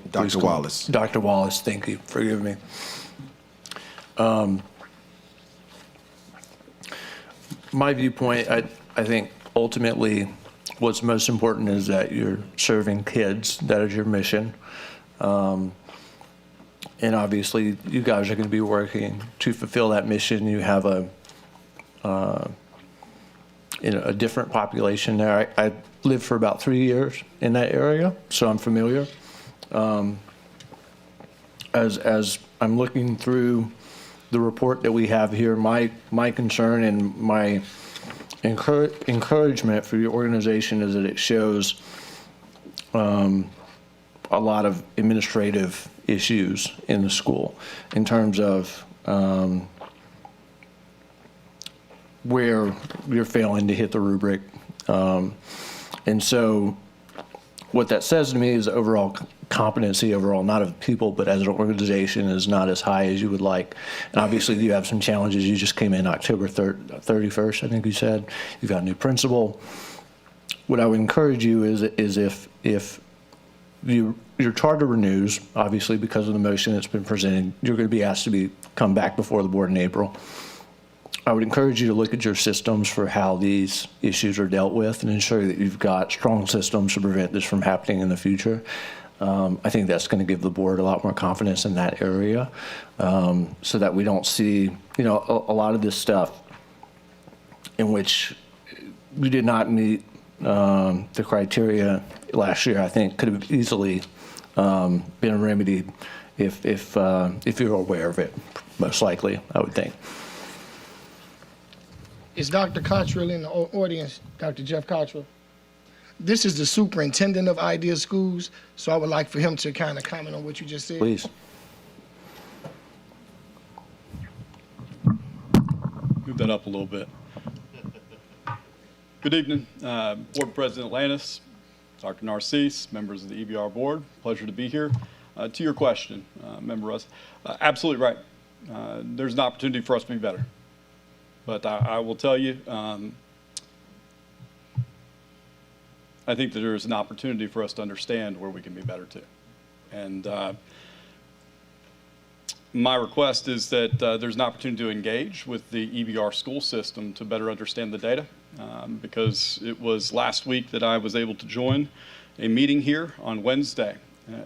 Dr. Wallace. Dr. Wallace, thank you, forgive me. My viewpoint, I think ultimately what's most important is that you're serving kids. That is your mission. And obviously you guys are going to be working to fulfill that mission. You have a different population there. I lived for about 3 years in that area, so I'm familiar. As I'm looking through the report that we have here, my concern and my encouragement for your organization is that it shows a lot of administrative issues in the school in terms of where you're failing to hit the rubric. And so what that says to me is overall competency overall, not of people, but as an organization, is not as high as you would like. And obviously you have some challenges. You just came in October 31st, I think you said. You've got a new principal. What I would encourage you is if your charter renews, obviously because of the motion that's been presented, you're going to be asked to come back before the board in April. I would encourage you to look at your systems for how these issues are dealt with and ensure that you've got strong systems to prevent this from happening in the future. I think that's going to give the board a lot more confidence in that area, so that we don't see, a lot of this stuff in which we did not meet the criteria last year. I think could have easily been remedied if you're aware of it. Most likely, I would think. Is Dr. Cottrell in the audience, Dr. Jeff Cottrell? This is the superintendent of Idea Schools, so I would like for him to kind of comment on what you just said. Please. Move that up a little bit. Good evening, Board President Lannis, Dr. Narcisse, members of the EBR board. Pleasure to be here. To your question, Member Russ, absolutely right. There's an opportunity for us to be better. But I will tell you, I think that there's an opportunity for us to understand where we can be better too. And my request is that there's an opportunity to engage with the EBR school system to better understand the data, because it was last week that I was able to join a meeting here on Wednesday,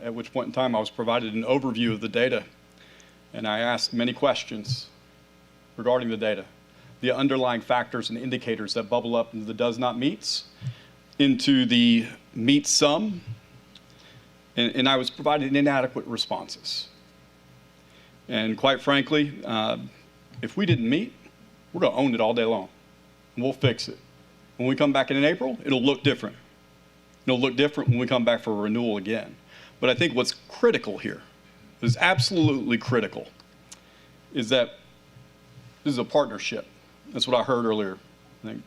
at which point in time I was provided an overview of the data, and I asked many questions regarding the data, the underlying factors and indicators that bubble up into the does not meets, into the meet some, and I was provided inadequate responses. And quite frankly, if we didn't meet, we're going to own it all day long, and we'll fix it. When we come back in April, it'll look different. It'll look different when we come back for a renewal again. But I think what's critical here, is absolutely critical, is that this is a partnership. That's what I heard earlier. I think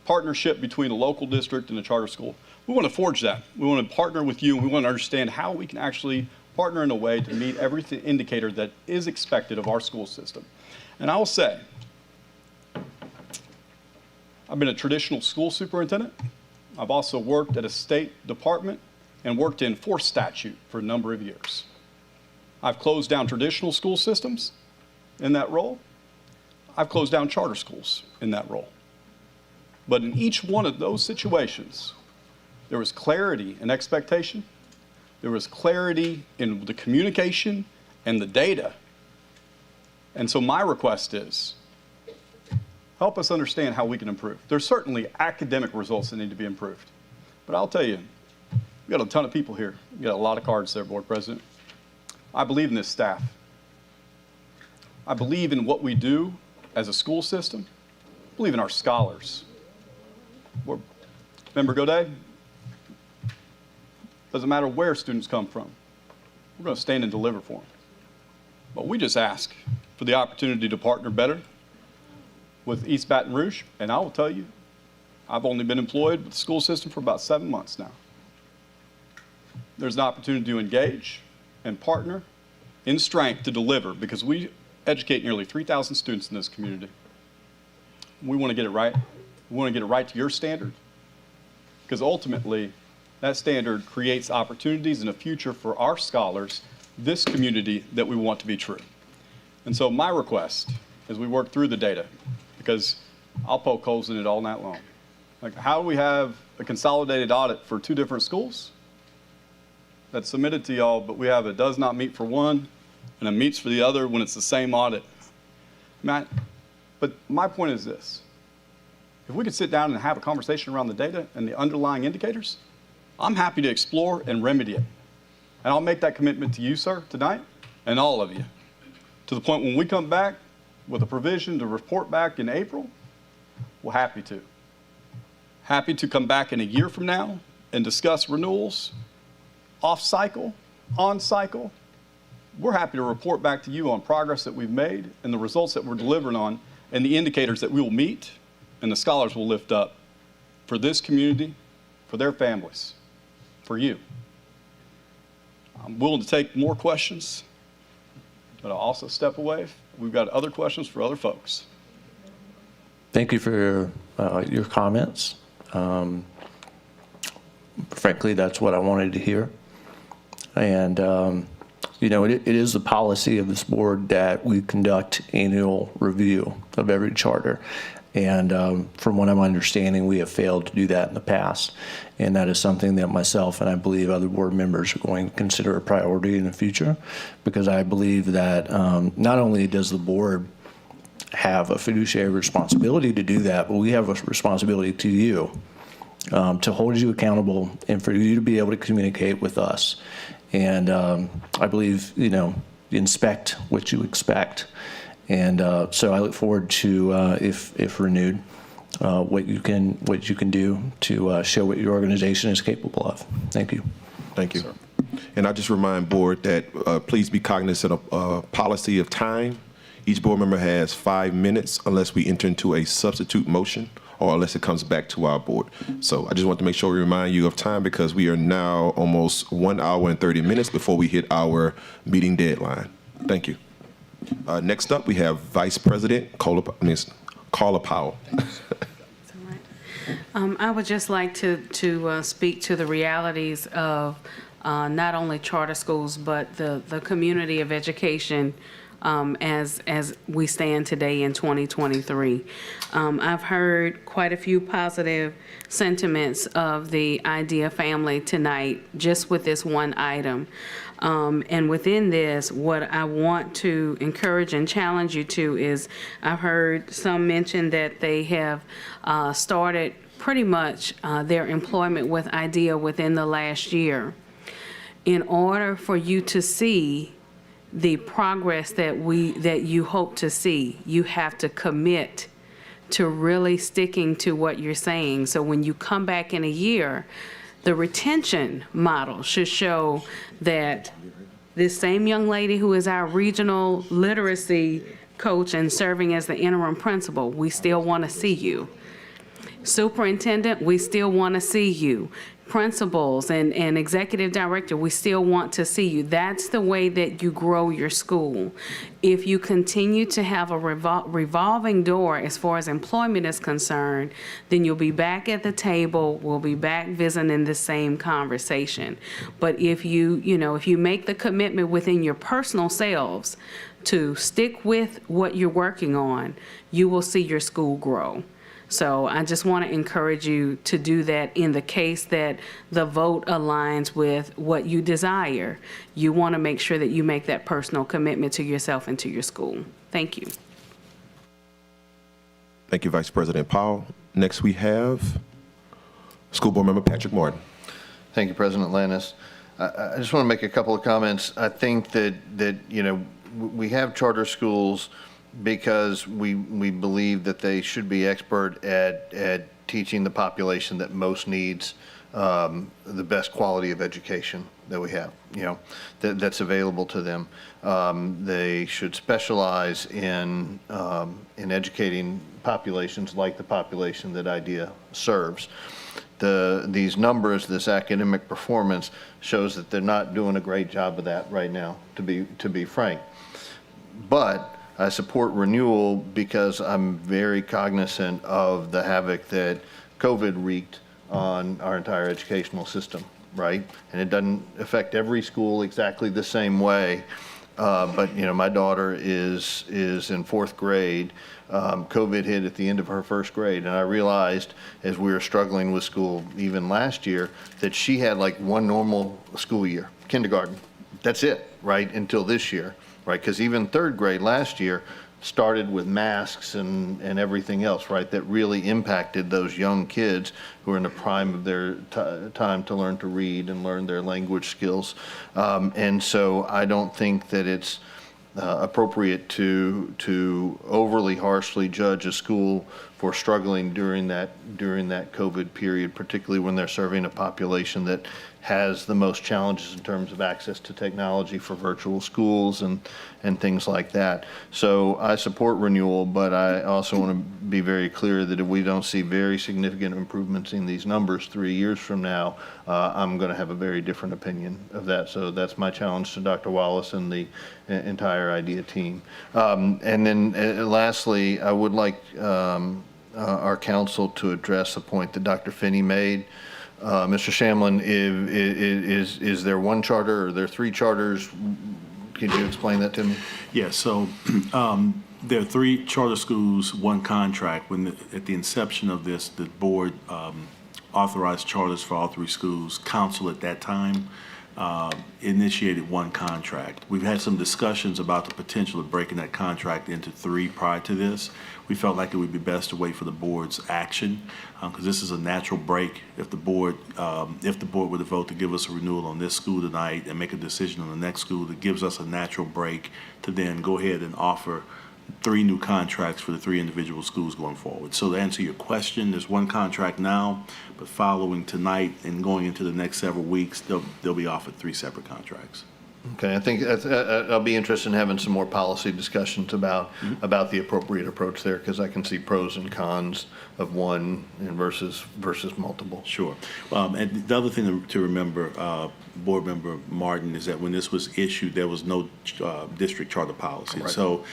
partnership between a local district and a charter school. We want to forge that. We want to partner with you, and we want to understand how we can actually partner in a way to meet every indicator that is expected of our school system. And I will say, I've been a traditional school superintendent. I've also worked at a state department and worked in force statute for a number of years. I've closed down traditional school systems in that role. I've closed down charter schools in that role. But in each one of those situations, there was clarity and expectation. There was clarity in the communication and the data. And so my request is, help us understand how we can improve. There's certainly academic results that need to be improved. But I'll tell you, we got a ton of people here. We got a lot of cards there, Board President. I believe in this staff. I believe in what we do as a school system. I believe in our scholars. Member Godet, doesn't matter where students come from. We're going to stand and deliver for them. But we just ask for the opportunity to partner better with East Baton Rouge. And I will tell you, I've only been employed with the school system for about 7 months now. There's an opportunity to engage and partner in strength to deliver, because we educate nearly 3,000 students in this community. We want to get it right. We want to get it right to your standard, because ultimately that standard creates opportunities and a future for our scholars, this community that we want to be true. And so my request, as we work through the data, because I'll poke holes in it all night long. Like, how do we have a consolidated audit for 2 different schools that's submitted to y'all, but we have a does not meet for one and a meets for the other when it's the same audit? Matt, but my point is this. If we could sit down and have a conversation around the data and the underlying indicators, I'm happy to explore and remedy it. And I'll make that commitment to you, sir, tonight, and all of you, to the point when we come back with a provision to report back in April, we're happy to. Happy to come back in a year from now and discuss renewals, off cycle, on cycle. We're happy to report back to you on progress that we've made and the results that we're delivering on and the indicators that we will meet and the scholars will lift up for this community, for their families, for you. I'm willing to take more questions, but I'll also step away. We've got other questions for other folks. Thank you for your comments. Frankly, that's what I wanted to hear. And, you know, it is the policy of this board that we conduct annual review of every charter. And from what I'm understanding, we have failed to do that in the past. And that is something that myself and I believe other board members are going to consider a priority in the future, because I believe that not only does the board have a fiduciary responsibility to do that, but we have a responsibility to you to hold you accountable and for you to be able to communicate with us. And I believe, you know, inspect what you expect. And so I look forward to, if renewed, what you can do to show what your organization is capable of. Thank you. Thank you. And I just remind board that please be cognizant of policy of time. Each board member has 5 minutes unless we enter into a substitute motion or unless it comes back to our board. So I just want to make sure we remind you of time because we are now almost 1 hour and 30 minutes before we hit our meeting deadline. Thank you. Next up, we have Vice President Carla Powell. I would just like to speak to the realities of not only charter schools, but the community of education as we stand today in 2023. I've heard quite a few positive sentiments of the IDEA family tonight, just with this one item. And within this, what I want to encourage and challenge you to is, I've heard some mention that they have started pretty much their employment with IDEA within the last year. In order for you to see the progress that you hope to see, you have to commit to really sticking to what you're saying. So when you come back in a year, the retention model should show that this same young lady who is our regional literacy coach and serving as the interim principal, we still want to see you. Superintendent, we still want to see you. Principals and executive director, we still want to see you. That's the way that you grow your school. If you continue to have a revolving door as far as employment is concerned, then you'll be back at the table, we'll be back visiting the same conversation. But if if you make the commitment within your personal selves to stick with what you're working on, you will see your school grow. So I just want to encourage you to do that in the case that the vote aligns with what you desire. You want to make sure that you make that personal commitment to yourself and to your school. Thank you. Thank you, Vice President Powell. Next, we have School Board Member Patrick Martin. Thank you, President Lannis. I just want to make a couple of comments. I think that we have charter schools because we believe that they should be expert at teaching the population that most needs the best quality of education that we have, that's available to them. They should specialize in educating populations like the population that IDEA serves. These numbers, this academic performance, shows that they're not doing a great job of that right now, to be frank. But I support renewal because I'm very cognizant of the havoc that COVID wreaked on our entire educational system, right? And it doesn't affect every school exactly the same way. But my daughter is in 4th grade. COVID hit at the end of her 1st grade, and I realized as we were struggling with school even last year that she had like one normal school year, kindergarten. That's it, right? Until this year. Right, because even 3rd grade last year started with masks and everything else, right, that really impacted those young kids who are in the prime of their time to learn to read and learn their language skills. And so I don't think that it's appropriate to overly harshly judge a school for struggling during that COVID period, particularly when they're serving a population that has the most challenges in terms of access to technology for virtual schools and things like that. So I support renewal, but I also want to be very clear that if we don't see very significant improvements in these numbers 3 years from now, I'm going to have a very different opinion of that. So that's my challenge to Dr. Wallace and the entire IDEA team. And then lastly, I would like our council to address a point that Dr. Finney made. Mr. Shamlin, is there one charter or are there 3 charters? Could you explain that to me? Yeah, so there are 3 charter schools, 1 contract. At the inception of this, the board authorized charters for all 3 schools. Council at that time initiated 1 contract. We've had some discussions about the potential of breaking that contract into 3 prior to this. We felt like it would be best to wait for the board's action because this is a natural break. If the board were to vote to give us a renewal on this school tonight and make a decision on the next school, that gives us a natural break to then go ahead and offer 3 new contracts for the 3 individual schools going forward. So to answer your question, there's 1 contract now, but following tonight and going into the next several weeks, they'll be offered 3 separate contracts. Okay, I think I'll be interested in having some more policy discussions about the appropriate approach there, because I can see pros and cons of one and versus multiple. Sure. And the other thing to remember, Board Member Martin, is that when this was issued, there was no district charter policy. Right. So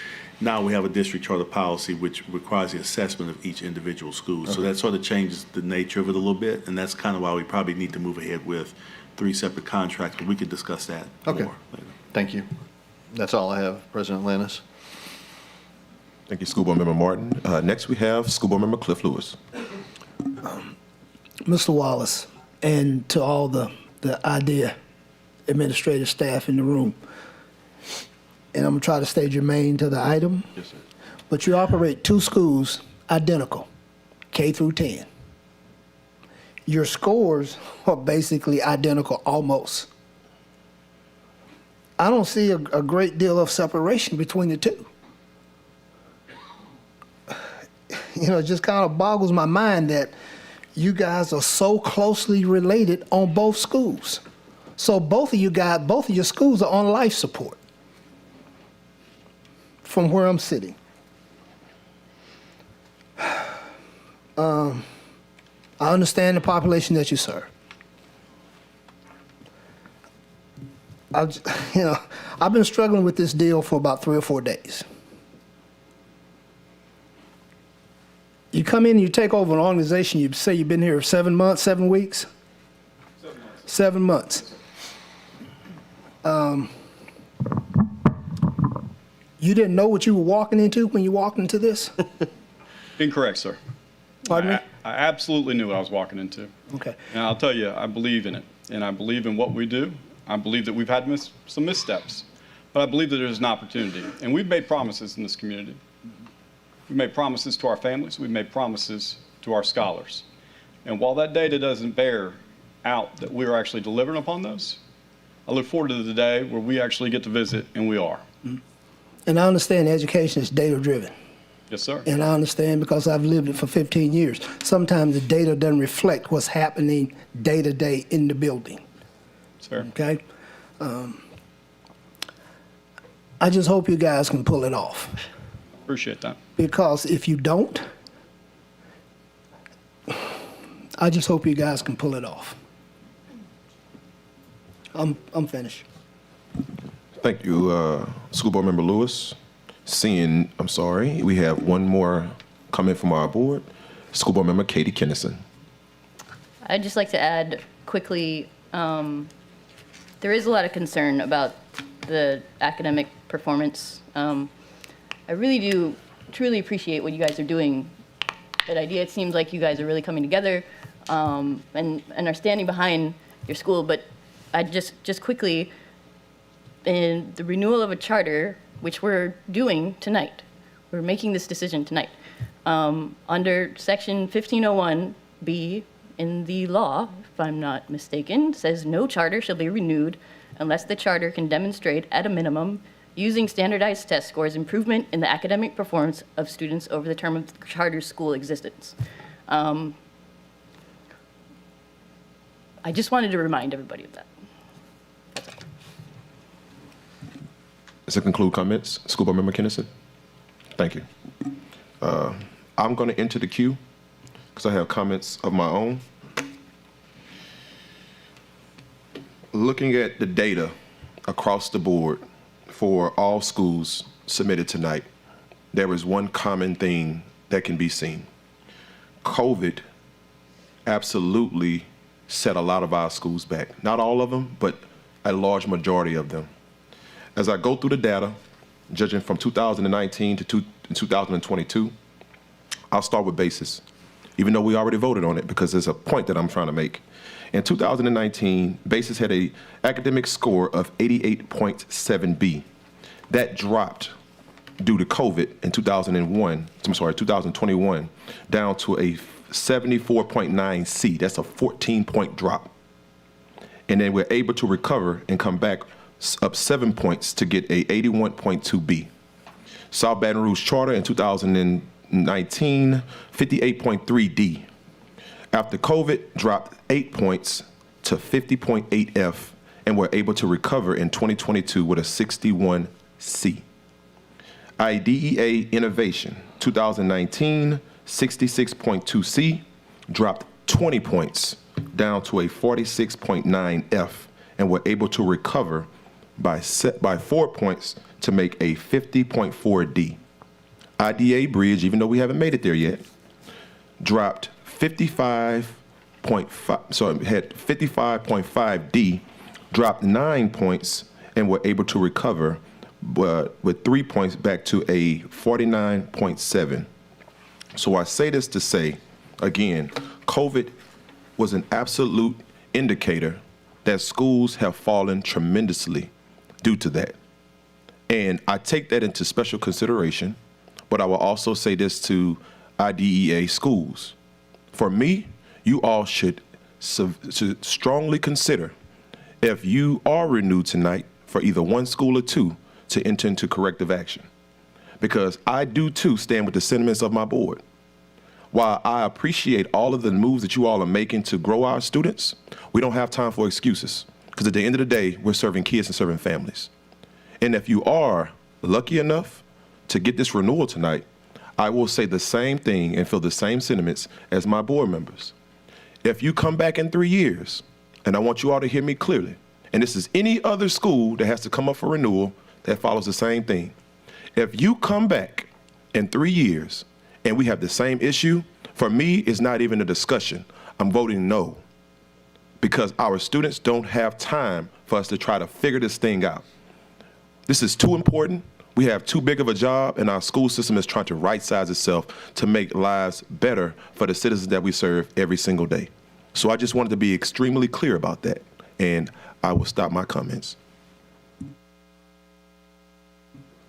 now we have a district charter policy which requires the assessment of each individual school. So that sort of changes the nature of it a little bit, and that's kind of why we probably need to move ahead with 3 separate contracts, but we could discuss that more later. Thank you. That's all I have, President Lannis. Thank you, School Board Member Martin. Next, we have School Board Member Cliff Lewis. Mr. Wallace, and to all the IDEA administrative staff in the room, and I'm going to try to stay germane to the item. Yes, sir. But you operate 2 schools identical, K through 10. Your scores are basically identical almost. I don't see a great deal of separation between the 2. You know, it just kind of boggles my mind that you guys are so closely related on both schools. So both of your schools are on life support from where I'm sitting. I understand the population that you serve. I've been struggling with this deal for about 3 or 4 days. You come in, you take over an organization, you say you've been here 7 months, 7 weeks? 7 months. 7 months. You didn't know what you were walking into when you walked into this? Incorrect, sir. Pardon me? I absolutely knew what I was walking into. Okay. And I'll tell you, I believe in it. And I believe in what we do. I believe that we've had some missteps. But I believe that there's an opportunity. And we've made promises in this community. We've made promises to our families. We've made promises to our scholars. And while that data doesn't bear out that we are actually delivering upon those, I look forward to the day where we actually get to visit, and we are. And I understand education is data-driven. Yes, sir. And I understand because I've lived it for 15 years. Sometimes the data doesn't reflect what's happening day to day in the building. That's fair. Okay? I just hope you guys can pull it off. Appreciate that. Because if you don't, I just hope you guys can pull it off. I'm finished. Thank you, School Board Member Lewis. We have one more comment from our board. School Board Member Katie Kennison. I'd just like to add quickly, there is a lot of concern about the academic performance. I really do truly appreciate what you guys are doing at IDEA. It seems like you guys are really coming together and are standing behind your school. But I just quickly, in the renewal of a charter, which we're doing tonight, we're making this decision tonight. Under Section 1501B in the law, if I'm not mistaken, says no charter shall be renewed unless the charter can demonstrate at a minimum, using standardized test scores, improvement in the academic performance of students over the term of the charter school existence. I just wanted to remind everybody of that. Does that conclude comments? School Board Member Kennison? Thank you. I'm going to enter the queue because I have comments of my own. Looking at the data across the board for all schools submitted tonight, there is one common thing that can be seen. COVID absolutely set a lot of our schools back. Not all of them, but a large majority of them. As I go through the data, judging from 2019 to 2022, I'll start with basis, even though we already voted on it because there's a point that I'm trying to make. In 2019, basis had an academic score of 88.7B. That dropped due to COVID in 2021, down to a 74.9C. That's a 14-point drop. And then we're able to recover and come back up 7 points to get a 81.2B. South Baton Rouge Charter in 2019, 58.3D. After COVID, dropped 8 points to 50.8F and were able to recover in 2022 with a 61C. IDEA Innovation, 2019, 66.2C, dropped 20 points down to a 46.9F and were able to recover by 4 points to make a 50.4D. IDA Bridge, even though we haven't made it there yet, dropped 55.5D, dropped 9 points and were able to recover with 3 points back to a 49.7. So I say this to say, again, COVID was an absolute indicator that schools have fallen tremendously due to that. And I take that into special consideration, but I will also say this to IDEA schools. For me, you all should strongly consider, if you are renewed tonight, for either one school or two, to enter into corrective action. Because I do too stand with the sentiments of my board. While I appreciate all of the moves that you all are making to grow our students, we don't have time for excuses. Because at the end of the day, we're serving kids and serving families. And if you are lucky enough to get this renewal tonight, I will say the same thing and feel the same sentiments as my board members. If you come back in 3 years, and I want you all to hear me clearly, and this is any other school that has to come up for renewal that follows the same thing. If you come back in 3 years and we have the same issue, for me, it's not even a discussion. I'm voting no, because our students don't have time for us to try to figure this thing out. This is too important. We have too big of a job, and our school system is trying to right-size itself to make lives better for the citizens that we serve every single day. So I just wanted to be extremely clear about that, and I will stop my comments.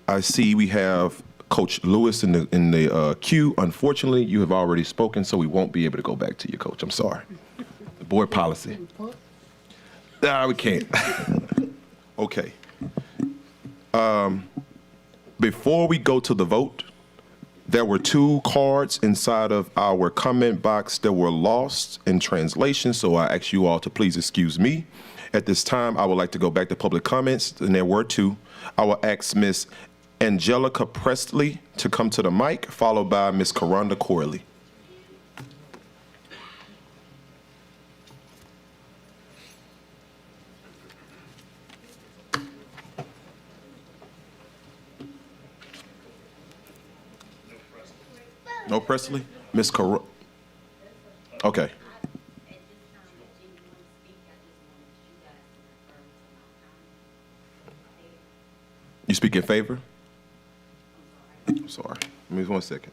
I see we have Coach Lewis in the queue. Unfortunately, you have already spoken, so we won't be able to go back to you, Coach. I'm sorry. The board policy. Nah, we can't. Okay. Before we go to the vote, there were 2 cards inside of our comment box that were lost in translation, so I ask you all to please excuse me. At this time, I would like to go back to public comments, and there were 2. I will ask Ms. Angelica Presley to come to the mic, followed by Ms. Karonda Corley. No Presley? Ms. Okay. You speak in favor? I'm sorry. Give me 1 second.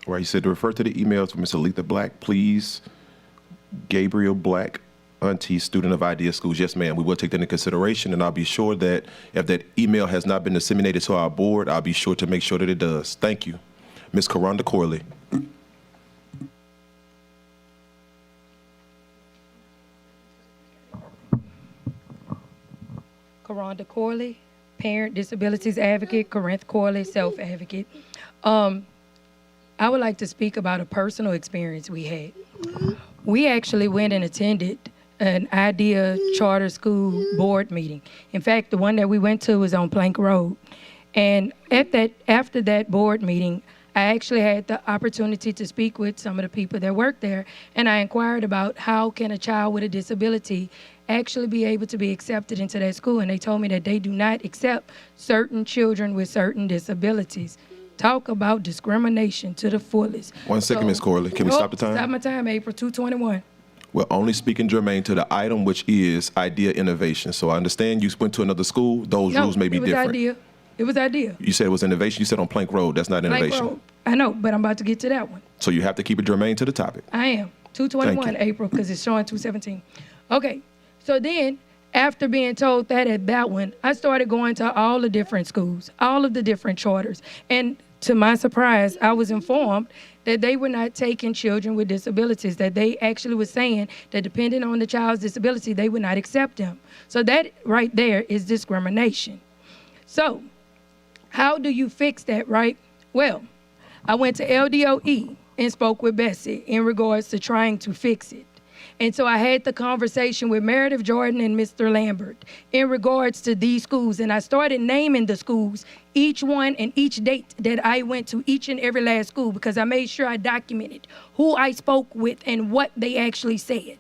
All right, you said to refer to the emails from Ms. Aletha Black, please. Gabriel Black, auntie, student of IDEA Schools. Yes, ma'am. We will take that into consideration, and I'll be sure that if that email has not been disseminated to our board, I'll be sure to make sure that it does. Thank you. Ms. Karonda Corley. Karonda Corley, parent, disabilities advocate, Corinth Corley, self-advocate. I would like to speak about a personal experience we had. We actually went and attended an IDEA charter school board meeting. In fact, the one that we went to was on Plank Road. And after that board meeting, I actually had the opportunity to speak with some of the people that work there, and I inquired about how can a child with a disability actually be able to be accepted into that school, and they told me that they do not accept certain children with certain disabilities. Talk about discrimination to the fullest. 1 second, Ms. Corley. Can we stop the time? Stop my time, April 2/21. We're only speaking germane to the item, which is IDEA Innovation. So I understand you went to another school. Those rules may be different. It was IDEA. You said it was innovation. You said on Plank Road. That's not innovation. Plank Road. I know, but I'm about to get to that one. So you have to keep it germane to the topic. I am. 2/21, April, because it's showing 2/17. Okay, so then after being told that at that one, I started going to all the different schools, all of the different charters. And to my surprise, I was informed that they were not taking children with disabilities, that they actually were saying that depending on the child's disability, they would not accept them. So that right there is discrimination. So how do you fix that, right? Well, I went to LDOE and spoke with Bessie in regards to trying to fix it. And so I had the conversation with Meredith Jordan and Mr. Lambert in regards to these schools. And I started naming the schools, each one and each date that I went to each and every last school, because I made sure I documented who I spoke with and what they actually said.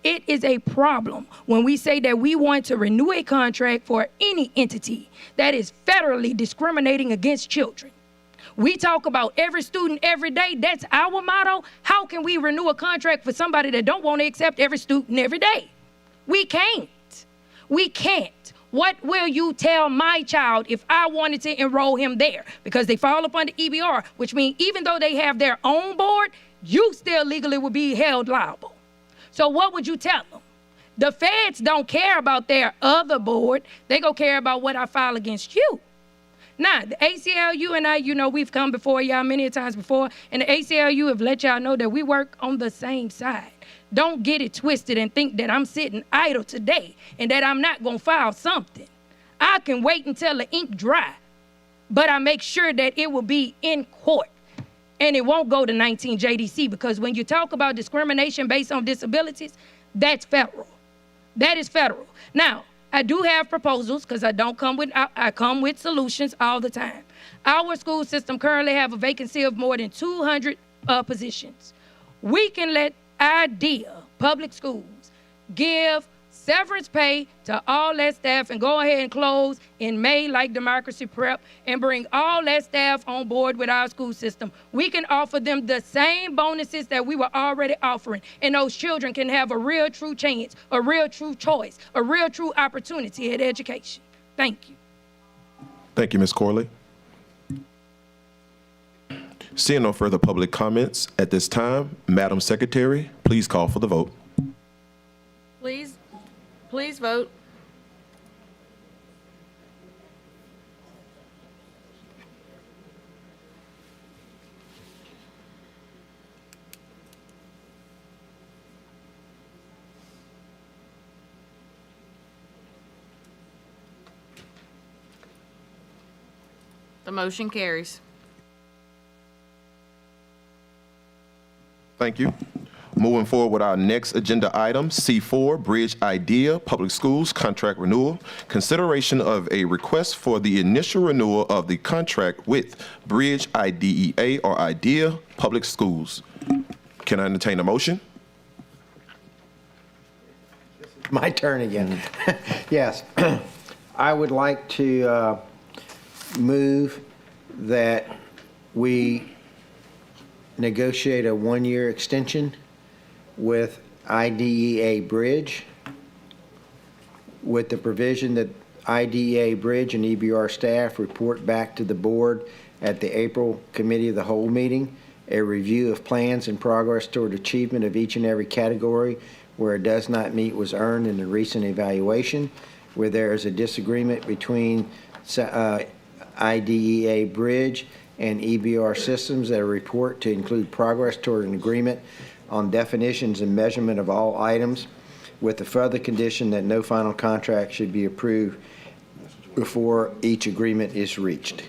It is a problem when we say that we want to renew a contract for any entity that is federally discriminating against children. We talk about every student every day. That's our motto. How can we renew a contract for somebody that don't want to accept every student every day? We can't. We can't. What will you tell my child if I wanted to enroll him there? Because they fall up under EBR, which means even though they have their own board, you still legally will be held liable. So what would you tell them? The feds don't care about their other board. They go care about what I file against you. Now, the ACLU and I, we've come before y'all many times before, and the ACLU have let y'all know that we work on the same side. Don't get it twisted and think that I'm sitting idle today and that I'm not going to file something. I can wait until the ink dry, but I make sure that it will be in court and it won't go to 19 JDC, because when you talk about discrimination based on disabilities, that's federal. That is federal. Now, I do have proposals because I come with solutions all the time. Our school system currently have a vacancy of more than 200 positions. We can let IDEA public schools give severance pay to all that staff and go ahead and close in May like Democracy Prep and bring all that staff on board with our school system. We can offer them the same bonuses that we were already offering, and those children can have a real true chance, a real true choice, a real true opportunity at education. Thank you. Thank you, Ms. Corley. Seeing no further public comments at this time, Madam Secretary, please call for the vote. Please vote. The motion carries. Thank you. Moving forward with our next agenda item, C4, Bridge IDEA, Public Schools Contract Renewal. Consideration of a request for the initial renewal of the contract with Bridge IDEA or IDEA Public Schools. Can I entertain a motion? My turn again. Yes. I would like to move that we negotiate a one-year extension with IDEA Bridge, with the provision that IDEA Bridge and EBR staff report back to the board at the April Committee of the Whole meeting, a review of plans and progress toward achievement of each and every category where it does not meet was earned in the recent evaluation, where there is a disagreement between IDEA Bridge and EBR systems, that a report to include progress toward an agreement on definitions and measurement of all items, with the further condition that no final contract should be approved before each agreement is reached.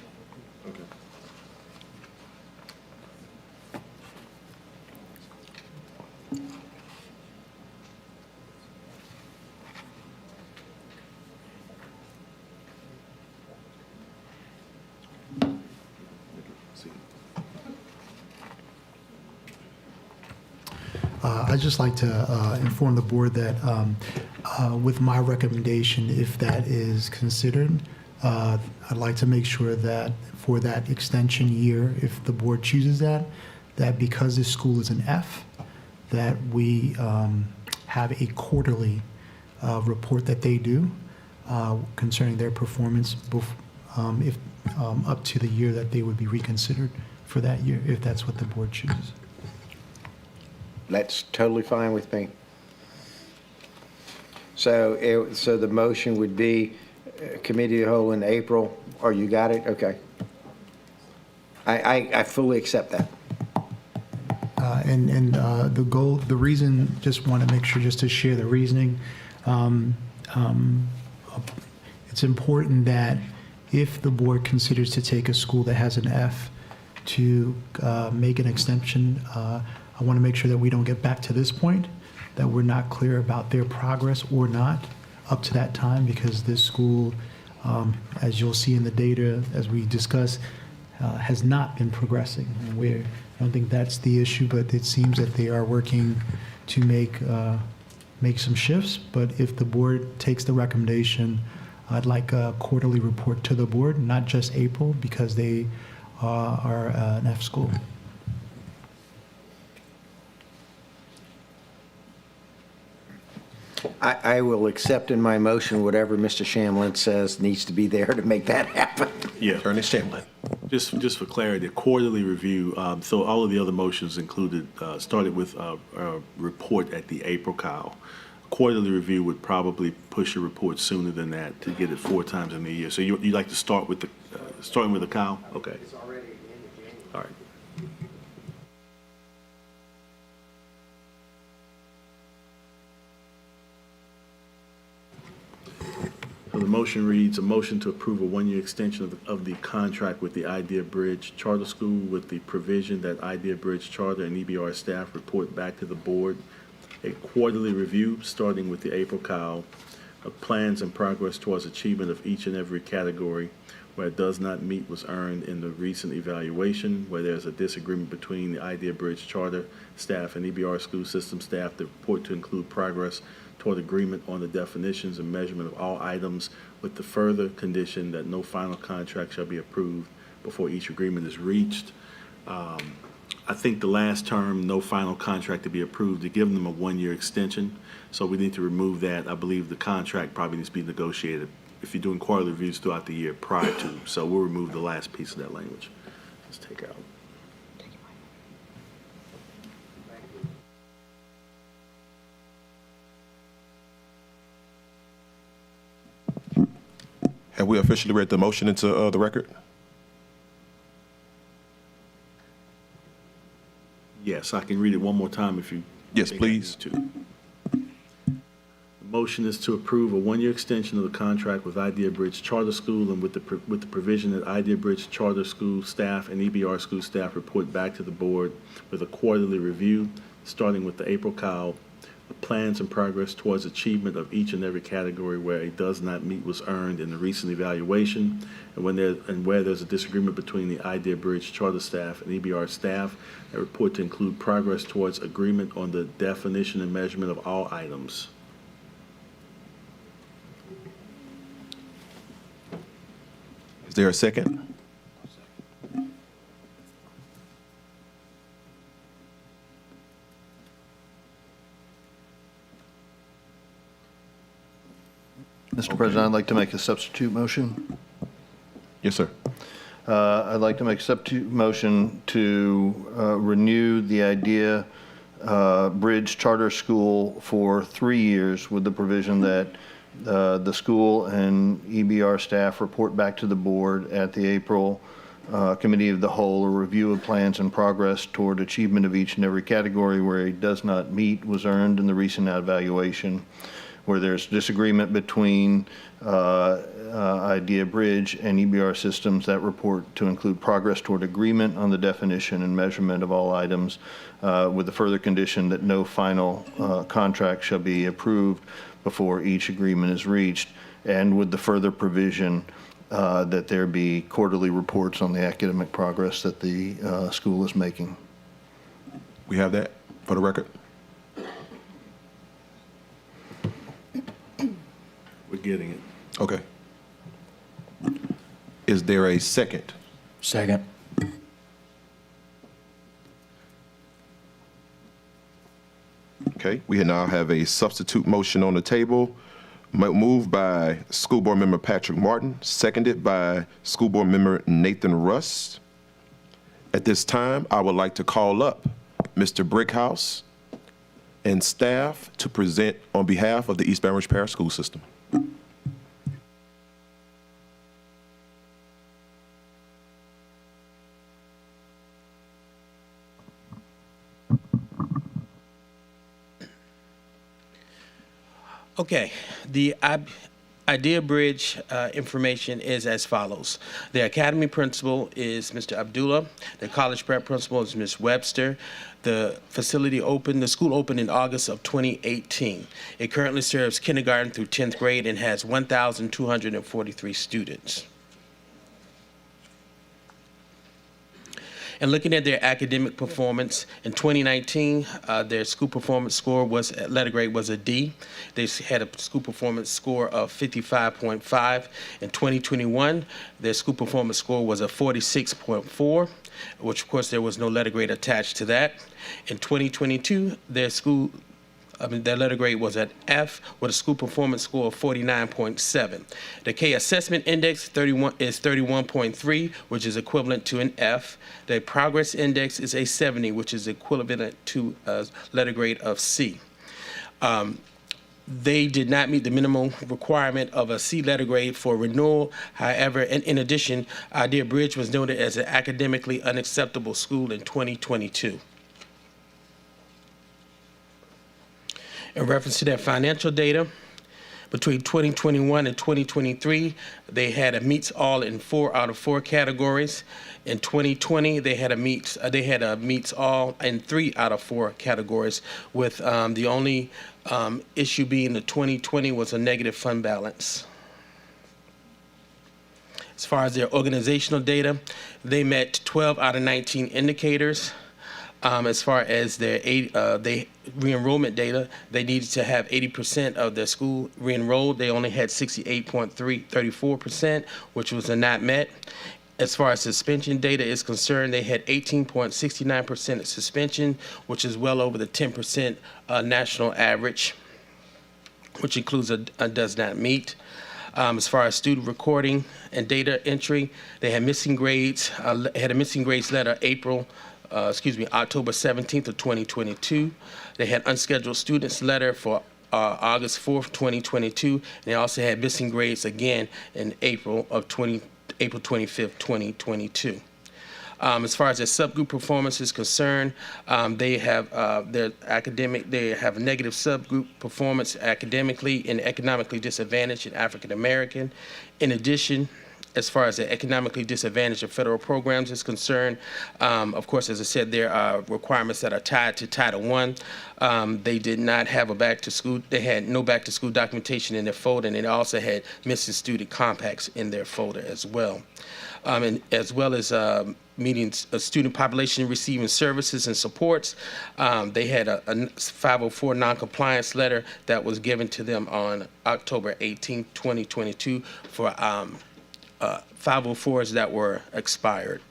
I'd just like to inform the board that with my recommendation, if that is considered, I'd like to make sure that for that extension year, if the board chooses that because this school is an F, that we have a quarterly report that they do concerning their performance if up to the year that they would be reconsidered for that year, if that's what the board chooses. That's totally fine with me. So, so the motion would be committee of the whole in April, or you got it? Okay. I fully accept that. The goal, the reason, just want to make sure just to share the reasoning. It's important that if the board considers to take a school that has an F to make an extension, I want to make sure that we don't get back to this point, that we're not clear about their progress or not up to that time, because this school, as you'll see in the data, as we discussed, has not been progressing. And I don't think that's the issue, but it seems that they are working to make some shifts. But if the board takes the recommendation, I'd like a quarterly report to the board, not just April, because they are an F school. I will accept in my motion whatever Mr. Shamlin says needs to be there to make that happen. Yeah. Attorney Shamlin. Just for clarity, a quarterly review, so all of the other motions included, started with a report at the April COW. Quarterly review would probably push a report sooner than that to get it 4 times in the year. So you'd like to start with starting with the COW? Okay. It's already at the end of January. All right. So the motion reads, a motion to approve a 1-year extension of the contract with the Idea Bridge Charter School with the provision that Idea Bridge Charter and EBR staff report back to the board a quarterly review starting with the April COW of plans and progress towards achievement of each and every category where it does not meet was earned in the recent evaluation, where there's a disagreement between the Idea Bridge Charter staff and EBR school system staff. The report to include progress toward agreement on the definitions and measurement of all items, with the further condition that no final contract shall be approved before each agreement is reached. I think the last term, no final contract to be approved, to give them a 1-year extension. So we need to remove that. I believe the contract probably needs to be negotiated if you're doing quarterly reviews throughout the year prior to. So we'll remove the last piece of that language. Let's take out. Have we officially read the motion into the record? Yes, I can read it one more time if you. Yes, think I please. need to. The motion is to approve a 1-year extension of the contract with Idea Bridge Charter School and with the provision that Idea Bridge Charter School staff and EBR school staff report back to the board with a quarterly review, starting with the April COW, of plans and progress towards achievement of each and every category where a does not meet was earned in the recent evaluation, and where there's a disagreement between the Idea Bridge Charter staff and EBR staff, a report to include progress towards agreement on the definition and measurement of all items. Is there a second? Mr. President, I'd like to make a substitute motion. Yes, sir. I'd like to make a substitute motion to renew the Idea Bridge Charter School for 3 years with the provision that the school and EBR staff report back to the board at the April Committee of the Whole a review of plans and progress toward achievement of each and every category where it does not meet was earned in the recent evaluation, where there's disagreement between Idea Bridge and EBR systems that report to include progress toward agreement on the definition and measurement of all items, with the further condition that no final contract shall be approved before each agreement is reached, and with the further provision that there be quarterly reports on the academic progress that the school is making. We have that for the record? We're getting it. Okay. Is there a second? Second. Okay, we now have a substitute motion on the table, moved by School Board Member Patrick Martin, seconded by School Board Member Nathan Rust. At this time, I would like to call up Mr. Brickhouse and staff to present on behalf of the East Baton Rouge Parish School System. Okay, the Idea Bridge information is as follows. The academy principal is Mr. Abdullah. The college prep principal is Ms. Webster. The school opened in August of 2018. It currently serves kindergarten through 10th grade and has 1,243 students. And looking at their academic performance, in 2019, their school performance score letter grade was a D. They had a school performance score of 55.5. In 2021, their school performance score was a 46.4, which of course there was no letter grade attached to that. In 2022, their letter grade was an F with a school performance score of 49.7. The K assessment index is 31.3, which is equivalent to an F. The progress index is a 70, which is equivalent to a letter grade of C. They did not meet the minimum requirement of a C letter grade for renewal. However, in addition, Idea Bridge was noted as an academically unacceptable school in 2022. In reference to their financial data, between 2021 and 2023, they had a meets all in 4 out of 4 categories. In 2020, they had a meets all in 3 out of 4 categories, with the only issue being the 2020 was a negative fund balance. As far as their organizational data, they met 12 out of 19 indicators. As far as their re-enrollment data, they needed to have 80% of their school re-enrolled. They only had 68.34%, which was not met. As far as suspension data is concerned, they had 18.69% suspension, which is well over the 10% national average, which includes a does not meet. As far as student recording and data entry, they had missing grades. Had a missing grades letter October 17th of 2022. They had unscheduled students letter for August 4th, 2022. And they also had missing grades again in April 25th, 2022. As far as their subgroup performance is concerned, they have they have a negative subgroup performance academically and economically disadvantaged and African American. In addition, as far as the economically disadvantaged of federal programs is concerned, of course, as I said, there are requirements that are tied to Title I. They did not have they had no back to school documentation in their folder, and they also had missing student compacts in their folder as well. And as well as meeting a student population receiving services and supports. They had a 504 noncompliance letter that was given to them on October 18, 2022 for 504s that were expired,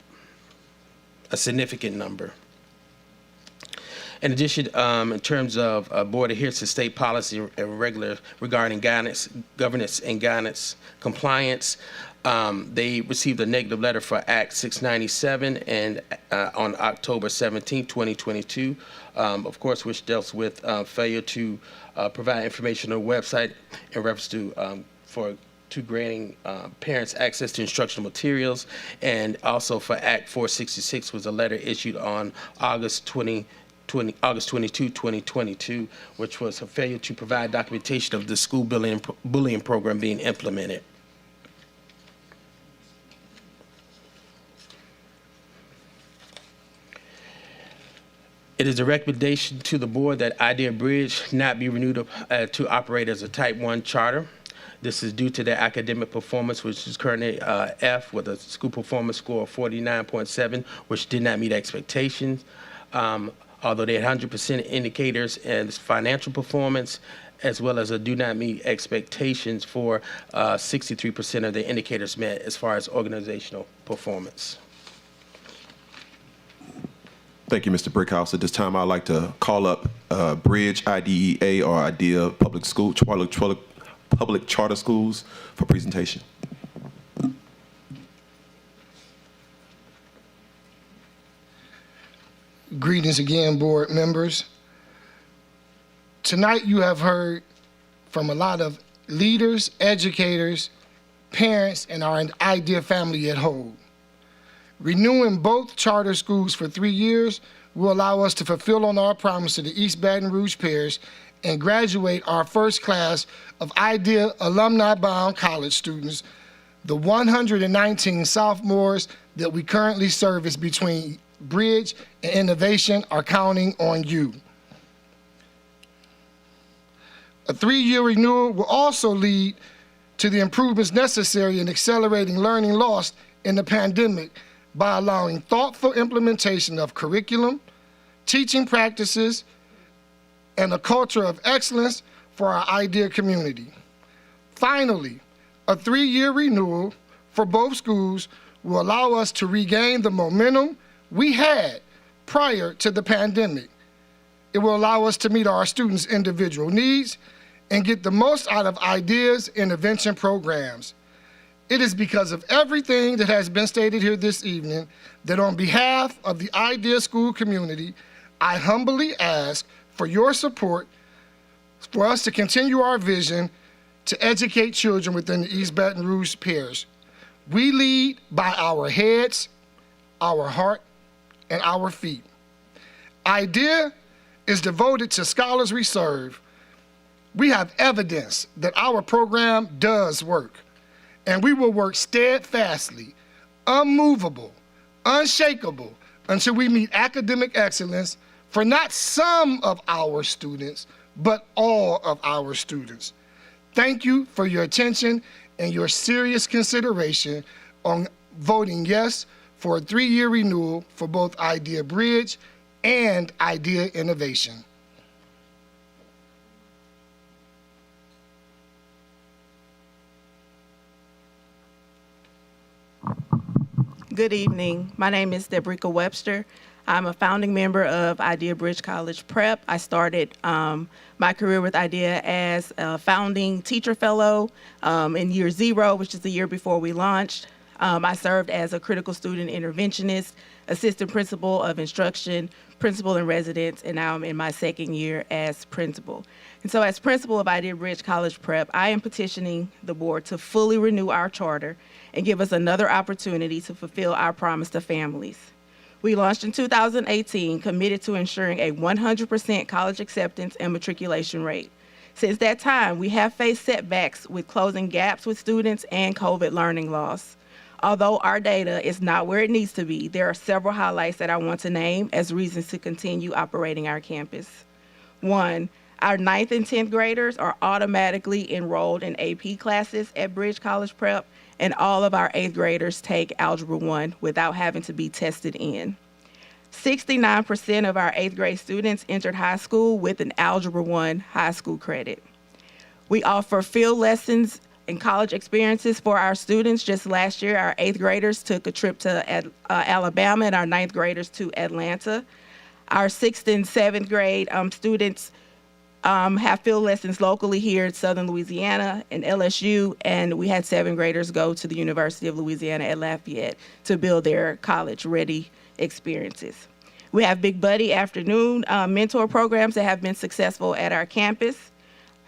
a significant number. In addition, in terms of board adherence to state policy and regarding governance and guidance compliance, they received a negative letter for Act 697 and on October 17, 2022, of course, which dealt with failure to provide information on the website in reference to granting parents access to instructional materials, and also for Act 466 was a letter issued on August 22, 2022, which was a failure to provide documentation of the school bullying program being implemented. It is a recommendation to the board that Idea Bridge not be renewed to operate as a Type 1 charter. This is due to their academic performance, which is currently F with a school performance score of 49.7, which did not meet expectations. Although they had 100% indicators and financial performance, as well as a do not meet expectations for 63% of the indicators met as far as organizational performance. Thank you, Mr. Brickhouse. At this time, I'd like to call up Bridge IDEA or Idea Public Charter Schools for presentation. Greetings again, board members. Tonight you have heard from a lot of leaders, educators, parents, and our IDEA family at whole. Renewing both charter schools for 3 years will allow us to fulfill on our promise to the East Baton Rouge Parish and graduate our first class of IDEA alumni-bound college students, the 119 sophomores that we currently service between Bridge and Innovation are counting on you. A 3-year renewal will also lead to the improvements necessary in accelerating learning lost in the pandemic by allowing thoughtful implementation of curriculum, teaching practices, and a culture of excellence for our IDEA community. Finally, a 3-year renewal for both schools will allow us to regain the momentum we had prior to the pandemic. It will allow us to meet our students' individual needs and get the most out of IDEA's intervention programs. It is because of everything that has been stated here this evening that on behalf of the IDEA school community, I humbly ask for your support for us to continue our vision to educate children within the East Baton Rouge Parish. We lead by our heads, our heart, and our feet. IDEA is devoted to scholars we serve. We have evidence that our program does work, and we will work steadfastly, unmovable, unshakable, until we meet academic excellence for not some of our students, but all of our students. Thank you for your attention and your serious consideration on voting yes for a 3-year renewal for both IDEA Bridge and IDEA Innovation. Good evening. My name is Debrica Webster. I'm a founding member of IDEA Bridge College Prep. I started my career with IDEA as a founding teacher fellow in year 0, which is the year before we launched. I served as a critical student interventionist, assistant principal of instruction, principal in residence, and now I'm in my 2nd year as principal. And so as principal of IDEA Bridge College Prep, I am petitioning the board to fully renew our charter and give us another opportunity to fulfill our promise to families. We launched in 2018, committed to ensuring a 100% college acceptance and matriculation rate. Since that time, we have faced setbacks with closing gaps with students and COVID learning loss. Although our data is not where it needs to be, there are several highlights that I want to name as reasons to continue operating our campus. 1, our 9th and 10th graders are automatically enrolled in AP classes at Bridge College Prep, and all of our 8th graders take Algebra 1 without having to be tested in. 69% of our 8th grade students entered high school with an Algebra 1 high school credit. We offer field lessons and college experiences for our students. Just last year, our 8th graders took a trip to Alabama and our 9th graders to Atlanta. Our 6th and 7th grade students have field lessons locally here in Southern Louisiana and LSU, and we had 7th graders go to the University of Louisiana at Lafayette to build their college-ready experiences. We have Big Buddy afternoon mentor programs that have been successful at our campus,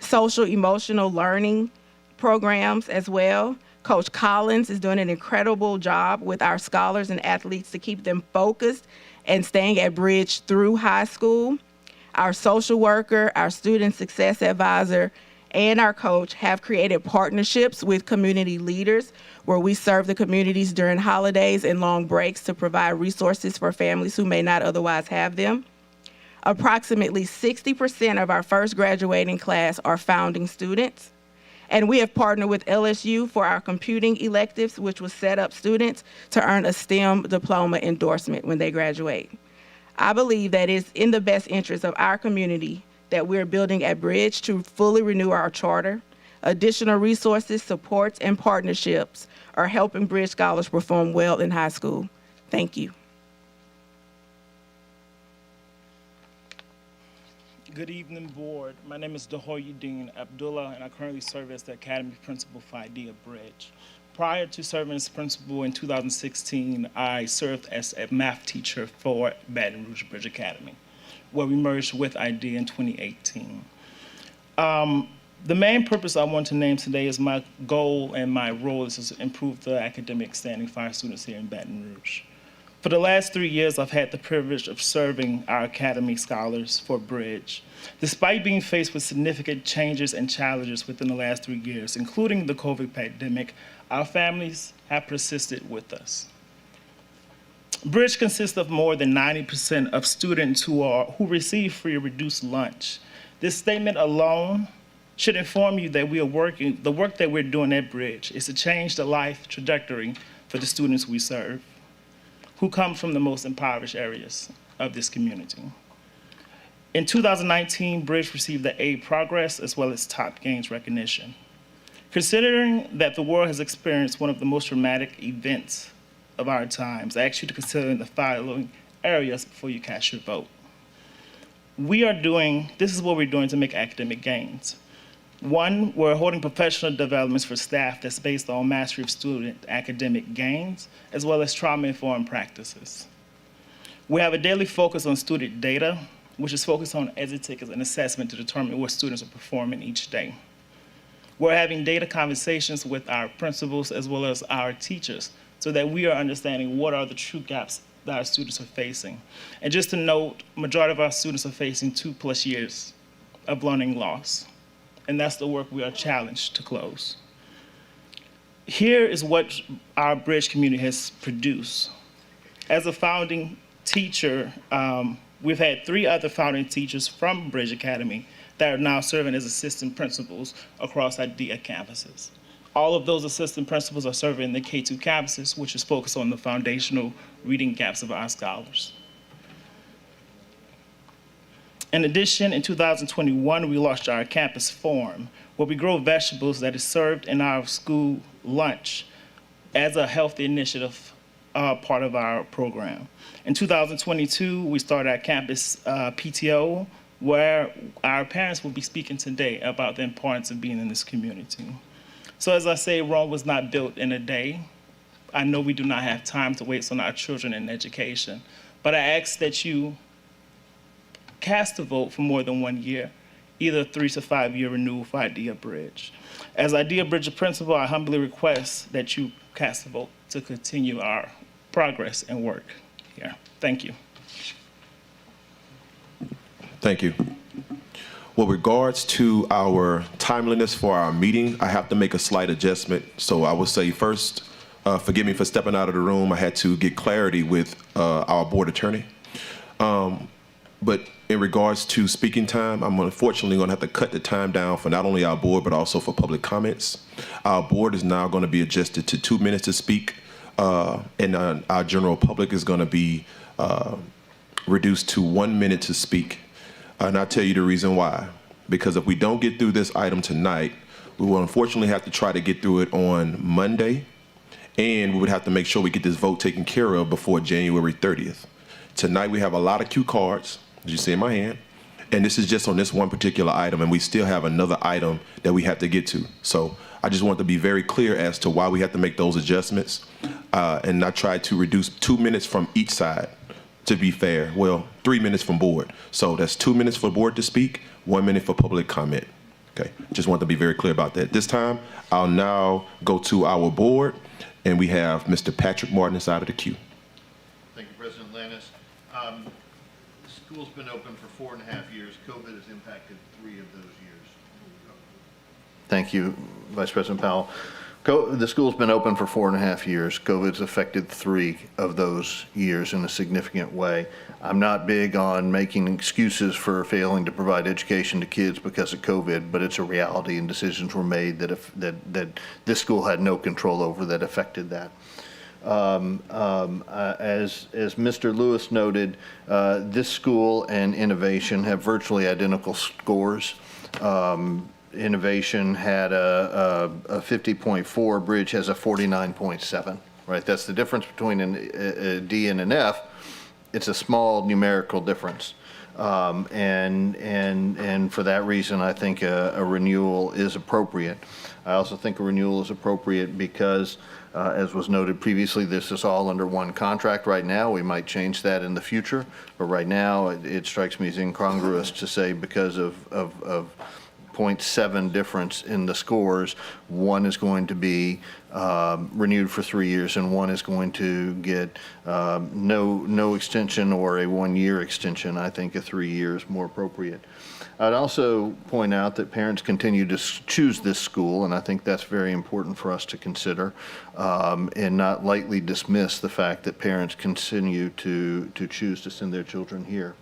social emotional learning programs as well. Coach Collins is doing an incredible job with our scholars and athletes to keep them focused and staying at Bridge through high school. Our social worker, our student success advisor, and our coach have created partnerships with community leaders where we serve the communities during holidays and long breaks to provide resources for families who may not otherwise have them. Approximately 60% of our first graduating class are founding students. And we have partnered with LSU for our computing electives, which will set up students to earn a STEM diploma endorsement when they graduate. I believe that it's in the best interest of our community that we're building at Bridge to fully renew our charter. Additional resources, supports, and partnerships are helping Bridge scholars perform well in high school. Thank you. Good evening, board. My name is Dahoyuddin Abdullah, and I currently serve as the Academy Principal for IDEA Bridge. Prior to serving as principal in 2016, I served as a math teacher for Baton Rouge Bridge Academy, where we merged with IDEA in 2018. The main purpose I want to name today is my goal and my role is to improve the academic standing for our students here in Baton Rouge. For the last 3 years, I've had the privilege of serving our Academy Scholars for Bridge. Despite being faced with significant changes and challenges within the last 3 years, including the COVID pandemic, our families have persisted with us. Bridge consists of more than 90% of students who receive free or reduced lunch. This statement alone should inform you that the work that we're doing at Bridge is to change the life trajectory for the students we serve, who come from the most impoverished areas of this community. In 2019, Bridge received the A Progress as well as Top Gains recognition. Considering that the world has experienced one of the most traumatic events of our times, I ask you to consider the following areas before you cast your vote. This is what we're doing to make academic gains. One, we're holding professional developments for staff that's based on mastery of student academic gains, as well as trauma-informed practices. We have a daily focus on student data, which is focused on exit tickets and assessment to determine what students are performing each day. We're having data conversations with our principals as well as our teachers so that we are understanding what are the true gaps that our students are facing. And just to note, majority of our students are facing 2+ years of learning loss. And that's the work we are challenged to close. Here is what our Bridge community has produced. As a founding teacher, we've had 3 other founding teachers from Bridge Academy that are now serving as assistant principals across IDEA campuses. All of those assistant principals are serving the K-2 campuses, which is focused on the foundational reading gaps of our scholars. In addition, in 2021, we launched our campus farm, where we grow vegetables that is served in our school lunch as a healthy initiative part of our program. In 2022, we started our campus PTO, where our parents will be speaking today about the importance of being in this community. So as I say, Rome was not built in a day. I know we do not have time to waste on our children and education, but I ask that you cast a vote for more than 1 year, either 3 to 5 year renewal for IDEA Bridge. As IDEA Bridge principal, I humbly request that you cast a vote to continue our progress and work here. Thank you. Thank you. With regards to our timeliness for our meeting, I have to make a slight adjustment. So I will say first, forgive me for stepping out of the room. I had to get clarity with our board attorney. But in regards to speaking time, I'm unfortunately going to have to cut the time down for not only our board, but also for public comments. Our board is now going to be adjusted to 2 minutes to speak, and our general public is going to be reduced to 1 minute to speak. And I'll tell you the reason why. Because if we don't get through this item tonight, we will unfortunately have to try to get through it on Monday, and we would have to make sure we get this vote taken care of before January 30th. Tonight we have a lot of cue cards, as you see in my hand, and this is just on this one particular item, and we still have another item that we have to get to. So I just want to be very clear as to why we have to make those adjustments, and I try to reduce 2 minutes from each side. To be fair, well, 3 minutes from board. So that's 2 minutes for board to speak, 1 minute for public comment. Okay, just want to be very clear about that. This time, I'll now go to our board, and we have Mr. Patrick Martin inside of the queue. Thank you, President Lannis. The school's been open for 4.5 years. COVID has impacted 3 of those years. Thank you, Vice President Powell. The school's been open for 4.5 years. COVID's affected 3 of those years in a significant way. I'm not big on making excuses for failing to provide education to kids because of COVID, but it's a reality, and decisions were made that this school had no control over that affected that. As Mr. Lewis noted, this school and Innovation have virtually identical scores. Innovation had a 50.4, Bridge has a 49.7, right? That's the difference between a D and an F. It's a small numerical difference. And for that reason, I think a renewal is appropriate. I also think a renewal is appropriate because, as was noted previously, this is all under one contract right now. We might change that in the future, but right now it strikes me as incongruous to say because of 0.7 difference in the scores. One is going to be renewed for 3 years, and one is going to get no extension or a 1-year extension. I think a 3 year is more appropriate. I'd also point out that parents continue to choose this school, and I think that's very important for us to consider, and not lightly dismiss the fact that parents continue to choose to send their children here.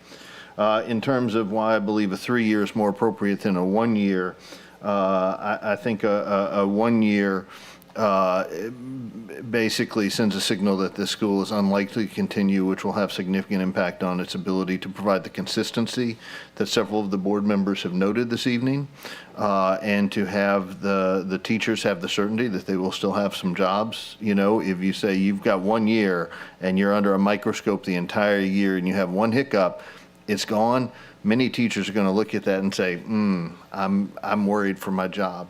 In terms of why I believe a 3 year is more appropriate than a 1 year, I think a 1 year basically sends a signal that this school is unlikely to continue, which will have significant impact on its ability to provide the consistency that several of the board members have noted this evening, and to have the teachers have the certainty that they will still have some jobs. You know, if you say you've got 1 year and you're under a microscope the entire year and you have one hiccup, it's gone. Many teachers are going to look at that and say, I'm worried for my job.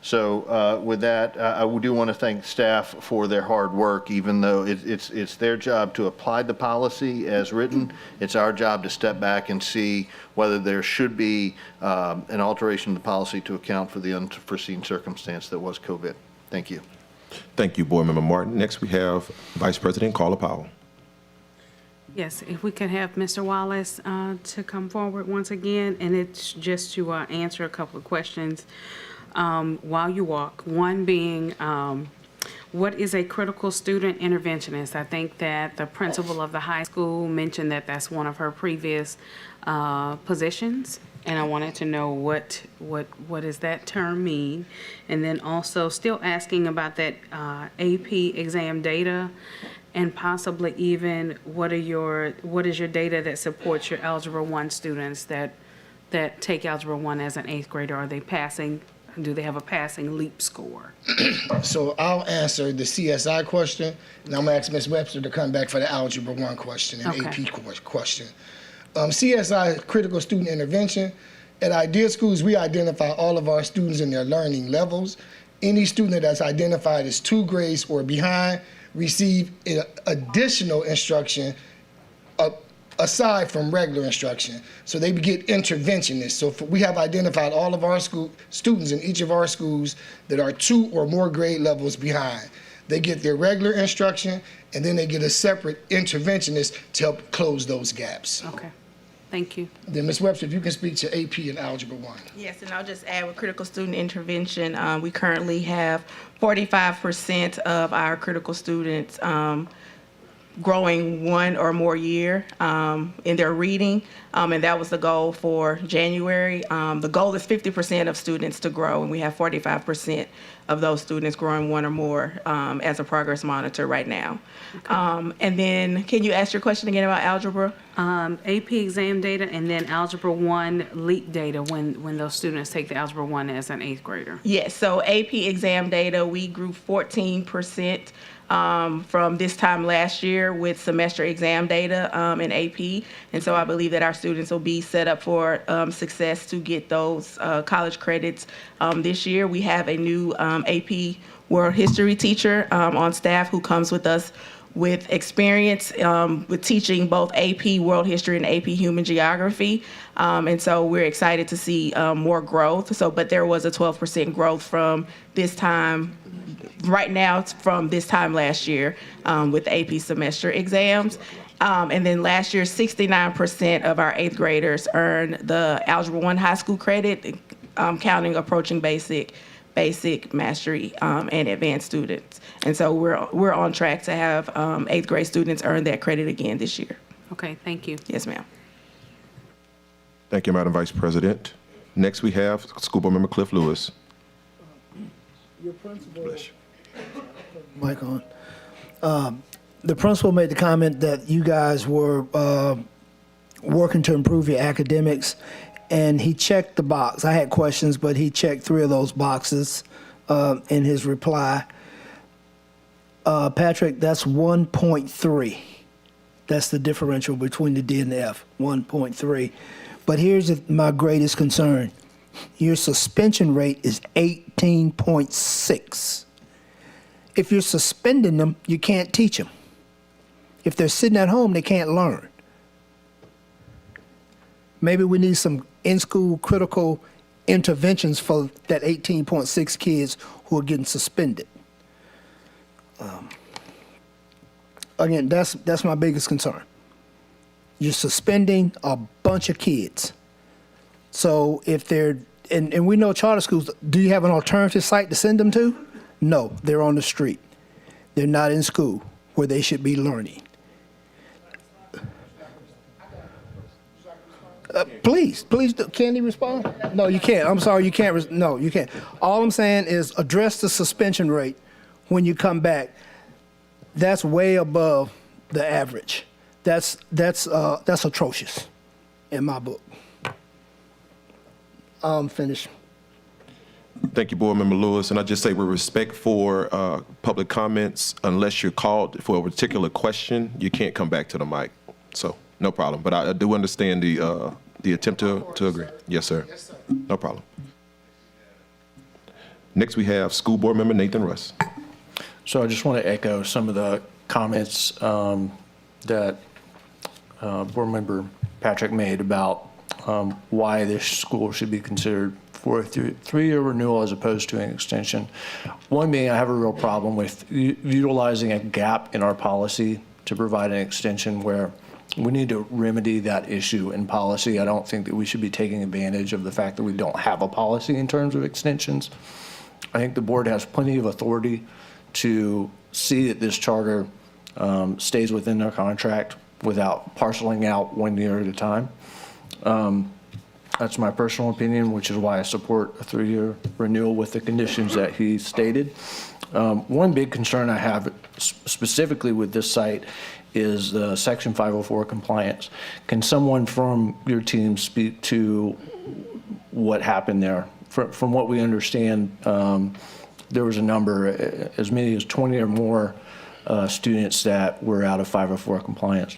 So with that, I do want to thank staff for their hard work. Even though it's their job to apply the policy as written, it's our job to step back and see whether there should be an alteration of the policy to account for the unforeseen circumstance that was COVID. Thank you. Thank you, Board Member Martin. Next, we have Vice President Carla Powell. Yes, if we could have Mr. Wallace to come forward once again, and it's just to answer a couple of questions while you walk. One being, what is a critical student interventionist? I think that the principal of the high school mentioned that that's one of her previous positions, and I wanted to know what does that term mean? And then also still asking about that AP exam data, and possibly even what is your data that supports your Algebra 1 students that take Algebra 1 as an 8th grader? Are they passing? Do they have a passing LEAP score? So I'll answer the CSI question, and I'm gonna ask Ms. Webster to come back for the Algebra 1 question and Okay. AP question. CSI, critical student intervention. At Idea Schools, we identify all of our students and their learning levels. Any student that's identified as 2 grades or behind receive additional instruction aside from regular instruction. So they get interventionists. So we have identified all of our school students in each of our schools that are 2 or more grade levels behind. They get their regular instruction, and then they get a separate interventionist to help close those gaps. Okay, thank you. Then Ms. Webster, if you can speak to AP and Algebra 1. Yes, and I'll just add with critical student intervention, we currently have 45% of our critical students growing 1 or more year in their reading, and that was the goal for January. The goal is 50% of students to grow, and we have 45% of those students growing 1 or more as a progress monitor right now. And then, can you ask your question again about algebra? AP exam data, and then Algebra 1 LEAP data when those students take the Algebra 1 as an 8th grader. Yes, so AP exam data, we grew 14% from this time last year with semester exam data in AP. And so I believe that our students will be set up for success to get those college credits this year. We have a new AP World History teacher on staff who comes with us with experience with teaching both AP World History and AP Human Geography. And so we're excited to see more growth. So, but there was a 12% growth from this time right now from this time last year with AP semester exams. And then last year, 69% of our 8th graders earned the Algebra 1 high school credit, counting approaching basic mastery and advanced students. And so we're on track to have 8th grade students earn that credit again this year. Okay, thank you. Yes, ma'am. Thank you, Madam Vice President. Next, we have School Board Member Cliff Lewis. Your principal, mic on. The principal made the comment that you guys were working to improve your academics, and he checked the box. I had questions, but he checked 3 of those boxes in his reply. Patrick, that's 1.3. That's the differential between the D and the F, 1.3. But here's my greatest concern. Your suspension rate is 18.6. If you're suspending them, you can't teach them. If they're sitting at home, they can't learn. Maybe we need some in-school critical interventions for that 18.6 kids who are getting suspended. Again, that's my biggest concern. You're suspending a bunch of kids. So if they're, and we know charter schools, do you have an alternative site to send them to? No, they're on the street. They're not in school where they should be learning. Please, can he respond? No, you can't. I'm sorry, you can't. No, you can't. All I'm saying is address the suspension rate when you come back. That's way above the average. That's atrocious in my book. I'm finished. Thank you, Board Member Lewis. And I just say with respect for public comments, unless you're called for a particular question, you can't come back to the mic. So no problem. But I do understand the attempt to agree. Yes, sir. Yes, sir. No problem. Next, we have School Board Member Nathan Russ. So I just want to echo some of the comments that Board Member Patrick made about why this school should be considered for a three-year renewal as opposed to an extension. One being, I have a real problem with utilizing a gap in our policy to provide an extension where we need to remedy that issue in policy. I don't think that we should be taking advantage of the fact that we don't have a policy in terms of extensions. I think the board has plenty of authority to see that this charter stays within their contract without parceling out 1 year at a time. That's my personal opinion, which is why I support a 3-year renewal with the conditions that he stated. One big concern I have specifically with this site is the Section 504 compliance. Can someone from your team speak to what happened there? From what we understand, there was a number, as many as 20 or more students that were out of 504 compliance.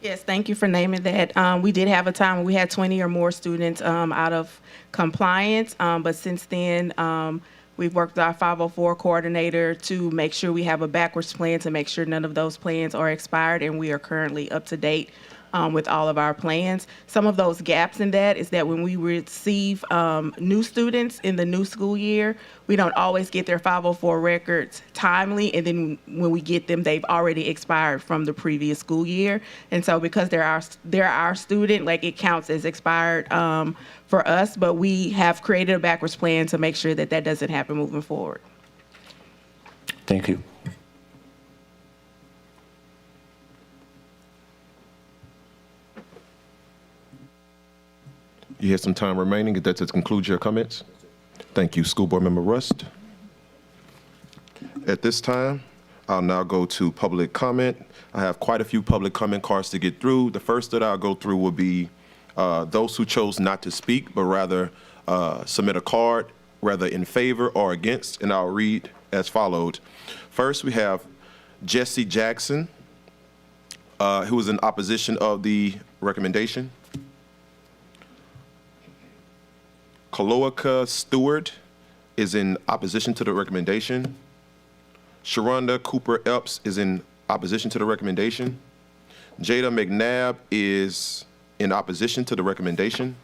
Yes, thank you for naming that. We did have a time when we had 20 or more students out of compliance, but since then, we've worked with our 504 coordinator to make sure we have a backwards plan to make sure none of those plans are expired, and we are currently up to date with all of our plans. Some of those gaps in that is that when we receive new students in the new school year, we don't always get their 504 records timely, and then when we get them, they've already expired from the previous school year. And so because they're our student, like it counts as expired for us, but we have created a backwards plan to make sure that that doesn't happen moving forward. Thank you. You have some time remaining. If that's to conclude your comments. Thank you, School Board Member Rust. At this time, I'll now go to public comment. I have quite a few public comment cards to get through. The first that I'll go through will be those who chose not to speak, but rather submit a card, rather in favor or against, and I'll read as followed. First, we have Jesse Jackson, who is in opposition of the recommendation. Kaloika Stewart is in opposition to the recommendation. Sharonda Cooper Epps is in opposition to the recommendation. Jada McNabb is in opposition to the recommendation.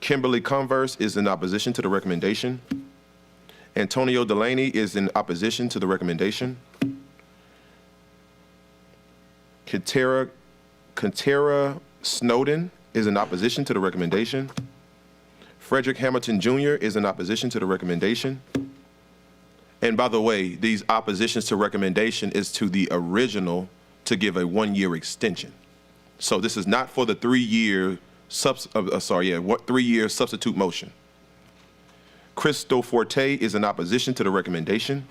Kimberly Converse is in opposition to the recommendation. Antonio Delaney is in opposition to the recommendation. Kentera Snowden is in opposition to the recommendation. Frederick Hamilton Jr. is in opposition to the recommendation. And by the way, these oppositions to recommendation is to the original to give a 1-year extension. So this is not for the 3-year 3-year substitute motion. Crystal Forte is in opposition to the recommendation.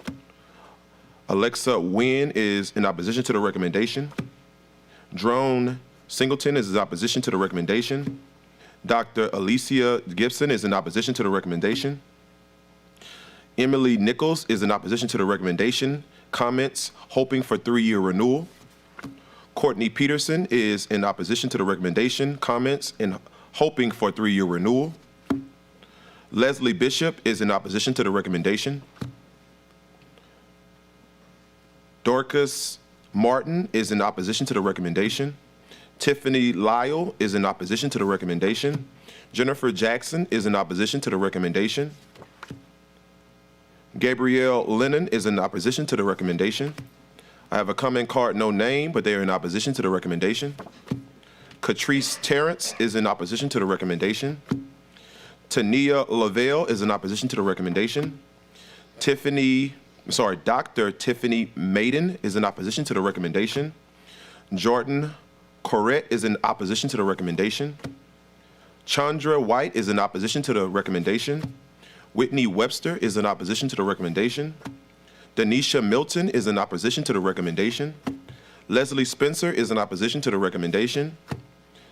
Alexa Wynn is in opposition to the recommendation. Drone Singleton is in opposition to the recommendation. Dr. Alicia Gibson is in opposition to the recommendation. Emily Nichols is in opposition to the recommendation. Comments, hoping for 3-year renewal. Courtney Peterson is in opposition to the recommendation. Comments, and hoping for 3-year renewal. Leslie Bishop is in opposition to the recommendation. Dorcas Martin is in opposition to the recommendation. Tiffany Lyle is in opposition to the recommendation. Jennifer Jackson is in opposition to the recommendation. Gabrielle Lennon is in opposition to the recommendation. I have a comment card, no name, but they are in opposition to the recommendation. Catrice Terrence is in opposition to the recommendation. Tania Lavelle is in opposition to the recommendation. Dr. Tiffany Maiden is in opposition to the recommendation. Jordan Corrett is in opposition to the recommendation. Chandra White is in opposition to the recommendation. Whitney Webster is in opposition to the recommendation. Denisha Milton is in opposition to the recommendation. Leslie Spencer is in opposition to the recommendation.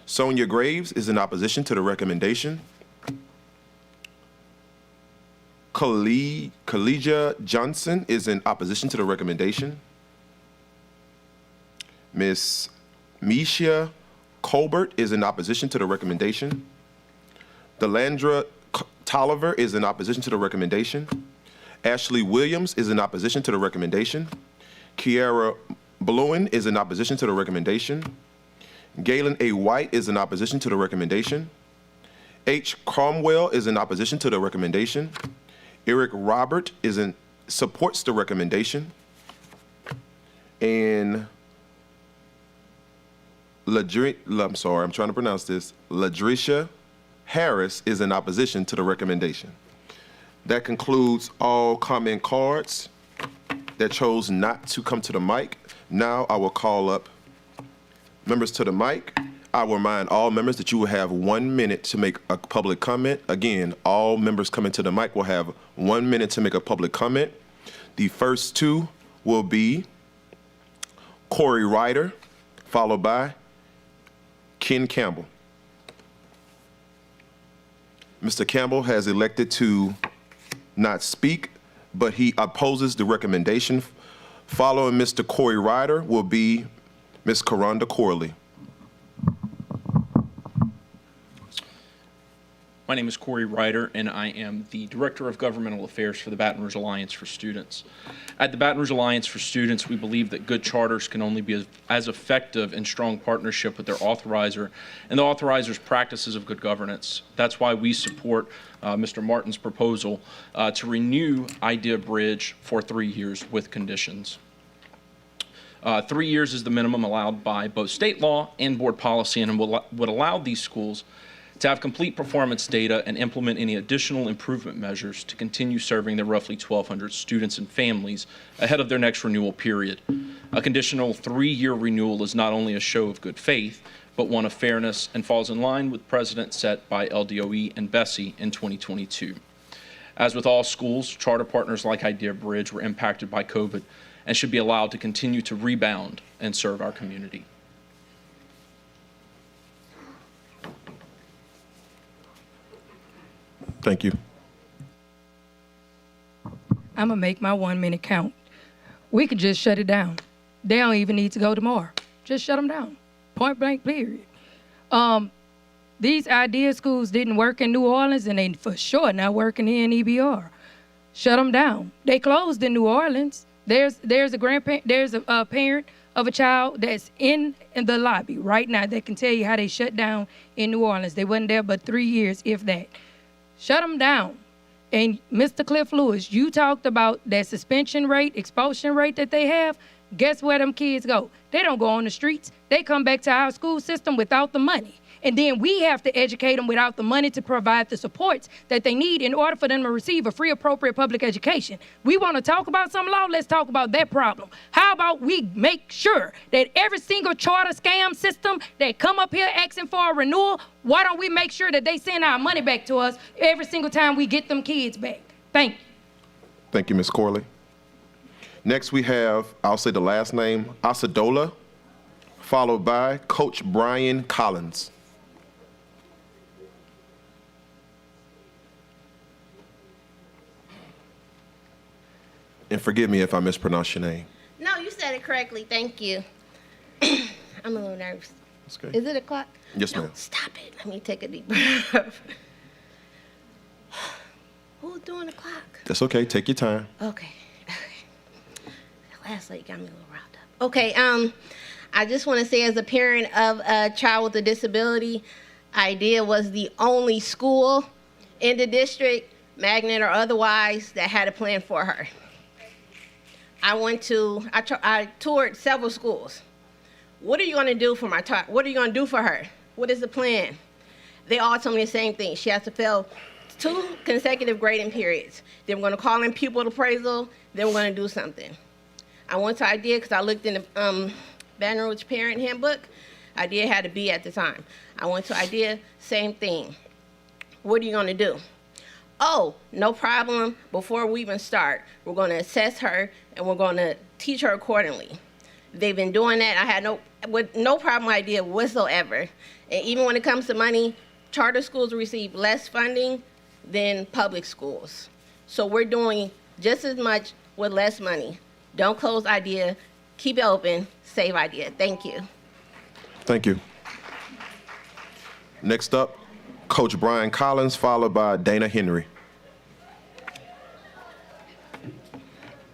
Sonia Graves is in opposition to the recommendation. Collegia Johnson is in opposition to the recommendation. Ms. Misha Colbert is in opposition to the recommendation. Delandra Tolliver is in opposition to the recommendation. Ashley Williams is in opposition to the recommendation. Kiara Bluen is in opposition to the recommendation. Galen A. White is in opposition to the recommendation. H. Cromwell is in opposition to the recommendation. Eric Robert supports the recommendation. And Ladrisha Harris is in opposition to the recommendation. That concludes all comment cards that chose not to come to the mic. Now I will call up members to the mic. I will remind all members that you will have 1 minute to make a public comment. Again, all members coming to the mic will have 1 minute to make a public comment. The first two will be Corey Ryder, followed by Ken Campbell. Mr. Campbell has elected to not speak, but he opposes the recommendation. Following Mr. Corey Ryder will be Ms. Karonda Corley. My name is Corey Ryder, and I am the Director of Governmental Affairs for the Baton Rouge Alliance for Students. At the Baton Rouge Alliance for Students, we believe that good charters can only be as effective in strong partnership with their authorizer and the authorizer's practices of good governance. That's why we support Mr. Martin's proposal to renew Idea Bridge for 3 years with conditions. 3 years is the minimum allowed by both state law and board policy, and would allow these schools to have complete performance data and implement any additional improvement measures to continue serving their roughly 1,200 students and families ahead of their next renewal period. A conditional 3-year renewal is not only a show of good faith, but one of fairness, and falls in line with precedent set by LDOE and BESI in 2022. As with all schools, charter partners like Idea Bridge were impacted by COVID and should be allowed to continue to rebound and serve our community. Thank you. I'm going to make my 1 minute count. We could just shut it down. They don't even need to go tomorrow. Just shut them down. Point blank, period. These idea schools didn't work in New Orleans, and they for sure not working in EBR. Shut them down. They closed in New Orleans. There's a grandparent, there's a parent of a child that's in the lobby right now that can tell you how they shut down in New Orleans. They wasn't there but 3 years, if that. Shut them down. And Mr. Cliff Lewis, you talked about that suspension rate, expulsion rate that they have. Guess where them kids go? They don't go on the streets. They come back to our school system without the money. And then we have to educate them without the money to provide the supports that they need in order for them to receive a free, appropriate public education. We want to talk about some law? Let's talk about that problem. How about we make sure that every single charter scam system that come up here asking for a renewal, why don't we make sure that they send our money back to us every single time we get them kids back? Thank you. Thank you, Ms. Corley. Next we have, I'll say the last name, Asadola, followed by Coach Brian Collins. And forgive me if I mispronounce your name. No, you said it correctly. Thank you. I'm a little nervous. That's okay. Is it a clock? Yes, No, ma'am. stop it. Let me take a deep breath. Who's doing the clock? That's okay. Take your time. Okay. Last lady got me a little riled up. Okay, I just want to say, as a parent of a child with a disability, IDEA was the only school in the district, magnet or otherwise, that had a plan for her. I toured several schools. What are you gonna do for what are you gonna do for her? What is the plan? They all told me the same thing. She has to fail 2 consecutive grading periods. Then we're gonna call in pupil appraisal, then we're gonna do something. I went to IDEA because I looked in the Baton Rouge Parent Handbook. IDEA had a B at the time. I went to IDEA, same thing. What are you gonna do? Oh, no problem. Before we even start, we're gonna assess her and we're gonna teach her accordingly. They've been doing that. I had no problem idea whatsoever. And even when it comes to money, charter schools receive less funding than public schools. So we're doing just as much with less money. Don't close IDEA, keep it open, save IDEA. Thank you. Thank you. Next up, Coach Brian Collins, followed by Dana Henry.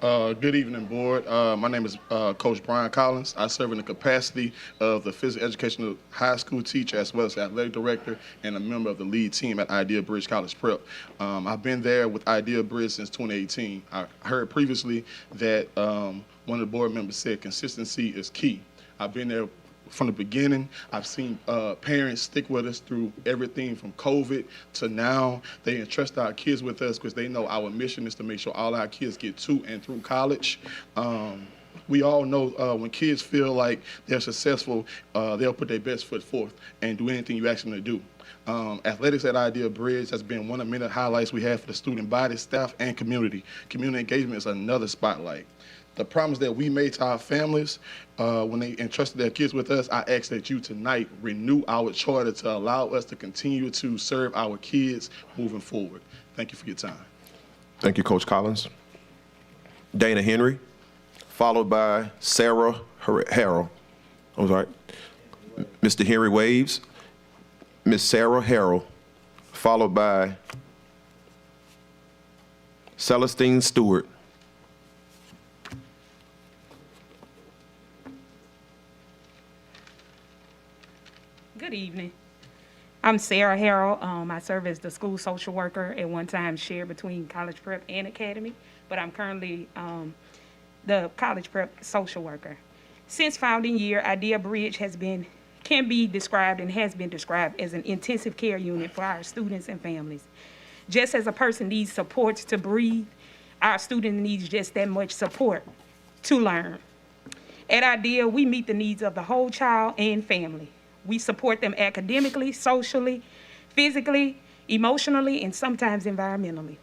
Good evening, board. My name is Coach Brian Collins. I serve in the capacity of the physical educational high school teacher as well as athletic director and a member of the lead team at Idea Bridge College Prep. I've been there with Idea Bridge since 2018. I heard previously that one of the board members said consistency is key. I've been there from the beginning. I've seen parents stick with us through everything from COVID to now. They entrust our kids with us because they know our mission is to make sure all our kids get to and through college. We all know when kids feel like they're successful, they'll put their best foot forth and do anything you ask them to do. Athletics at Idea Bridge has been one of many highlights we have for the student body, staff, and community. Community engagement is another spotlight. The promise that we made to our families when they entrusted their kids with us, I ask that you tonight renew our charter to allow us to continue to serve our kids moving forward. Thank you for your time. Thank you, Coach Collins. Dana Henry, followed by Sarah Harrell. I'm sorry. Mr. Henry waves. Miss Sarah Harrell, followed by Celestine Stewart. Good evening. I'm Sarah Harrell. I serve as the school social worker, at one time shared between College Prep and Academy, but I'm currently the College Prep social worker. Since founding year, Idea Bridge can be described and has been described as an intensive care unit for our students and families. Just as a person needs support to breathe, our student needs just that much support to learn. At Idea, we meet the needs of the whole child and family. We support them academically, socially, physically, emotionally, and sometimes environmentally.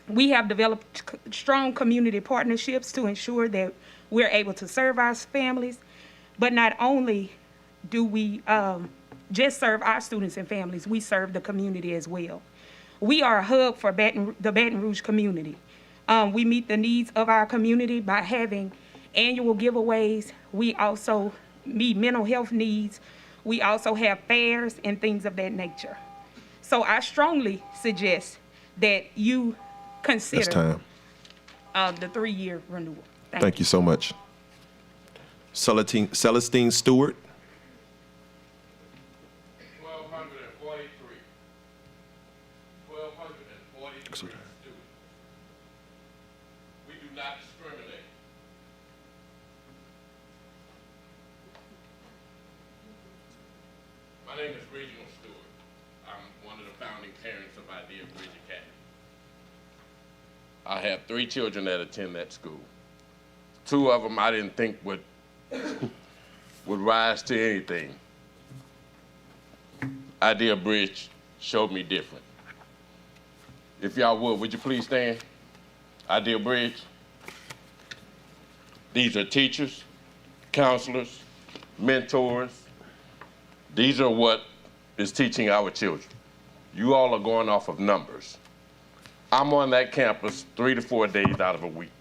We have developed strong community partnerships to ensure that we're able to serve our families, but not only do we just serve our students and families, we serve the community as well. We are a hub for the Baton Rouge community. We meet the needs of our community by having annual giveaways. We also meet mental health needs. We also have fairs and things of that nature. So I strongly suggest that you consider the 3-year renewal. Thank you so much. Celestine Stewart. 1,243. 1,243 students. We do not discriminate. My name is Regional Stewart. I'm one of the founding parents of Idea Bridge Academy. I have 3 children that attend that school. 2 of them I didn't think would rise to anything. Idea Bridge showed me different. If y'all would you please stand? Idea Bridge. These are teachers, counselors, mentors. These are what is teaching our children. You all are going off of numbers. I'm on that campus 3 to 4 days out of a week.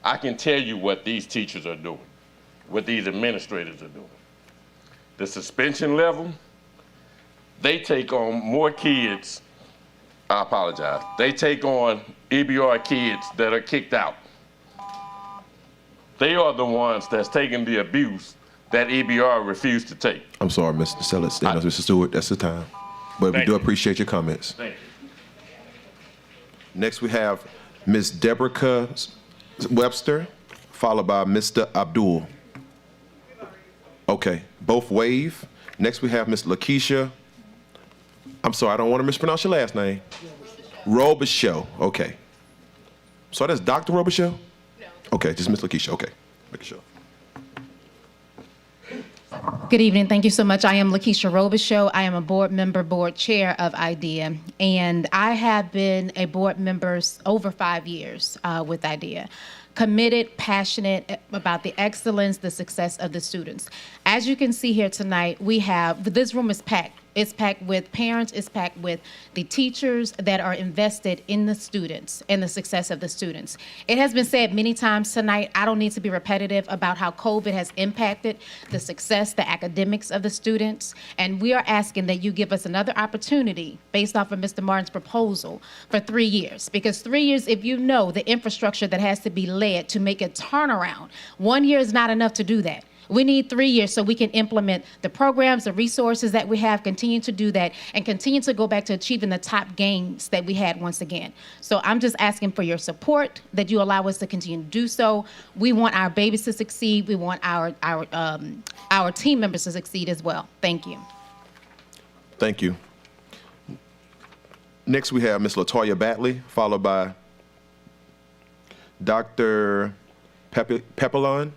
I can tell you what these teachers are doing, what these administrators are doing. The suspension level, they take on more kids, I apologize, they take on EBR kids that are kicked out. They are the ones that's taking the abuse that EBR refused to take. I'm sorry, Mr. Sellers, Mr. Stewart, that's the time. But we do appreciate your comments. Thank you. Next, we have Ms. Deborah Webster, followed by Mr. Abdul. Okay, both wave. Next, we have Ms. Lakeisha. I'm sorry, I don't want to mispronounce your last name. Robichaux. Okay. So that's Dr. Robichaux? No. Okay, just Ms. Lakeisha. Okay, making sure. Good evening. Thank you so much. I am Lakeisha Robichaux. I am a board member, board chair of IDEA, and I have been a board member over 5 years with IDEA. Committed, passionate about the excellence, the success of the students. As you can see here tonight, this room is packed. It's packed with parents, it's packed with the teachers that are invested in the students and the success of the students. It has been said many times tonight, I don't need to be repetitive about how COVID has impacted the success, the academics of the students, and we are asking that you give us another opportunity based off of Mr. Martin's proposal for 3 years. Because 3 years, if you know the infrastructure that has to be led to make a turnaround, 1 year is not enough to do that. We need 3 years so we can implement the programs, the resources that we have, continue to do that, and continue to go back to achieving the top gains that we had once again. So I'm just asking for your support, that you allow us to continue to do so. We want our babies to succeed. We want our team members to succeed as well. Thank you. Thank you. Next, we have Ms. LaToya Batley, followed by Dr. Papillon.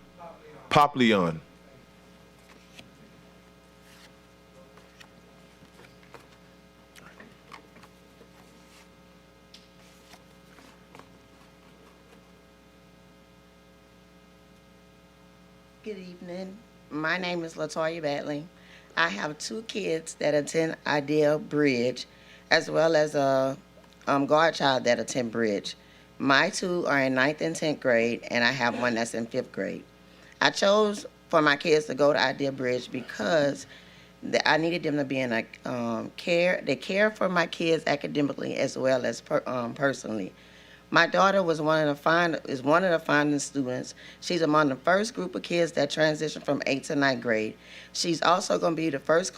Good evening. My name is LaToya Batley. I have 2 kids that attend IDEA Bridge, as well as a godchild that attend Bridge. My 2 are in 9th and 10th grade, and I have one that's in 5th grade. I chose for my kids to go to IDEA Bridge because I needed them to be in a they care for my kids academically as well as personally. My daughter is one of the founding students. She's among the first group of kids that transitioned from 8th to 9th grade. She's also going to be the first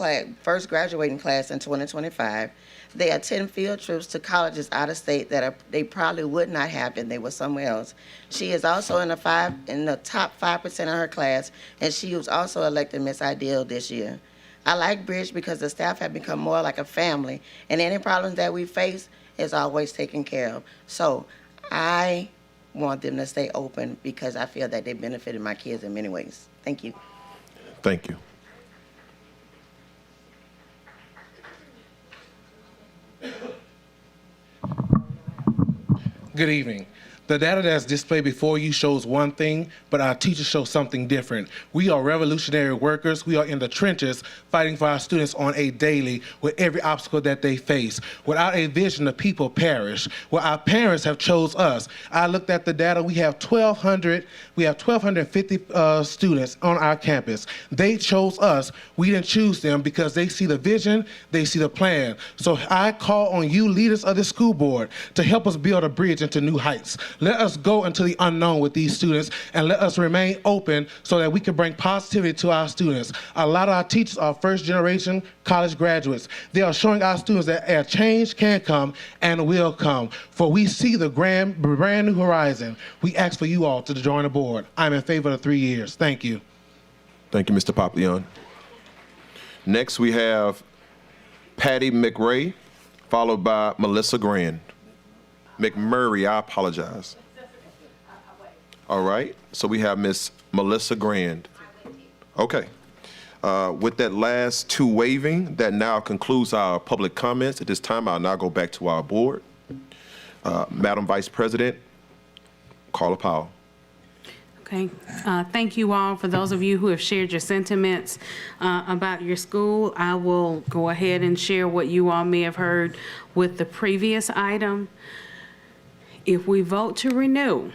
graduating class in 2025. They attend field trips to colleges out of state that they probably would not have if they were somewhere else. She is also in the top 5% of her class, and she was also elected Miss Ideal this year. I like Bridge because the staff have become more like a family, and any problems that we face is always taken care of. So I want them to stay open because I feel that they benefited my kids in many ways. Thank you. Thank you. Good evening. The data that's displayed before you shows one thing, but our teachers show something different. We are revolutionary workers. We are in the trenches fighting for our students on a daily with every obstacle that they face. Without a vision, the people perish. Well, our parents have chose us. I looked at the data. We have 1,250 students on our campus. They chose us. We didn't choose them because they see the vision, they see the plan. So I call on you, leaders of the school board, to help us build a bridge into new heights. Let us go into the unknown with these students and let us remain open so that we can bring positivity to our students. A lot of our teachers are first generation college graduates. They are showing our students that a change can come and will come. For we see the brand new horizon. We ask for you all to join the board. I'm in favor of 3 years. Thank you. Thank you, Mr. Papillon. Next, we have Patty McRae, followed by Melissa Grand. McMurray, I apologize. All right, so we have Miss Melissa Grand. Okay. With that last 2 waiving, that now concludes our public comments. At this time, I'll now go back to our board. Madam Vice President, Carla Powell. Okay. Thank you all. For those of you who have shared your sentiments about your school, I will go ahead and share what you all may have heard with the previous item. If we vote to renew,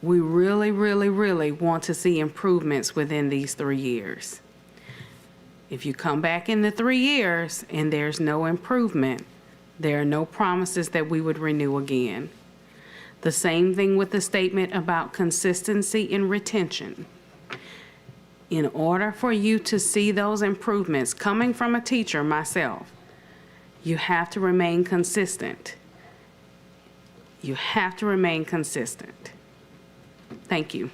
we really, really, really want to see improvements within these 3 years. If you come back in the 3 years and there's no improvement, there are no promises that we would renew again. The same thing with the statement about consistency and retention. in order for you to see those improvements coming from a teacher, myself, you have to remain consistent. You have to remain consistent. Thank you.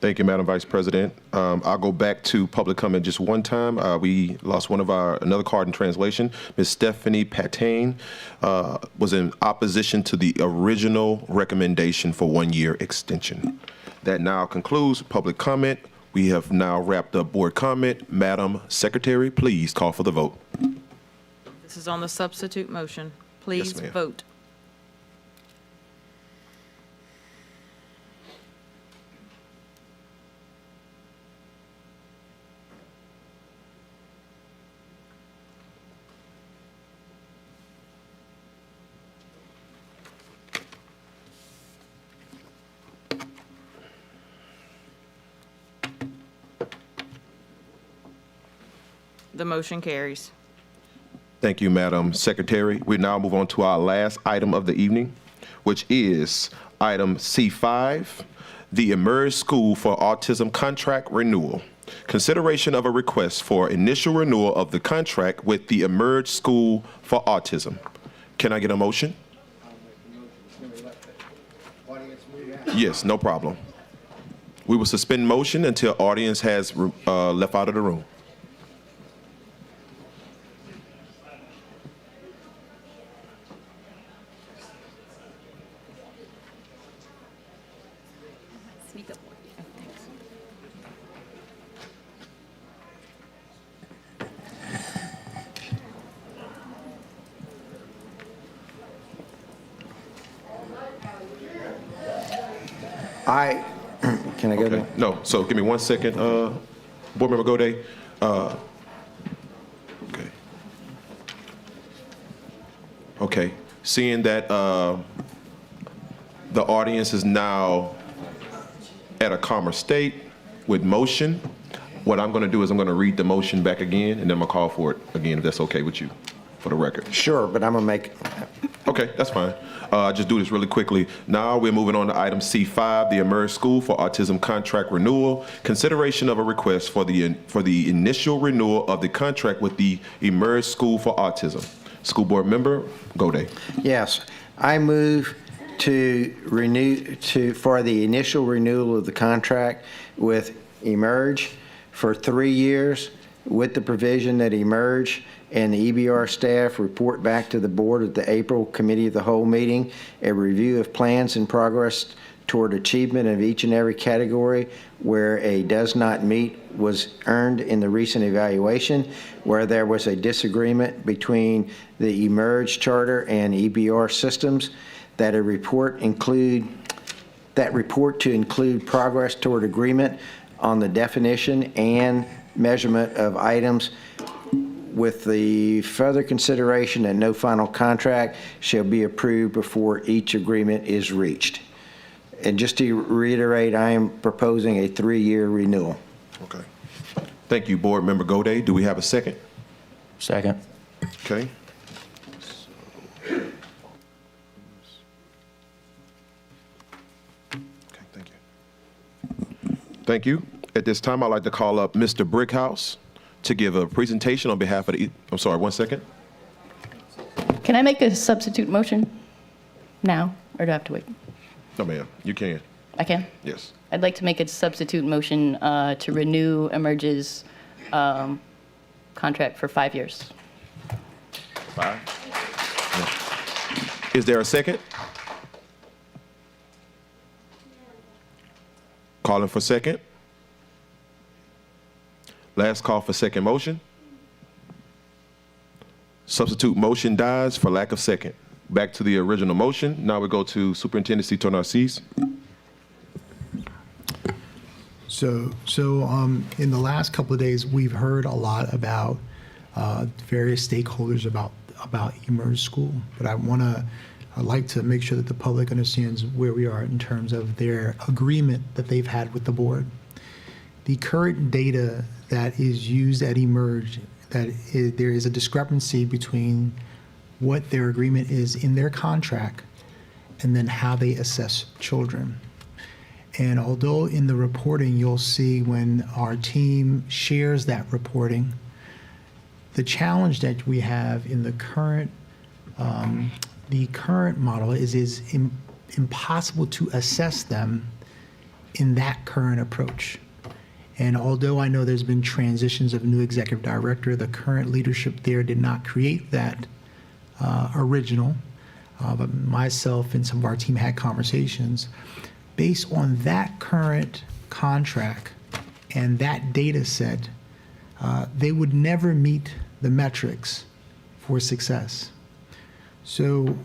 Thank you, Madam Vice President. I'll go back to public comment just one time. We lost another card in translation. Ms. Stephanie Patain was in opposition to the original recommendation for 1-year extension. That now concludes public comment. We have now wrapped up board comment. Madam Secretary, please call for the vote. This is on the substitute motion. Please ma'am. vote. The motion carries. Thank you, Madam Secretary. We now move on to our last item of the evening, which is item C5, the Emerge School for Autism contract renewal. Consideration of a request for initial renewal of the contract with the Emerge School for Autism. Can I get a motion? Yes, no problem. We will suspend motion until audience has left out of the room. Can I go there? No, so give me 1 second, Board Member Gode. Okay. Okay, seeing that the audience is now at a calmer state with motion, what I'm gonna do is I'm gonna read the motion back again, and then I'm gonna call for it again, if that's okay with you, for the record. Sure, but I'm gonna make. Okay, that's fine. Just do this really quickly. Now we're moving on to item C5, the Emerge School for Autism contract renewal. Consideration of a request for the initial renewal of the contract with the Emerge School for Autism. School Board Member Gode. Yes, I move to for the initial renewal of the contract with Emerge for 3 years, with the provision that Emerge and the EBR staff report back to the board at the April Committee of the Whole meeting a review of plans and progress toward achievement of each and every category where a does not meet was earned in the recent evaluation, where there was a disagreement between the Emerge charter and EBR systems, that report to include progress toward agreement on the definition and measurement of items, with the further consideration that no final contract shall be approved before each agreement is reached. And just to reiterate, I am proposing a 3-year renewal. Okay. Thank you, Board Member Gode. Do we have a second? Second. Okay. Okay, thank you. Thank you. At this time, I'd like to call up Mr. Brickhouse to give a presentation on behalf of the, I'm sorry, 1 second. Can I make a substitute motion now, or do I have to wait? No, ma'am, you can. I can? Yes. I'd like to make a substitute motion to renew Emerge's contract for 5 years. 5? Is there a second? Calling for second. Last call for second motion. Substitute motion dies for lack of second. Back to the original motion. Now we go to Superintendent Cito Narcisse. So in the last couple of days, we've heard a lot about various stakeholders about Emerge School, but I'd like to make sure that the public understands where we are in terms of their agreement that they've had with the board. The current data that is used at Emerge, there is a discrepancy between what their agreement is in their contract and then how they assess children. And although in the reporting, you'll see when our team shares that reporting, the challenge that we have in the current model is impossible to assess them in that current approach. And although I know there's been transitions of new executive director, the current leadership there did not create that original. But myself and some of our team had conversations. Based on that current contract and that data set, they would never meet the metrics for success. So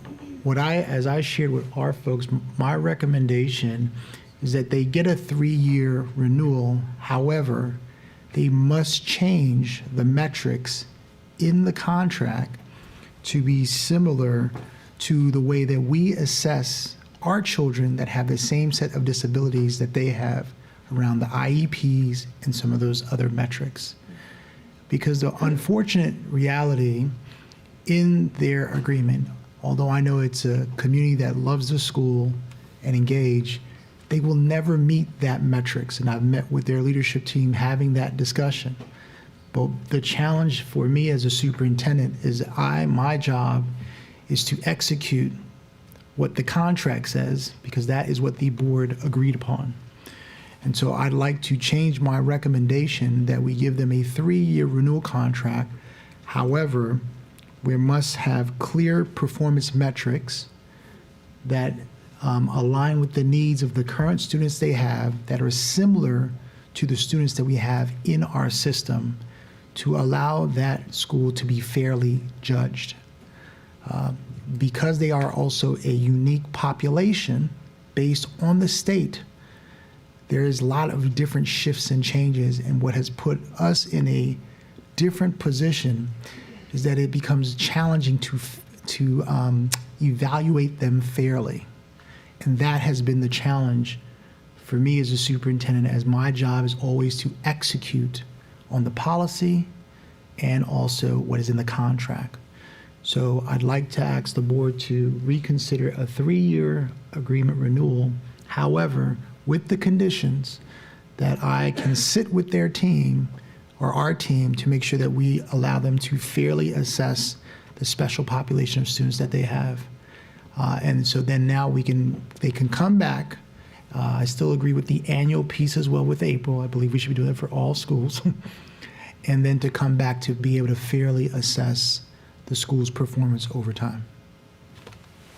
as I shared with our folks, my recommendation is that they get a 3-year renewal. However, they must change the metrics in the contract to be similar to the way that we assess our children that have the same set of disabilities that they have around the IEPs and some of those other metrics. Because the unfortunate reality in their agreement, although I know it's a community that loves the school and engage, they will never meet that metrics. And I've met with their leadership team having that discussion. But the challenge for me as a superintendent is my job is to execute what the contract says, because that is what the board agreed upon. And so I'd like to change my recommendation that we give them a 3-year renewal contract. However, we must have clear performance metrics that align with the needs of the current students they have that are similar to the students that we have in our system to allow that school to be fairly judged. Because they are also a unique population based on the state, there is a lot of different shifts and changes, and what has put us in a different position is that it becomes challenging to evaluate them fairly. And that has been the challenge for me as a superintendent, as my job is always to execute on the policy and also what is in the contract. So I'd like to ask the board to reconsider a 3-year agreement renewal, however, with the conditions that I can sit with their team or our team to make sure that we allow them to fairly assess the special population of students that they have. And so then now they can come back. I still agree with the annual piece as well with April. I believe we should be doing it for all schools. And then to come back to be able to fairly assess the school's performance over time.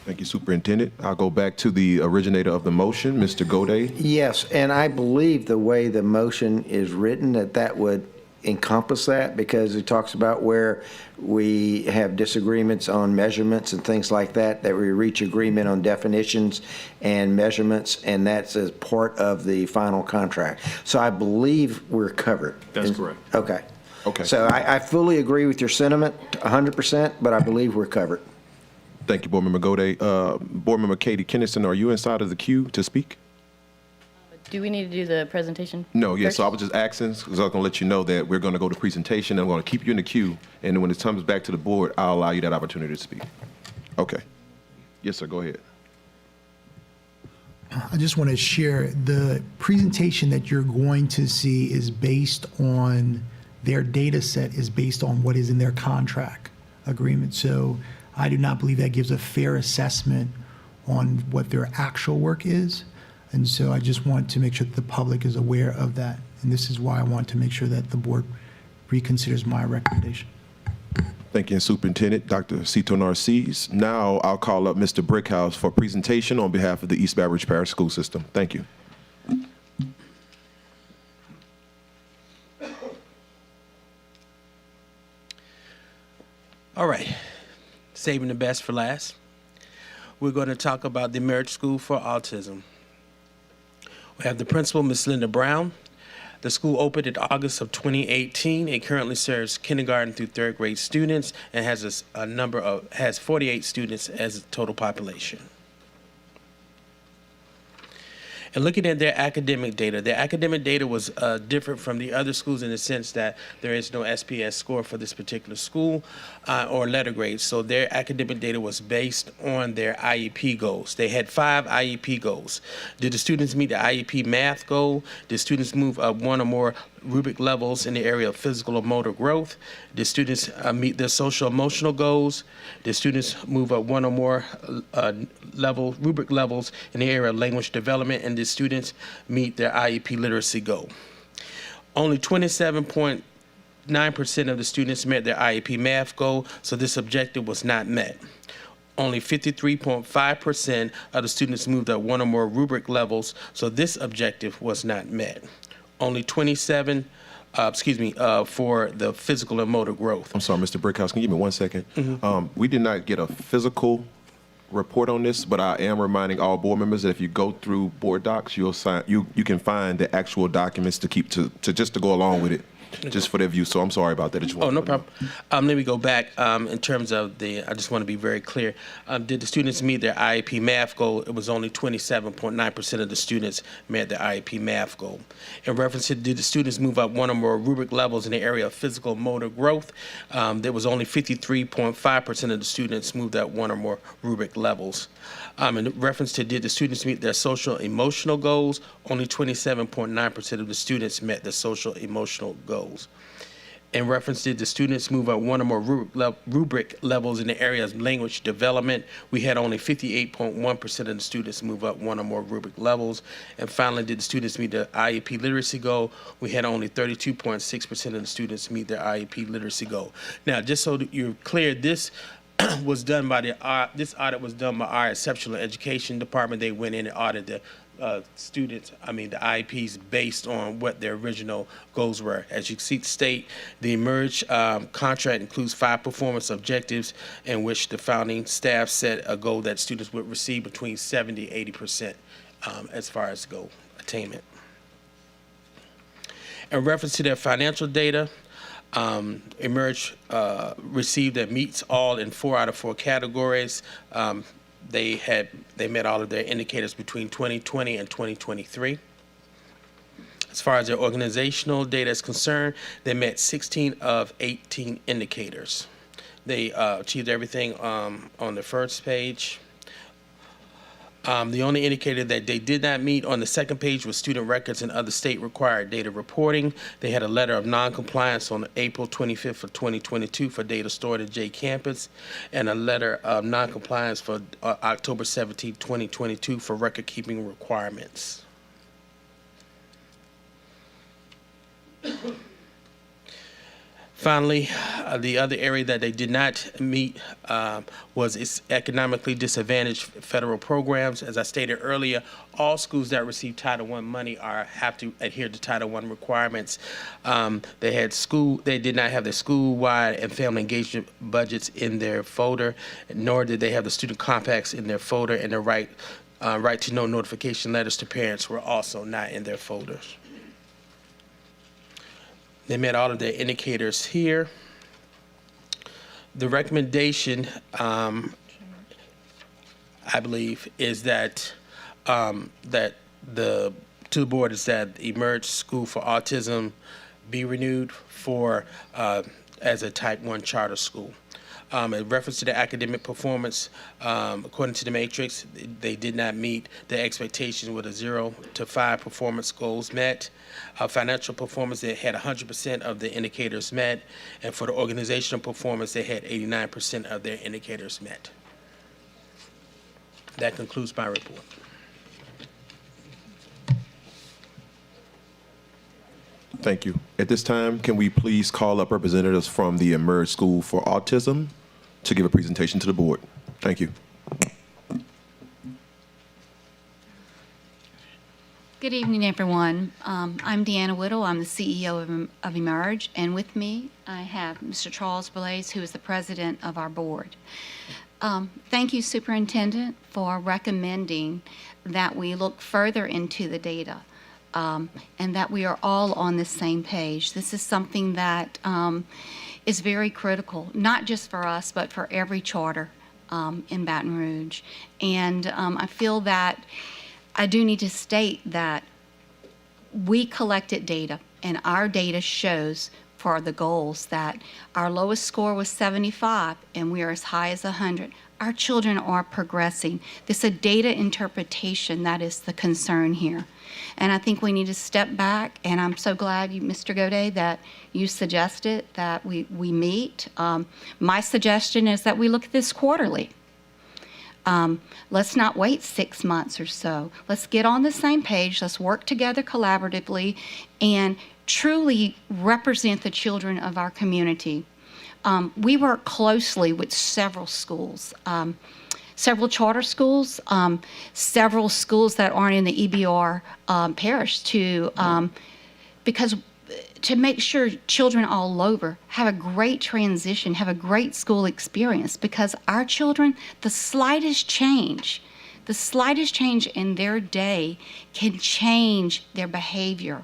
Thank you, Superintendent. I'll go back to the originator of the motion, Mr. Gode. Yes, and I believe the way the motion is written, that would encompass that, because it talks about where we have disagreements on measurements and things like that we reach agreement on definitions and measurements, and that's as part of the final contract. So I believe we're covered. That's correct. Okay. Okay. So I fully agree with your sentiment, 100%, but I believe we're covered. Thank you, Board Member Gode. Board Member Katie Kennison, are you inside of the queue to speak? Do we need to do the presentation? No, yes. first? So I was just asking because I was going to let you know that we're going to go to presentation. I'm going to keep you in the queue, and then when it comes back to the board, I'll allow you that opportunity to speak. Okay. Yes, sir. Go ahead. I just want to share the presentation that you're going to see is based on their data set is based on what is in their contract agreement. So I do not believe that gives a fair assessment on what their actual work is. And so I just want to make sure that the public is aware of that. And this is why I want to make sure that the board reconsiders my recommendation. Thank you, Superintendent Dr. Cito Narcisse. Now I'll call up Mr. Brickhouse for presentation on behalf of the East Baton Rouge Parish School System. Thank you. All right, saving the best for last. We're going to talk about the Merit School for Autism. We have the principal, Ms. Linda Brown. The school opened in August of 2018. It currently serves kindergarten through 3rd grade students and has has 48 students as a total population. And looking at their academic data was different from the other schools in the sense that there is no SPS score for this particular school or letter grade. So their academic data was based on their IEP goals. They had 5 IEP goals. Did the students meet the IEP math goal? Did students move up 1 or more rubric levels in the area of physical or motor growth? Did students meet their social emotional goals? Did students move up 1 or more rubric levels in the area of language development? And did students meet their IEP literacy goal? Only 27.9% of the students met their IEP math goal, so this objective was not met. Only 53.5% of the students moved up 1 or more rubric levels, so this objective was not met. Only 27, for the physical and motor growth. I'm sorry, Mr. Brickhouse, can you give me 1 second? We did not get a physical report on this, but I am reminding all board members that if you go through board docs, you can find the actual documents to keep to just to go along with it, just for their view. So I'm sorry about that. Oh, no problem. Let me go back in terms of I just want to be very clear. Did the students meet their IEP math goal? It was only 27.9% of the students met their IEP math goal. In reference to did the students move up 1 or more rubric levels in the area of physical motor growth, there was only 53.5% of the students moved up 1 or more rubric levels. In reference to did the students meet their social emotional goals, only 27.9% of the students met their social emotional goals. In reference to the students move up 1 or more rubric levels in the area of language development, we had only 58.1% of the students move up 1 or more rubric levels. And finally, did the students meet the IEP literacy goal? We had only 32.6% of the students meet their IEP literacy goal. Now, just so that you're clear, this was done by this audit was done by our exceptional education department. They went in and audited the the IEPs based on what their original goals were. As you see, state the eMERGE contract includes 5 performance objectives in which the founding staff set a goal that students would receive between 70 to 80% as far as goal attainment. In reference to their financial data, eMERGE received that meets all in 4 out of 4 categories. They met all of their indicators between 2020 and 2023. As far as their organizational data is concerned, they met 16 of 18 indicators. They achieved everything on the first page. The only indicator that they did not meet on the second page was student records and other state required data reporting. They had a letter of non-compliance on April 25th of 2022 for data stored at J Campus, and a letter of non-compliance for October 17th, 2022 for record keeping requirements. Finally, the other area that they did not meet was its economically disadvantaged federal programs. As I stated earlier, all schools that receive Title I money have to adhere to Title I requirements. They did not have their school-wide and family engagement budgets in their folder, nor did they have the student compacts in their folder, and the right to know notification letters to parents were also not in their folders. They met all of their indicators here. The recommendation, I believe, is that to the board is that eMERGE School for Autism be renewed as a Type 1 charter school. In reference to the academic performance, according to the matrix, they did not meet the expectations with a 0 to 5 performance goals met. Financial performance, they had 100% of the indicators met. And for the organizational performance, they had 89% of their indicators met. That concludes my report. Thank you. At this time, can we please call up representatives from the eMERGE School for Autism to give a presentation to the board? Thank you. Good evening, everyone. I'm Deanna Whittle. I'm the CEO of eMERGE, and with me I have Mr. Charles Blaze, who is the president of our board. Thank you, Superintendent, for recommending that we look further into the data. And that we are all on the same page. This is something that is very critical, not just for us, but for every charter in Baton Rouge. And I feel that I do need to state that we collected data, and our data shows for the goals that our lowest score was 75, and we are as high as 100. Our children are progressing. This is a data interpretation that is the concern here. And I think we need to step back, and I'm so glad, Mr. Godet, that you suggested that we meet. My suggestion is that we look at this quarterly. Let's not wait 6 months or so. Let's get on the same page. Let's work together collaboratively and truly represent the children of our community. We work closely with several schools, several charter schools, several schools that aren't in the EBR parish because to make sure children all over have a great transition, have a great school experience, because our children, the slightest change in their day can change their behavior.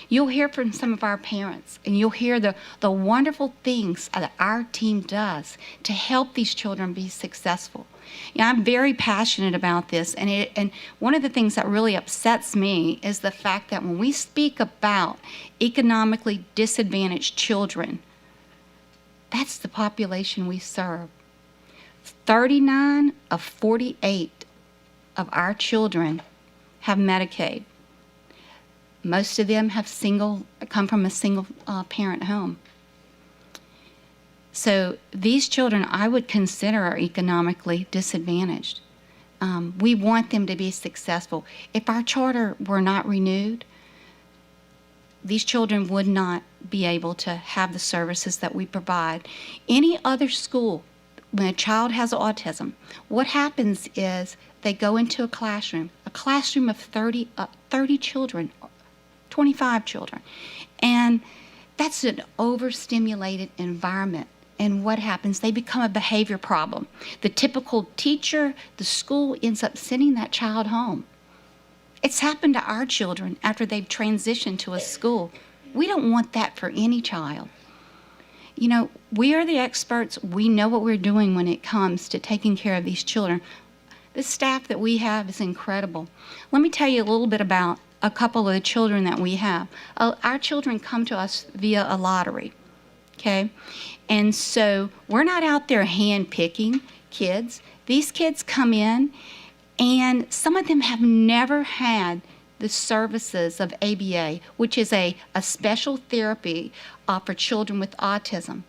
You'll hear from some of our parents, and you'll hear the wonderful things that our team does to help these children be successful. You know, I'm very passionate about this, and one of the things that really upsets me is the fact that when we speak about economically disadvantaged children, that's the population we serve. 39 of 48 of our children have Medicaid. Most of them come from a single parent home. So these children I would consider are economically disadvantaged. We want them to be successful. If our charter were not renewed, these children would not be able to have the services that we provide. Any other school, when a child has autism, what happens is they go into a classroom of 30 children, 25 children, and that's an overstimulated environment. And what happens? They become a behavior problem. The typical teacher, the school ends up sending that child home. It's happened to our children after they've transitioned to a school. We don't want that for any child. You know, we are the experts. We know what we're doing when it comes to taking care of these children. The staff that we have is incredible. Let me tell you a little bit about a couple of the children that we have. Our children come to us via a lottery, okay? And so we're not out there hand-picking kids. These kids come in, and some of them have never had the services of ABA, which is a special therapy for children with autism.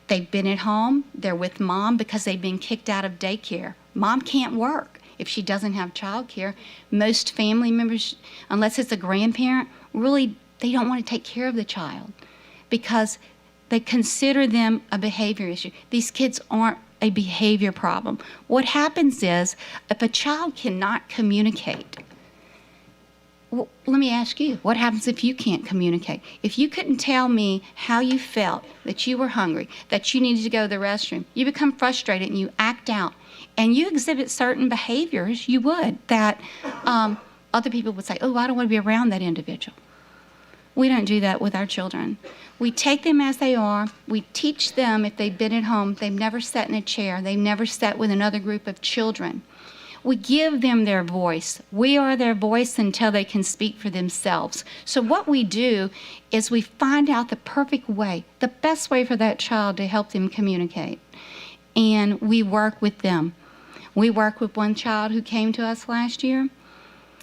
They've been at home. They're with mom because they've been kicked out of daycare. Mom can't work if she doesn't have child care. Most family members, unless it's a grandparent, really, they don't want to take care of the child because they consider them a behavior issue. These kids aren't a behavior problem. What happens is, if a child cannot communicate, well, let me ask you, what happens if you can't communicate? If you couldn't tell me how you felt, that you were hungry, that you needed to go to the restroom, you become frustrated and you act out, and you exhibit certain behaviors, you would, that other people would say, oh, I don't want to be around that individual. We don't do that with our children. We take them as they are. We teach them, if they've been at home, they've never sat in a chair, they've never sat with another group of children. We give them their voice. We are their voice until they can speak for themselves. So what we do is we find out the perfect way, the best way for that child to help them communicate. And we work with them. We worked with one child who came to us last year.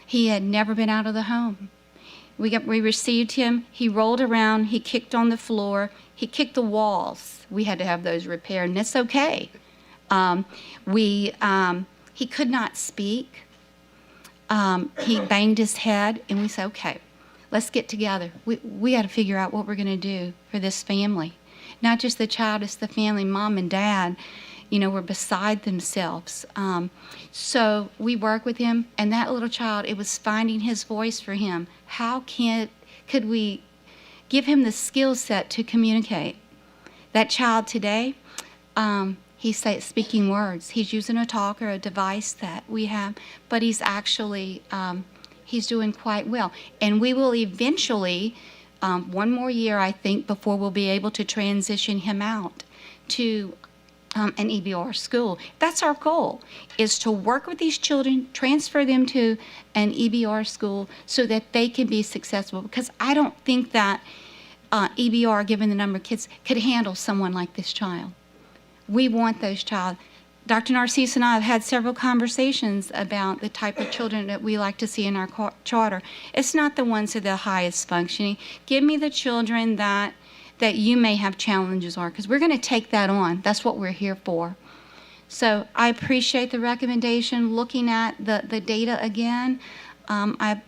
He had never been out of the home. We received him. He rolled around. He kicked on the floor. He kicked the walls. We had to have those repaired, and it's okay. He could not speak. He banged his head, and we said, okay, let's get together. We got to figure out what we're going to do for this family. Not just the child, it's the family. Mom and dad, were beside themselves. So we work with him, and that little child, it was finding his voice for him. How could we give him the skill set to communicate? That child today, he's speaking words. He's using a talker, a device that we have, but he's actually, he's doing quite well. And we will eventually, one more year, I think, before we'll be able to transition him out to become an EBR school. That's our goal, is to work with these children, transfer them to an EBR school so that they can be successful. Because I don't think that EBR, given the number of kids, could handle someone like this child. We want those child. Dr. Narcisse and I have had several conversations about the type of children that we like to see in our charter. It's not the ones that are the highest functioning. Give me the children that you may have challenges on, because we're going to take that on. That's what we're here for. So I appreciate the recommendation. Looking at the data again, I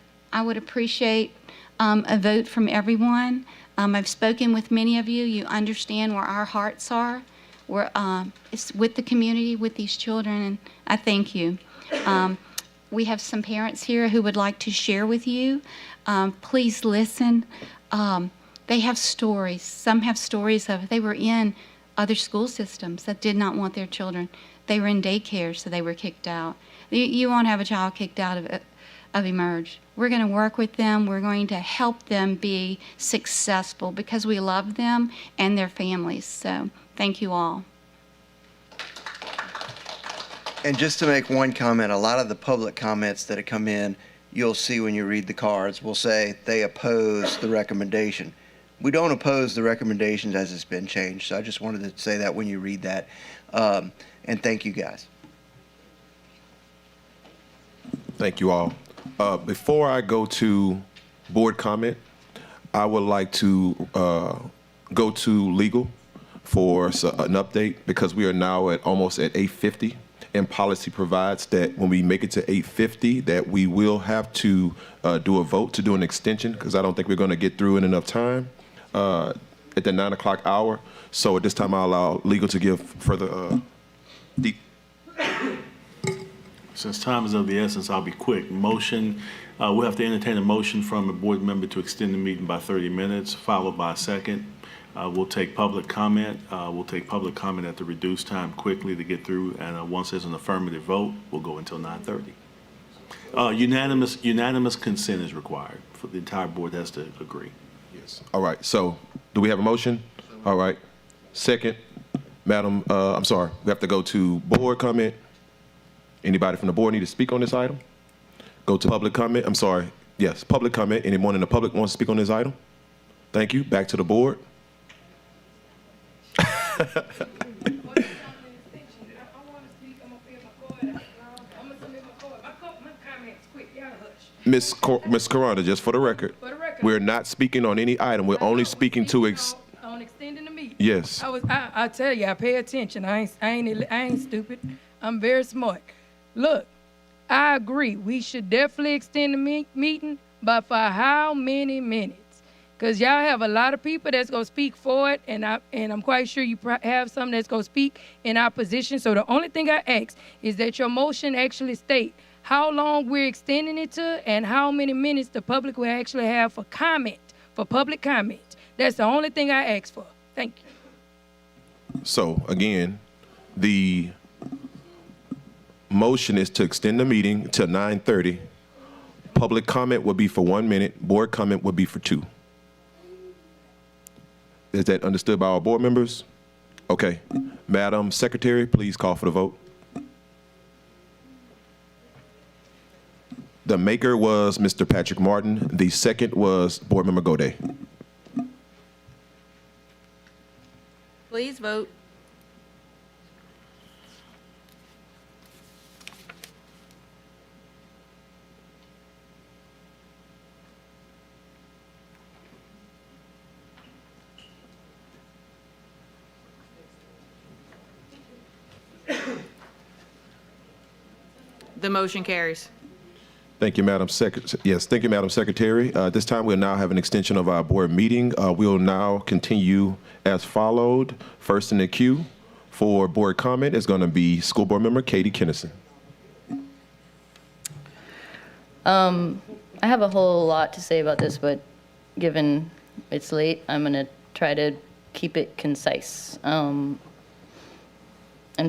would appreciate a vote from everyone. I've spoken with many of you. You understand where our hearts are. It's with the community, with these children, and I thank you. We have some parents here who would like to share with you. Please listen. They have stories. Some have stories of they were in other school systems that did not want their children. They were in daycare, so they were kicked out. You won't have a child kicked out of Emerge. We're going to work with them. We're going to help them be successful because we love them and their families. So thank you all. And just to make one comment, a lot of the public comments that have come in, you'll see when you read the cards, will say they oppose the recommendation. We don't oppose the recommendations as it's been changed. So I just wanted to say that when you read that. And thank you guys. Thank you all. Before I go to board comment, I would like to go to legal for an update because we are now almost at 8:50, and policy provides that when we make it to 8:50 that we will have to do a vote to do an extension because I don't think we're going to get through in enough time at the 9 o'clock hour. So at this time, I'll allow legal to give further deep. Since time is of the essence, I'll be quick. Motion, we'll have to entertain a motion from a board member to extend the meeting by 30 minutes, followed by a second. We'll take public comment. We'll take public comment at the reduced time quickly to get through, and once there's an affirmative vote, we'll go until 9:30. Unanimous consent is required. For the entire board has to agree. Yes. All right. So do we have a motion? All right. Second, Madam, I'm sorry. We have to go to board comment. Anybody from the board need to speak on this item? Go to public comment. I'm sorry. Yes, public comment. Anyone in the public wants to speak on this item? Thank you. Back to the board. Ms. Caranda, just for the record, we're not speaking on any item. We're only speaking to on extending the meeting. Yes. I tell you, I pay attention. I ain't stupid. I'm very smart. Look, I agree. We should definitely extend the meeting, but for how many minutes? Because y'all have a lot of people that's going to speak for it, and I'm quite sure you have some that's going to speak in opposition. So the only thing I ask is that your motion actually state how long we're extending it to and how many minutes the public will actually have for comment, for public comment. That's the only thing I ask for. Thank you. So again, the motion is to extend the meeting to 9:30. Public comment will be for 1 minute. Board comment will be for 2. Is that understood by our board members? Okay. Madam Secretary, please call for the vote. The maker was Mr. Patrick Martin. The second was Board Member Gode. Please vote. The motion carries. Thank you, Madam Secretary. Yes, thank you, Madam Secretary. This time we'll now have an extension of our board meeting. We'll now continue as followed. First in the queue for board comment is going to be School Board Member Katie Kennison. I have a whole lot to say about this, but given it's late, I'm going to try to keep it concise. And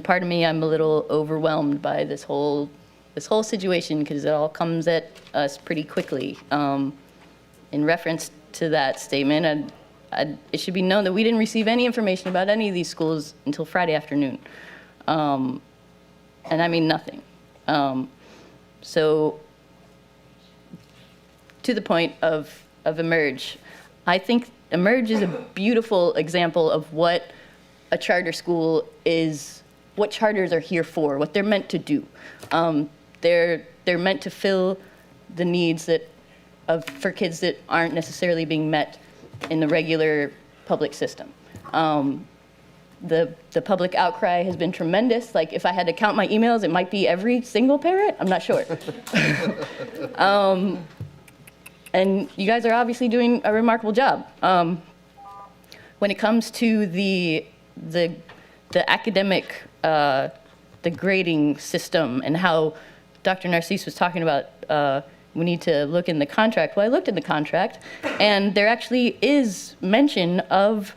pardon me, I'm a little overwhelmed by this whole situation because it all comes at us pretty quickly. In reference to that statement, it should be known that we didn't receive any information about any of these schools until Friday afternoon. And I mean nothing. So to the point of Emerge, I think Emerge is a beautiful example of what a charter school is, what charters are here for, what they're meant to do. They're meant to fill the needs for kids that aren't necessarily being met in the regular public system. The public outcry has been tremendous. Like, if I had to count my emails, it might be every single parent. I'm not sure. And you guys are obviously doing a remarkable job. When it comes to the academic, the grading system, and how Dr. Narcisse was talking about we need to look in the contract. Well, I looked in the contract, and there actually is mention of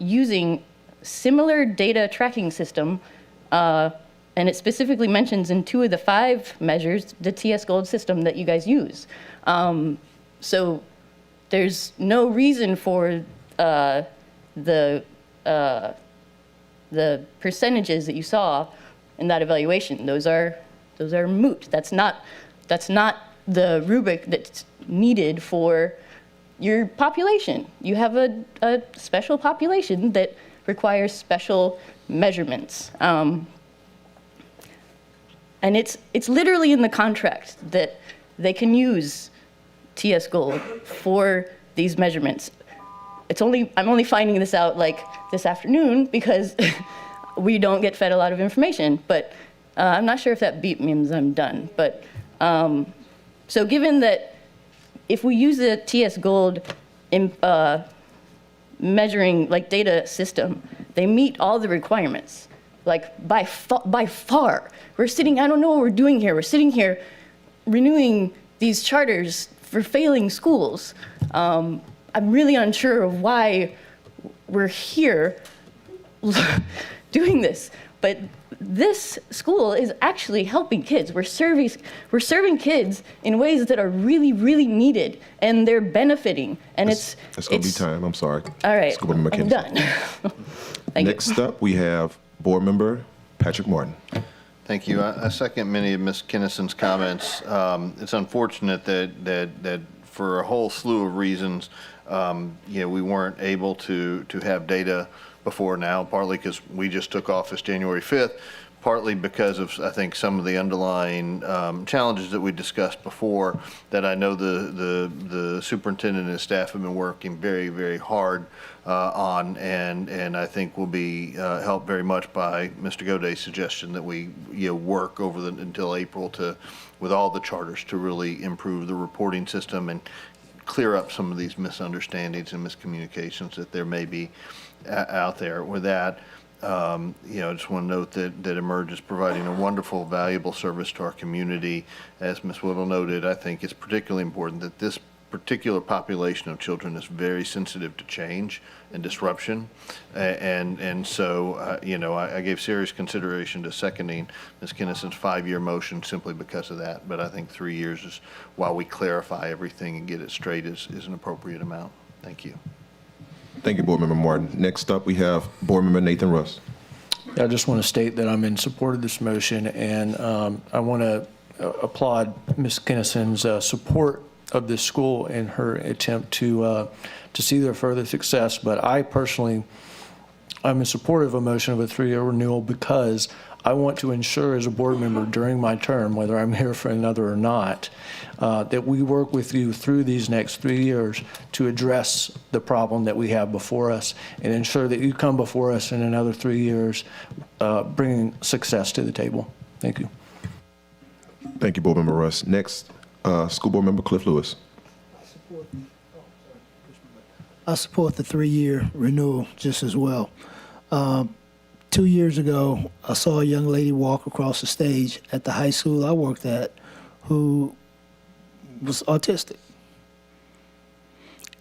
using similar data tracking system, and it specifically mentions in 2 of the 5 measures the TS Gold system that you guys use. So there's no reason for the percentages that you saw in that evaluation. Those are moot. That's not the rubric that's needed for your population. You have a special population that requires special measurements. And it's literally in the contract that they can use TS Gold for these measurements. I'm only finding this out like this afternoon because we don't get fed a lot of information, but I'm not sure if that beep means I'm done. But so given that if we use the TS Gold measuring like data system, they meet all the requirements. Like by far, we're sitting, I don't know what we're doing here. We're sitting here renewing these charters for failing schools. I'm really unsure of why we're here doing this, but this school is actually helping kids. We're serving kids in ways that are really, really needed, and they're benefiting. And it's going to be time. I'm sorry. All right, School Board Member I'm Kinnison. done. Thank you. Next up, we have Board Member Patrick Martin. Thank you. I second many of Ms. Kinnison's comments. It's unfortunate that for a whole slew of reasons, we weren't able to have data before now, partly because we just took office January 5th, partly because of, I think, some of the underlying challenges that we discussed before that I know the superintendent and his staff have been working very, very hard on, and I think will be helped very much by Mr. Goday's suggestion that we work over until April with all the charters to really improve the reporting system and clear up some of these misunderstandings and miscommunications that there may be out there. With that, I just want to note that Emerge is providing a wonderful, valuable service to our community. As Ms. Whittle noted, I think it's particularly important that this particular population of children is very sensitive to change and disruption. And so, I gave serious consideration to seconding Ms. Kinnison's 5-year motion simply because of that. But I think 3 years is, while we clarify everything and get it straight, is an appropriate amount. Thank you. Thank you, Board Member Martin. Next up, we have Board Member Nathan Russ. I just want to state that I'm in support of this motion, and I want to applaud Ms. Kinnison's support of this school in her attempt to see their further success. But I personally, I'm in support of a motion of a 3-year renewal because I want to ensure as a board member during my term, whether I'm here for another or not, that we work with you through these next 3 years to address the problem that we have before us and ensure that you come before us in another 3 years bringing success to the table. Thank you. Thank you, Board Member Russ. Next, School Board Member Cliff Lewis. I support the 3-year renewal just as well. 2 years ago, I saw a young lady walk across the stage at the high school I worked at who was autistic.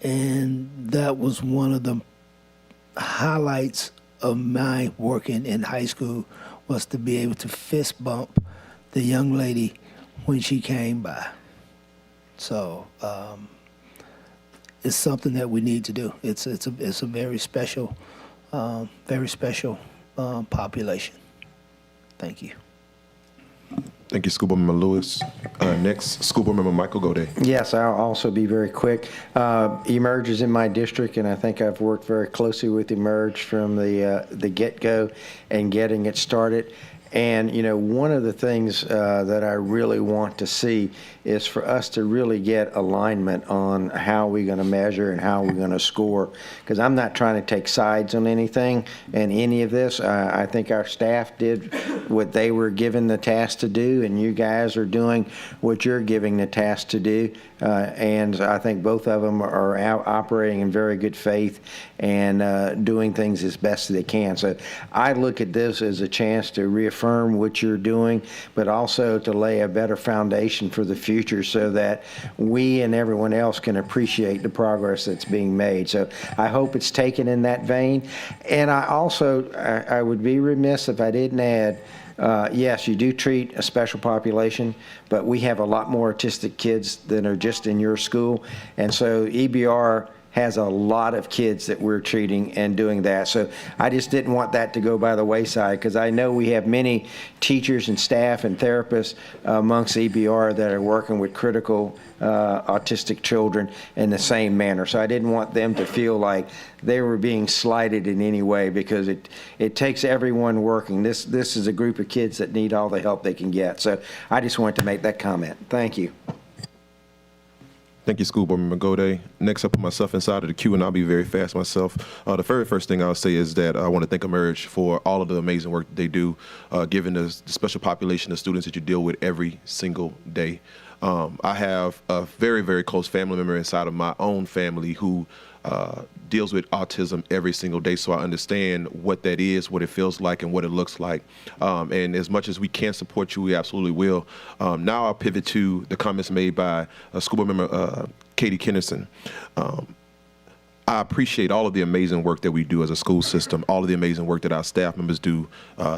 And that was one of the highlights of my working in high school, was to be able to fist bump the young lady when she came by. So it's something that we need to do. It's a very special population. Thank you. Thank you, School Board Member Lewis. Next, School Board Member Michael Gode. Yes, I'll also be very quick. Emerge is in my district, and I think I've worked very closely with Emerge from the get-go and getting it started. And, you know, one of the things that I really want to see is for us to really get alignment on how we're going to measure and how we're going to score. Because I'm not trying to take sides on anything and any of this. I think our staff did what they were given the task to do, and you guys are doing what you're giving the task to do. And I think both of them are out operating in very good faith and doing things as best as they can. So I look at this as a chance to reaffirm what you're doing, but also to lay a better foundation for the future so that we and everyone else can appreciate the progress that's being made. So I hope it's taken in that vein. And I would be remiss if I didn't add, yes, you do treat a special population, but we have a lot more autistic kids than are just in your school. And so EBR has a lot of kids that we're treating and doing that. So I just didn't want that to go by the wayside, because I know we have many teachers and staff and therapists amongst EBR that are working with critical autistic children in the same manner. So I didn't want them to feel like they were being slighted in any way, because it takes everyone working. This is a group of kids that need all the help they can get. So I just wanted to make that comment. Thank you. Thank you, School Board Member Gode. Next, I'll put myself inside of the queue, and I'll be very fast myself. The very first thing I'll say is that I want to thank Emerge for all of the amazing work that they do, given the special population of students that you deal with every single day. I have a very, very close family member inside of my own family who deals with autism every single day, so I understand what that is, what it feels like, and what it looks like. And as much as we can support you, we absolutely will. Now I'll pivot to the comments made by School Board Member Katie Kennerson. I appreciate all of the amazing work that we do as a school system, all of the amazing work that our staff members do,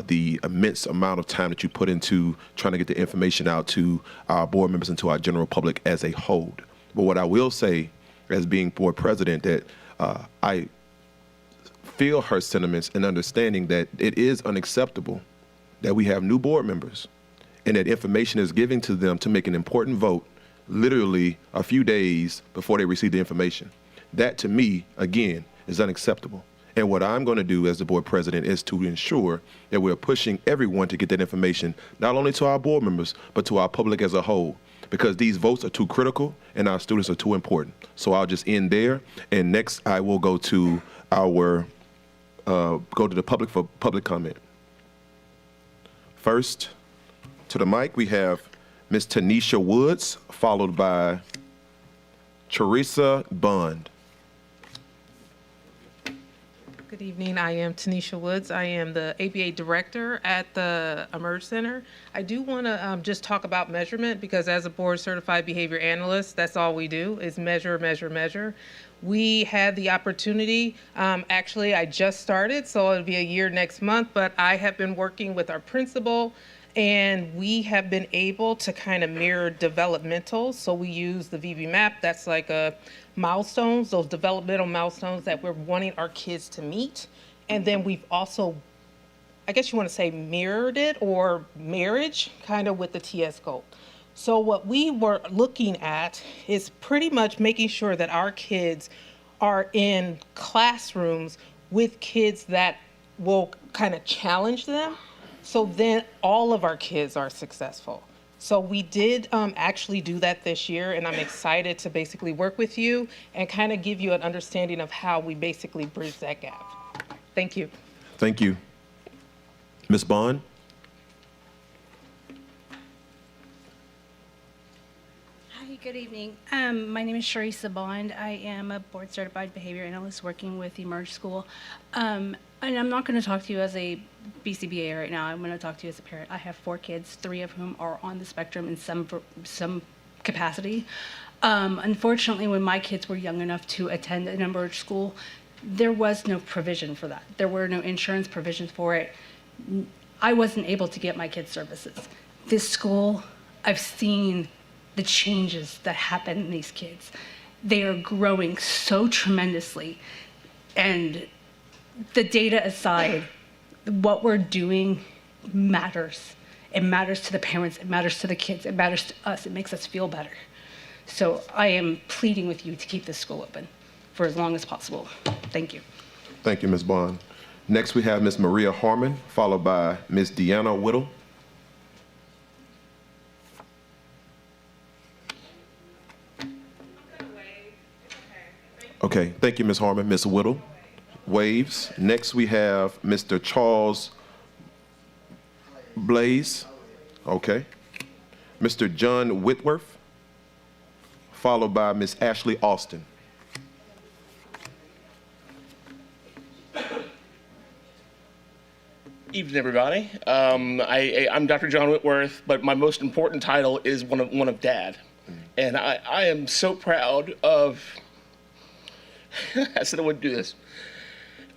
the immense amount of time that you put into trying to get the information out to our board members and to our general public as a whole. But what I will say, as being board president, that I feel her sentiments and understanding that it is unacceptable that we have new board members and that information is given to them to make an important vote literally a few days before they receive the information. That, to me, again, is unacceptable. And what I'm going to do as the board president is to ensure that we're pushing everyone to get that information, not only to our board members, but to our public as a whole, because these votes are too critical and our students are too important. So I'll just end there. And next, I will go to the public for public comment. First, to the mic, we have Ms. Tanisha Woods, followed by Teresa Bond. Good evening. I am Tanisha Woods. I am the ABA director at the Emerge Center. I do want to just talk about measurement, because as a board certified behavior analyst, that's all we do is measure, measure, measure. We had the opportunity, actually I just started, so it'll be a year next month, but I have been working with our principal, and we have been able to kind of mirror developmental. So we use the VB map. That's like a milestones, those developmental milestones that we're wanting our kids to meet. And then we've also, I guess you want to say, mirrored it or marriage kind of with the TS goal. So what we were looking at is pretty much making sure that our kids are in classrooms with kids that will kind of challenge them. So then all of our kids are successful. So we did actually do that this year, and I'm excited to basically work with you and kind of give you an understanding of how we basically bridge that gap. Thank you. Thank you. Ms. Bond? Hi, good evening. My name is Sharissa Bond. I am a board certified behavior analyst working with Emerge School. And I'm not going to talk to you as a BCBA right now. I'm going to talk to you as a parent. I have 4 kids, 3 of whom are on the spectrum in some capacity. Unfortunately, when my kids were young enough to attend an Emerge school, there was no provision for that. There were no insurance provisions for it. I wasn't able to get my kids services. This school, I've seen the changes that happen in these kids. They are growing so tremendously, and the data aside, what we're doing matters. It matters to the parents, it matters to the kids, it matters to us, it makes us feel better. So I am pleading with you to keep this school open for as long as possible. Thank you. Thank you, Ms. Bond. Next, we have Ms. Maria Harmon, followed by Ms. Deanna Whittle. Okay, thank you, Ms. Harmon. Ms. Whittle waves. Next, we have Mr. Charles Blaze. Okay. Mr. John Whitworth, followed by Ms. Ashley Austin. Evening, everybody. I'm Dr. John Whitworth, but my most important title is one of Dad, and I am so proud of. I said I wouldn't do this.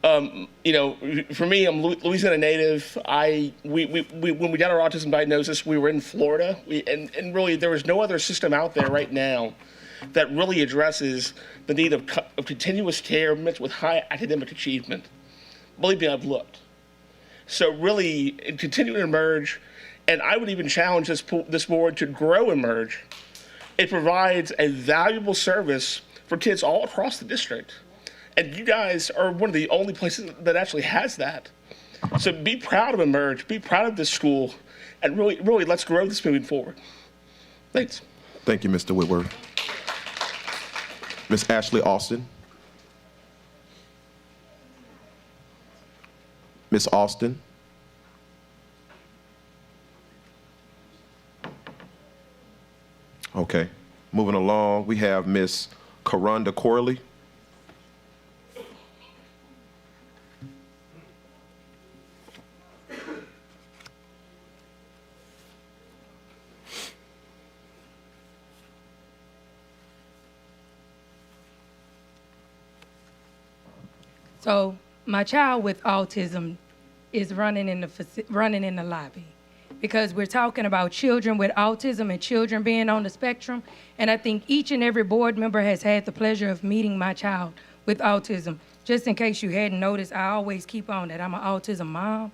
For me, I'm Louisiana native. When we got our autism diagnosis, we were in Florida, and really there was no other system out there right now that really addresses the need of continuous care mixed with high academic achievement. Believe me, I've looked. So really, continue to Emerge, and I would even challenge this board to grow Emerge. It provides a valuable service for kids all across the district. And you guys are one of the only places that actually has that. So be proud of Emerge, be proud of this school, and really let's grow this moving forward. Thanks. Thank you, Mr. Whitworth. Ms. Ashley Austin. Ms. Austin. Okay, moving along, we have Ms. Karonda Corley. So my child with autism is running in the lobby because we're talking about children with autism and children being on the spectrum. And I think each and every board member has had the pleasure of meeting my child with autism. Just in case you hadn't noticed, I always keep on that I'm an autism mom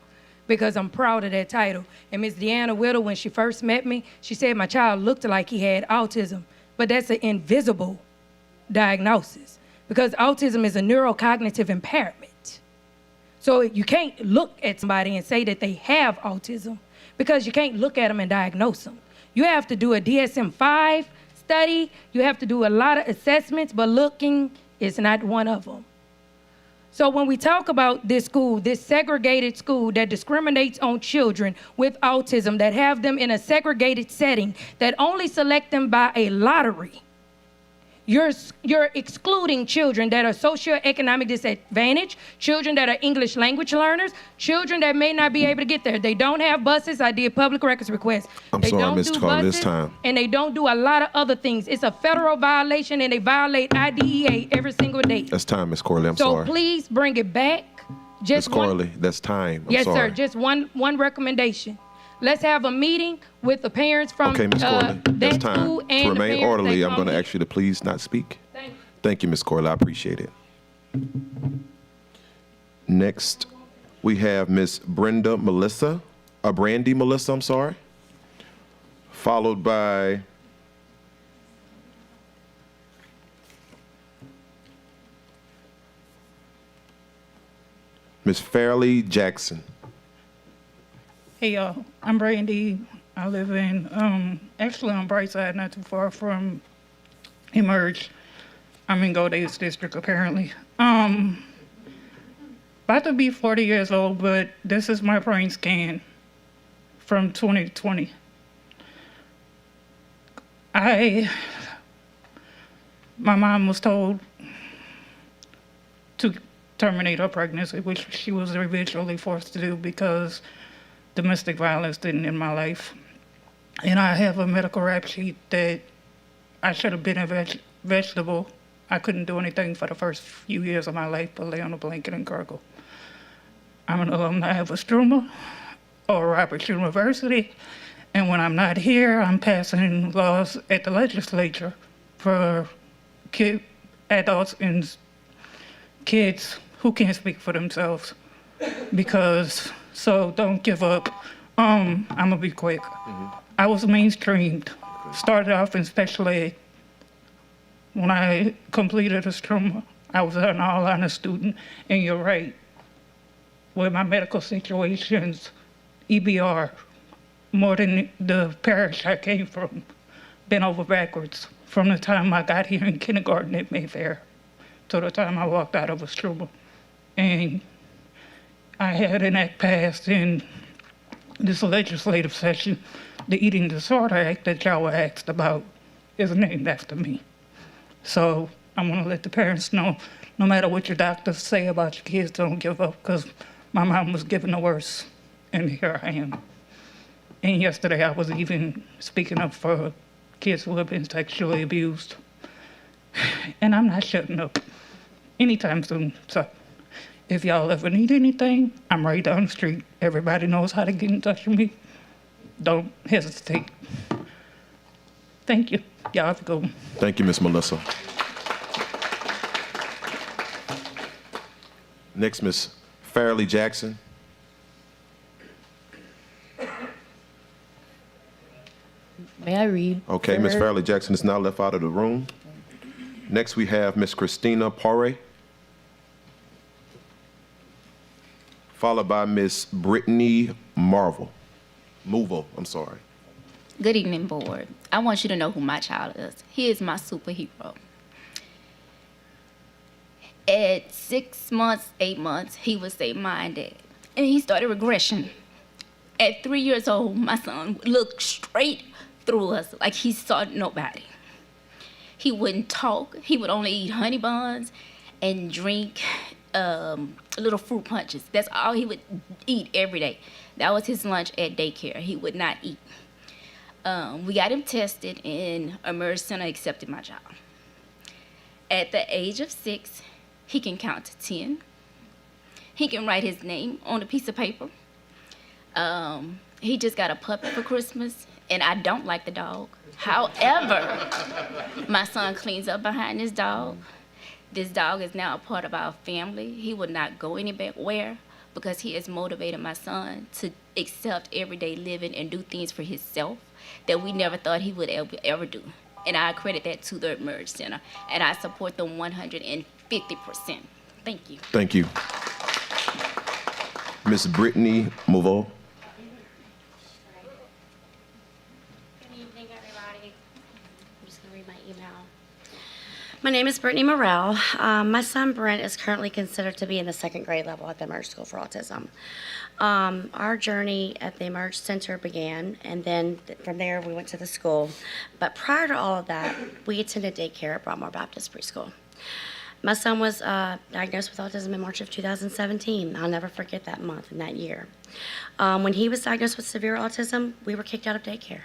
because I'm proud of that title. And Ms. Deanna Whittle, when she first met me, she said my child looked like he had autism, but that's an invisible diagnosis because autism is a neurocognitive impairment. So you can't look at somebody and say that they have autism because you can't look at them and diagnose them. You have to do a DSM-5 study. You have to do a lot of assessments, but looking is not one of them. So when we talk about this school, this segregated school that discriminates on children with autism, that have them in a segregated setting, that only select them by a lottery, you're excluding children that are socioeconomic disadvantaged, children that are English language learners, children that may not be able to get there. They don't have buses. I did public records requests. I'm they sorry, don't Ms. do Carter, this buses, time. and they don't do a lot of other things. It's a federal violation, and they violate IDEA every single day. That's time, Ms. Corley, I'm So sorry. please bring it back. Ms. Just one, Corley, that's time, I'm yes, sorry. sir. Just one recommendation. Let's have a meeting with the parents from Okay, Ms. Corley, that's that time. school To and the remain parents orderly, that I'm come going to here. ask you to please not speak. Thank you. Thank you, Ms. Corley, I appreciate it. Next, we have Ms. Brandy Melissa, I'm sorry, followed by Ms. Fairleigh Jackson. Hey y'all, I'm Brandy. I live in, actually on Brightside, not too far from Emerge. I'm in Goldays District apparently. About to be 40 years old, but this is my brain scan from 2020. My mom was told to terminate her pregnancy, which she was eventually forced to do because domestic violence didn't end my life. And I have a medical rap sheet that I should have been a vegetable. I couldn't do anything for the first few years of my life but lay on a blanket and gurgle. I'm an alumni of Estruma or Roberts University, and when I'm not here, I'm passing laws at the legislature for adults and kids who can't speak for themselves because So don't give up. I'm gonna be quick. I was mainstreamed. Started off in special ed. When I completed a Struma, I was an all-honor student, and you're right. With my medical situations, EBR, more than the parish I came from, bent over backwards from the time I got here in kindergarten at Mayfair to the time I walked out of a Struma. And I had an act passed in this legislative session, the Eating Disorder Act that y'all were asked about is named after me. So I want to let the parents know, no matter what your doctors say about your kids, don't give up, because my mom was given the worst, and here I am. And yesterday I was even speaking up for kids who have been sexually abused. And I'm not shutting up anytime soon. So if y'all ever need anything, I'm right down the street. Everybody knows how to get in touch with me. Don't hesitate. Thank you. Y'all have a good one. Thank you, Miss Melissa. Next, Miss Fairleigh Jackson. May I read? Okay, for Miss her? Fairleigh Jackson is now left out of the room. Next, we have Miss Christina Porre, followed by Miss Brittany Movo. I'm sorry. Good evening, board. I want you to know who my child is. He is my superhero. At 6 months, 8 months, he would say, "My dad," and he started regression. At 3 years old, my son would look straight through us like he saw nobody. He wouldn't talk. He would only eat honey buns and drink little fruit punches. That's all he would eat every day. That was his lunch at daycare. He would not eat. We got him tested, and Emerge Center accepted my child. At the age of 6, he can count to 10. He can write his name on a piece of paper. He just got a puppy for Christmas, and I don't like the dog. However, my son cleans up behind this dog. This dog is now a part of our family. He would not go anywhere because he has motivated my son to accept everyday living and do things for himself that we never thought he would ever do. And I credit that to the Emerge Center, and I support them 150%. Thank you. Thank you. Miss Brittany Movo. Good evening, everybody. I'm just going to read my email. My name is Brittany Morrell. My son Brent is currently considered to be in the 2nd grade level at the Emerge School for Autism. Our journey at the Emerge Center began, and then from there we went to the school. But prior to all of that, we attended daycare at Broadmoor Baptist Preschool. My son was diagnosed with autism in March of 2017. I'll never forget that month and that year. When he was diagnosed with severe autism, we were kicked out of daycare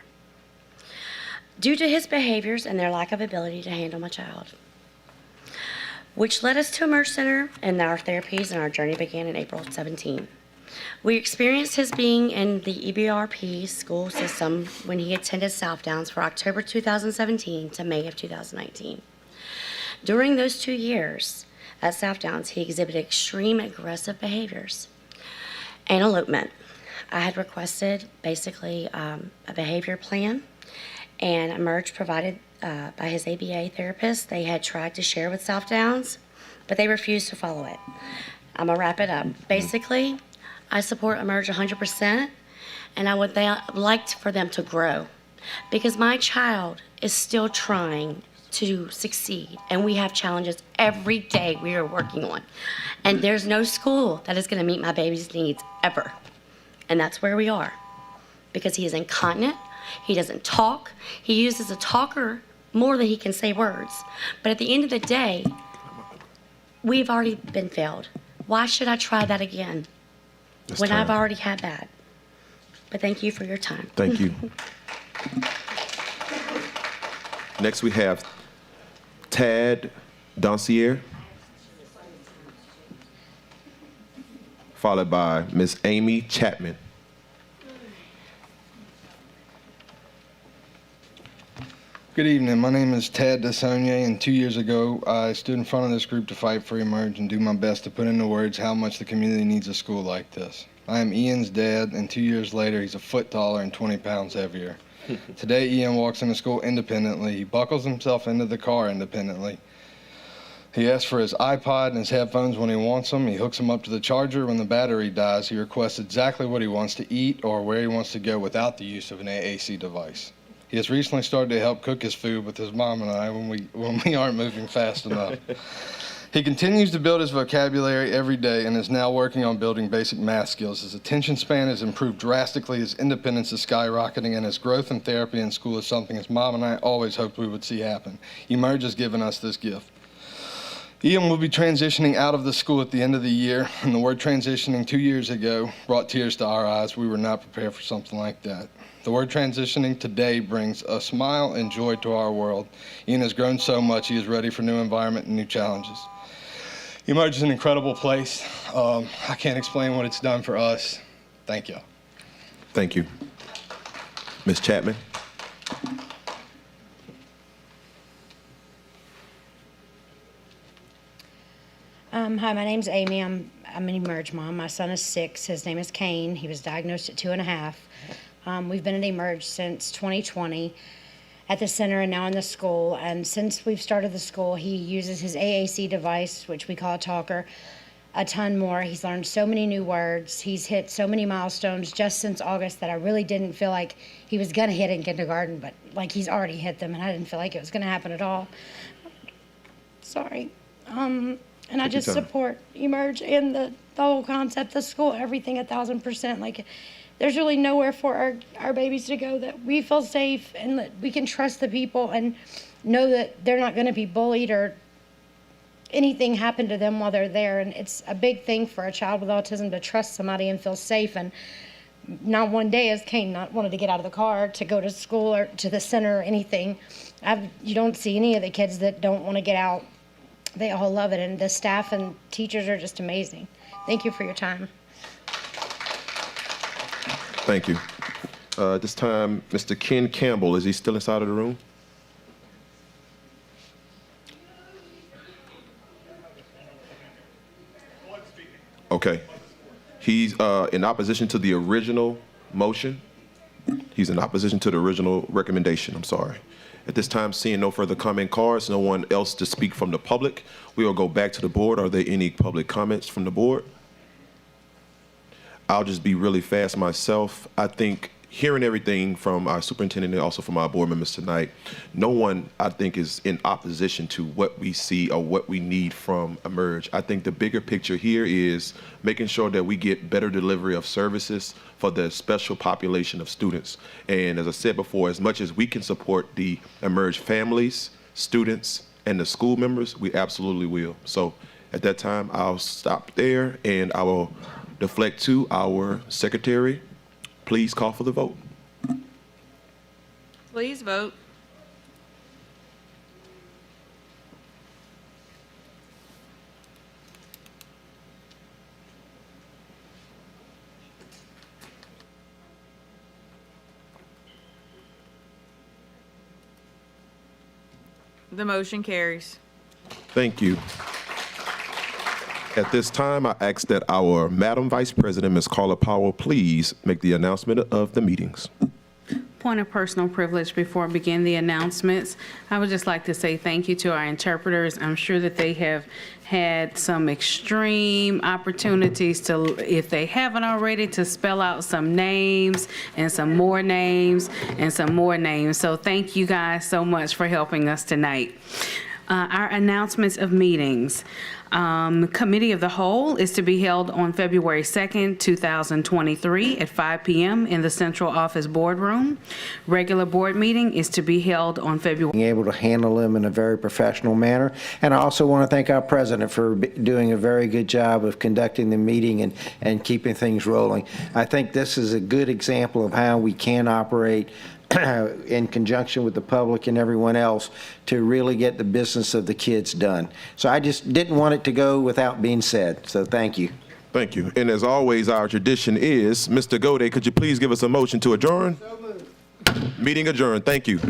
due to his behaviors and their lack of ability to handle my child, which led us to Emerge Center and our therapies, and our journey began in April of 17. We experienced his being in the EBRP school system when he attended South Downs for October 2017 to May of 2019. During those 2 years at South Downs, he exhibited extreme aggressive behaviors and elopement. I had requested basically a behavior plan, and Emerge provided by his ABA therapist. They had tried to share with South Downs, but they refused to follow it. I'm gonna wrap it up. Basically, I support Emerge 100%, and I would like for them to grow, because my child is still trying to succeed, and we have challenges every day we are working on. And there's no school that is gonna meet my baby's needs ever. And that's where we are, because he is incontinent, he doesn't talk, he uses a talker more than he can say words. But at the end of the day, we've already been failed. Why should I try that again when I've already had that? But thank you for your time. Thank you. Next, we have Tad Doncier, followed by Miss Amy Chapman. Good evening. My name is Tad DeSaunier, and 2 years ago, I stood in front of this group to fight for Emerge and do my best to put into words how much the community needs a school like this. I am Ian's dad, and 2 years later, he's a foot taller and 20 pounds heavier. Today, Ian walks into school independently. He buckles himself into the car independently. He asks for his iPod and his headphones when he wants them. He hooks them up to the charger when the battery dies. He requests exactly what he wants to eat or where he wants to go without the use of an AAC device. He has recently started to help cook his food with his mom and I when we aren't moving fast enough. He continues to build his vocabulary every day and is now working on building basic math skills. His attention span has improved drastically, his independence is skyrocketing, and his growth in therapy and school is something his mom and I always hoped we would see happen. Emerge has given us this gift. Ian will be transitioning out of the school at the end of the year, and the word transitioning 2 years ago brought tears to our eyes. We were not prepared for something like that. The word transitioning today brings a smile and joy to our world. Ian has grown so much, he is ready for new environment and new challenges. Emerge is an incredible place. I can't explain what it's done for us. Thank you. Thank you. Ms. Chapman? Hi, my name's Amy. I'm an Emerge mom. My son is 6. His name is Kane. He was diagnosed at 2.5. We've been at Emerge since 2020 at the center and now in the school. And since we've started the school, he uses his AAC device, which we call a talker, a ton more. He's learned so many new words. He's hit so many milestones just since August that I really didn't feel like he was going to hit in kindergarten, but like he's already hit them, and I didn't feel like it was going to happen at all. Sorry. And I just support Emerge and the whole concept, the school, everything 1,000%. Like, there's really nowhere for our babies to go that we feel safe and that we can trust the people and know that they're not going to be bullied or anything happen to them while they're there. And it's a big thing for a child with autism to trust somebody and feel safe. And not one day has Kane not wanted to get out of the car to go to school or to the center or anything. You don't see any of the kids that don't want to get out. They all love it, and the staff and teachers are just amazing. Thank you for your time. Thank you. This time, Mr. Ken Campbell, is he still inside of the room? Okay. He's in opposition to the original motion. He's in opposition to the original recommendation, I'm sorry. At this time, seeing no further comment cards, no one else to speak from the public, we will go back to the board. Are there any public comments from the board? I'll just be really fast myself. I think hearing everything from our superintendent and also from our board members tonight, no one, I think, is in opposition to what we see or what we need from Emerge. I think the bigger picture here is making sure that we get better delivery of services for the special population of students. And as I said before, as much as we can support the Emerge families, students, and the school members, we absolutely will. So at that time, I'll stop there and I will deflect to our secretary. Please call for the vote. Please vote. The motion carries. Thank you. At this time, I ask that our Madam Vice President, Ms. Carla Powell, please make the announcement of the meetings. Point of personal privilege before I begin the announcements. I would just like to say thank you to our interpreters. I'm sure that they have had some extreme opportunities to, if they haven't already, to spell out some names and some more names and some more names. So thank you guys so much for helping us tonight. Our announcements of meetings. Committee of the Whole is to be held on February 2nd, 2023 at 5 p.m. in the Central Office Boardroom. Regular board meeting is to be held on February. Being able to handle them in a very professional manner. And I also want to thank our president for doing a very good job of conducting the meeting and keeping things rolling. I think this is a good example of how we can operate in conjunction with the public and everyone else to really get the business of the kids done. So I just didn't want it to go without being said. So thank you. Thank you. And as always, our tradition is, Mr. Gode, could you please give us a motion to adjourn? So moved. Meeting adjourned. Thank you.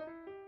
Aye.